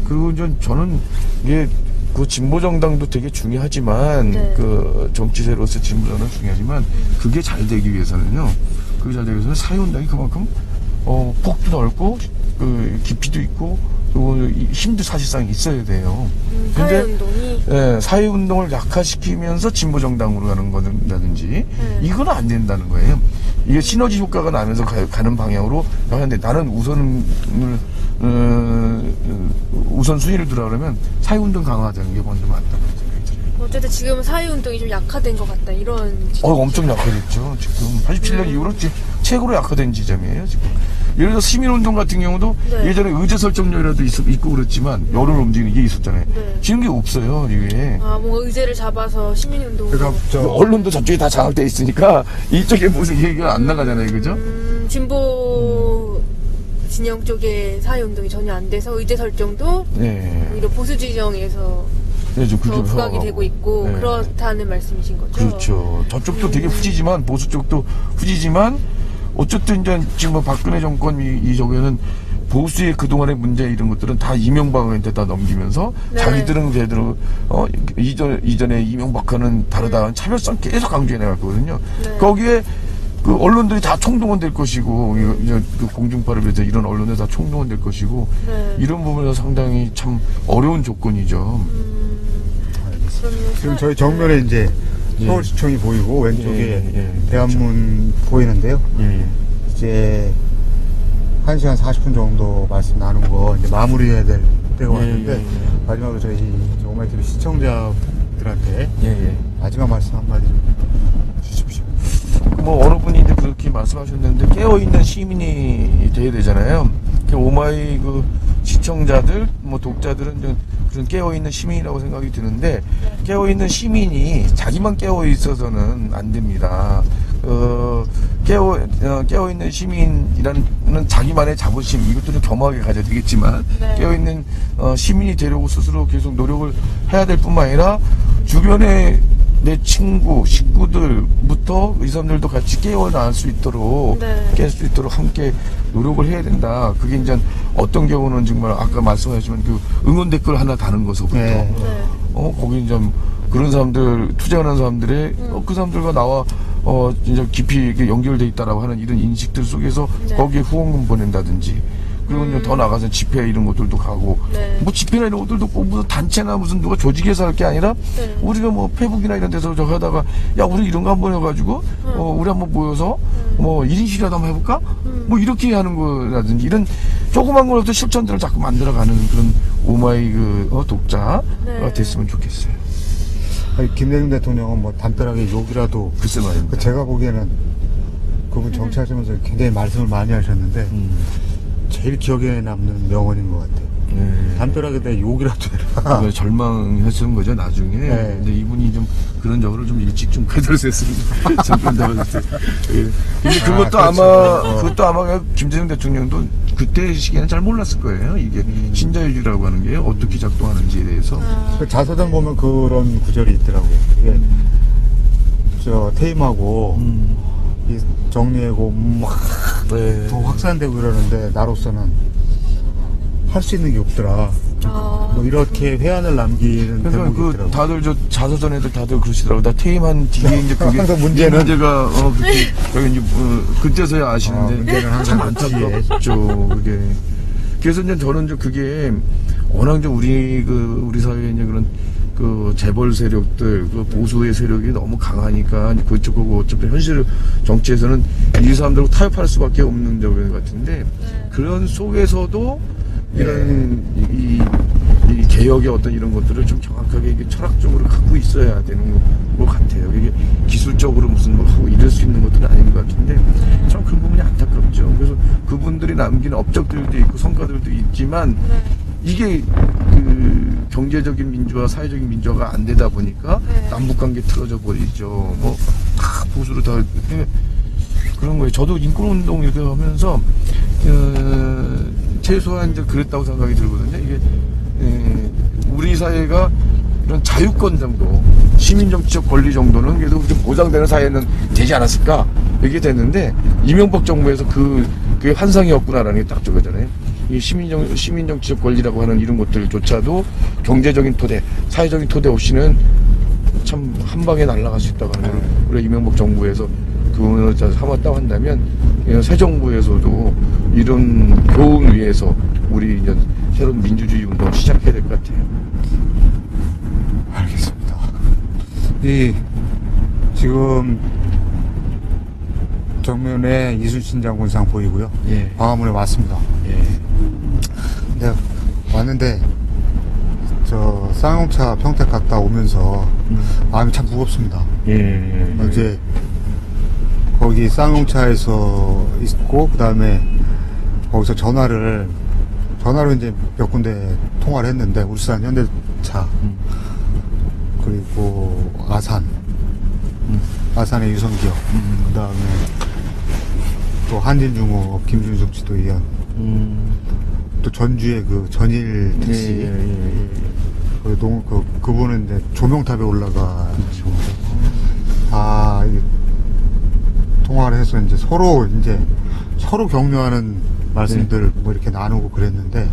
B: 그리고 저는 이게 그 진보 정당도 되게 중요하지만
C: 네.
B: 그 정치세로서 진보 정당은 중요하지만 그게 잘 되기 위해서는요. 그게 잘 되기 위해서는 사회운동이 그만큼 폭도 넓고 그 깊이도 있고 그리고 힘도 사실상 있어야 돼요.
C: 사회운동이?
B: 네, 사회운동을 약화시키면서 진보정당으로 가는 거라든지 이건 안 된다는 거예요. 이게 시너지 효과가 나면서 가는 방향으로 가는데 나는 우선순위를 두라 그러면 사회운동 강화하자는 게 먼저 맞다고 생각이 들어요.
C: 어쨌든 지금 사회운동이 좀 약화된 것 같다 이런
B: 엄청 약화됐죠. 지금 87년 이후로 최고로 약화된 지점이에요. 지금 예를 들어 시민운동 같은 경우도
C: 네.
B: 예전에 의제 설정료라도 있고 그랬지만 여론을 움직이는 게 있었잖아요.
C: 네.
B: 지금 게 없어요. 이게
C: 뭔가 의제를 잡아서 시민운동을
A: 그러니까
B: 언론도 저쪽이 다 장악돼 있으니까 이쪽에 무슨 얘기가 안 나가잖아요. 그죠?
C: 진보 진영 쪽에 사회운동이 전혀 안 돼서 의제 설정도 오히려 보수 진영에서 더 부각이 되고 있고 그렇다는 말씀이신 거죠?
B: 그렇죠. 저쪽도 되게 후지지만 보수 쪽도 후지지만 어쨌든 이제 지금 박근혜 정권 이쪽에는 보수의 그동안의 문제 이런 것들은 다 이명박한테 다 넘기면서 자기들은 제대로 이전에 이명박과는 다르다는 차별성 계속 강조해 나갈 거거든요. 거기에 그 언론들이 다 총동원 될 것이고 이제 그 공중파를 비해서 이런 언론들 다 총동원 될 것이고 이런 부분에서 상당히 참 어려운 조건이죠.
A: 지금 저희 정면에 이제 서울시청이 보이고 왼쪽에 대한문 보이는데요. 이제 1시간 40분 정도 말씀 나눈 거 이제 마무리해야 될 때가 왔는데 마지막으로 저희 오마이TV 시청자들한테 마지막 말씀 한마디 좀 주십시오.
B: 어느 분이 이제 그렇게 말씀하셨는데 깨어있는 시민이 돼야 되잖아요. 오마이 그 시청자들, 독자들은 좀 그런 깨어있는 시민이라고 생각이 드는데 깨어있는 시민이 자기만 깨어있어서는 안 됩니다. 깨어있는 시민이라는 자기만의 자부심, 이것도 좀 겸허하게 가져야 되겠지만,
C: 네.
B: 깨어있는 시민이 되려고 스스로 계속 노력을 해야 될 뿐만 아니라, 주변에 내 친구, 식구들부터 이 사람들도 같이 깨어나갈 수 있도록,
C: 네.
B: 깰 수 있도록 함께 노력을 해야 된다. 그게 이제 어떤 경우는 정말 아까 말씀하셨지만 그 응원 댓글 하나 다는 것서부터,
A: 네.
C: 네.
B: 거기 좀 그런 사람들, 투쟁하는 사람들의, 그 사람들과 나와, 진짜 깊이 이렇게 연결돼 있다라고 하는 이런 인식들 속에서
C: 네.
B: 거기에 후원금 보낸다든지, 그리고 이제 더 나가서 집회 이런 것들도 가고,
C: 네.
B: 뭐 집회나 이런 것들도 꼭 무슨 단체나 무슨 누가 조직에서 할 게 아니라,
C: 네.
B: 우리가 뭐 페북이나 이런 데서 저거 하다가, 야, 우리 이런 거 한번 해가지고, 우리 한번 모여서, 뭐 1인실이라도 한번 해볼까? 뭐 이렇게 하는 거라든지, 이런 조그만 거라도 실천들을 자꾸 만들어가는 그런 오마이 독자가
C: 네.
B: 됐으면 좋겠어요.
A: 아니, 김대중 대통령은 뭐 담벼락에 욕이라도
B: 글쎄 말입니다.
A: 제가 보기에는 그분 정치하시면서 굉장히 말씀을 많이 하셨는데 제일 기억에 남는 명언인 것 같아요.
B: 네.
A: 담벼락에다 욕이라도 해라.
B: 그걸 절망했던 거죠 나중에.
A: 네.
B: 근데 이분이 좀 그런 적으로 좀 일찍 좀 그대로했으면 좀 그런다고 했을 때. 예. 근데 그것도
A: 그렇죠.
B: 그것도 아마 김대중 대통령도 그때 시기에는 잘 몰랐을 거예요. 이게 신자유주의라고 하는 게 어떻게 작동하는지에 대해서.
A: 그 자서전 보면 그런 구절이 있더라고요. 이게 저 퇴임하고 이 정리하고 막 더
B: 네.
A: 확산되고 이러는데 나로서는 할 수 있는 게 없더라. 뭐 이렇게 회한을 남기는
B: 그러니까
A: 대목이
B: 그
A: 있더라고요.
B: 다들 저 자서전 애들 다들 그러시더라고. 나 퇴임한 뒤에 이제 그게
A: 항상 문제는-
B: 문제가 그때 저기 이제 그때서야 아시는데
A: 문제는 항상
B: 참
A: 뒤에.
B: 안타깝죠. 그게. 그래서 이제 저는 좀 그게 워낙 좀 우리 사회에 이제 그런 그 재벌 세력들, 그 보수의 세력이 너무 강하니까 그쪽하고 어차피 현실 정치에서는 이 사람들하고 타협할 수밖에 없는 점인 것 같은데 그런 속에서도 이런 이 개혁의 어떤 이런 것들을 좀 정확하게 이게 철학적으로 갖고 있어야 되는 것 같아요. 이게 기술적으로 무슨 뭐 하고 이럴 수 있는 것들은 아닌 것 같은데 참 그런 부분이 안타깝죠. 그래서 그분들이 남긴 업적들도 있고 성과들도 있지만 이게 그 경제적인 민주화, 사회적인 민주화가 안 되다 보니까
C: 네.
B: 남북관계 틀어져 버리죠. 뭐 다 보수로 다 그런 거예요. 저도 인권운동 이렇게 하면서 최소한 이제 그랬다고 생각이 들거든요. 이게 우리 사회가 이런 자유권 정도, 시민정치적 권리 정도는 그래도 좀 보장되는 사회는 되지 않았을까 이렇게 됐는데 이명박 정부에서 그게 환상이었구나라는 게 딱 저거잖아요. 이 시민정치적 권리라고 하는 이런 것들조차도 경제적인 토대, 사회적인 토대 없이는 참 한 방에 날아갈 수 있다고 하는 걸 우리 이명박 정부에서 그분을 삼았다고 한다면 새 정부에서도 이런 교훈 위에서 우리 이제 새로운 민주주의 운동을 시작해야 될 것 같아요.
A: 알겠습니다. 지금 정면에 이순신 장군상 보이고요.
B: 예.
A: 광화문에 왔습니다.
B: 예.
A: 근데 왔는데 저 쌍용차 평택 갔다 오면서 마음이 참 무겁습니다.
B: 예.
A: 어제 거기 쌍용차에서 있고 그 다음에 거기서 전화로 이제 몇 군데 통화를 했는데 울산 현대차 그리고 아산의 유성기업 그 다음에 또 한진중업 김준숙 지도위원 또 전주의 그 전일 택시 그분은 이제 조명탑에 올라가시고 통화를 해서 이제 서로 격려하는 말씀들 뭐 이렇게 나누고 그랬는데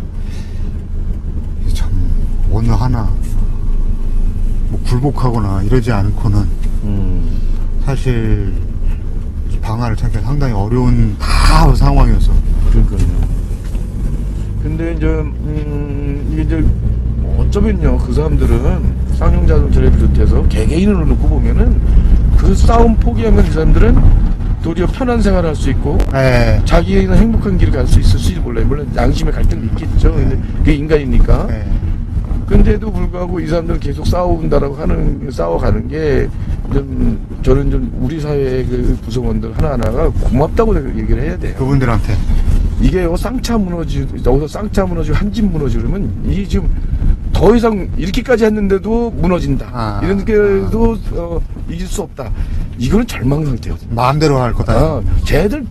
A: 참 어느 하나 뭐 굴복하거나 이러지 않고는 사실 방안을 찾기가 상당히 어려운 상황이어서.
B: 그러니까요. 근데 이제 이게 이제 어쩌면요 그 사람들은 쌍용자동차를 비롯해서 개개인으로 놓고 보면은 그 싸움 포기하면 이 사람들은 도리어 편한 생활을 할 수 있고
A: 네.
B: 자기는 행복한 길을 갈 수 있을지 몰라요. 물론 양심의 갈등도 있겠죠. 근데 그게 인간이니까.
A: 네.
B: 근데도 불구하고 이 사람들은 계속 싸워가는 게 저는 좀 우리 사회의 그 구성원들 하나하나가 고맙다고 얘기를 해야 돼요.
A: 그분들한테.
B: 이게 쌍차 무너지고 한집 무너지고 그러면 이게 지금 더 더 이상 이렇게까지 했는데도 무너진다. 이런 게도 이길 수 없다. 이거는 절망 상태거든요.
A: 마음대로 할 거다.
B: 쟤들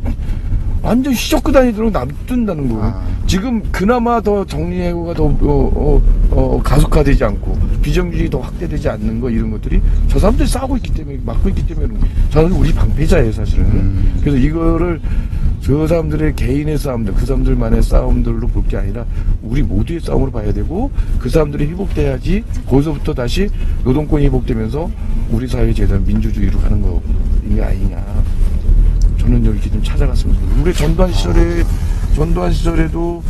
B: 완전 휘젓고 다니도록 놔둔다는 거예요. 지금 그나마 더 정리해고가 더 가속화되지 않고 비정규직이 더 확대되지 않는 거 이런 것들이 저 사람들이 싸우고 있기 때문에 막고 있기 때문에 저 사람들 우리 방패자예요 사실은. 그래서 이거를 저 사람들의 개인의 싸움들 그 사람들만의 싸움들로 볼 게 아니라 우리 모두의 싸움으로 봐야 되고 그 사람들이 회복돼야지 거기서부터 다시 노동권이 회복되면서 우리 사회 제대로 민주주의로 가는 거인 게 아니냐. 저는 이렇게 좀 찾아갔습니다. 우리 전두환 시절에도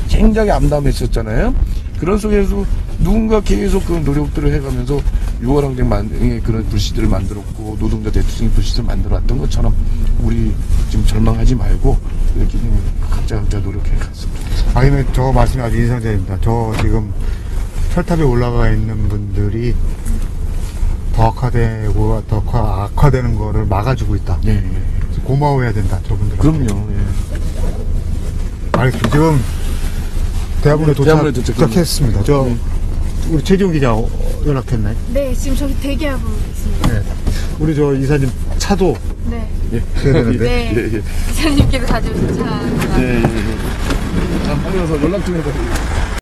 B: 굉장히 암담했었잖아요. 그런 속에서 누군가 계속 그 노력들을 해가면서 6월 항쟁의 그런 불씨들을 만들었고 노동자 대투쟁 불씨들을 만들어왔던 것처럼 우리 지금 절망하지 말고 이렇게 좀 각자 노력해 갔습니다.
A: 아니면 저 말씀이 아주 인상적입니다. 저 지금 철탑에 올라가 있는 분들이 더 악화되고 더 악화되는 거를 막아주고 있다.
B: 예.
A: 고마워해야 된다, 저분들.
B: 그럼요.
A: 알겠습니다. 지금 대학원에 도착했습니다. 우리 최지훈 기자 연락했나요?
C: 네, 지금 저기 대기하고 있습니다.
A: 네. 우리 저 이사님 차도
C: 네.
A: 해야 되는데.
C: 네. 이사님께서 가져오신 차.
B: 예. 빨리 와서 연락 좀 해달라고.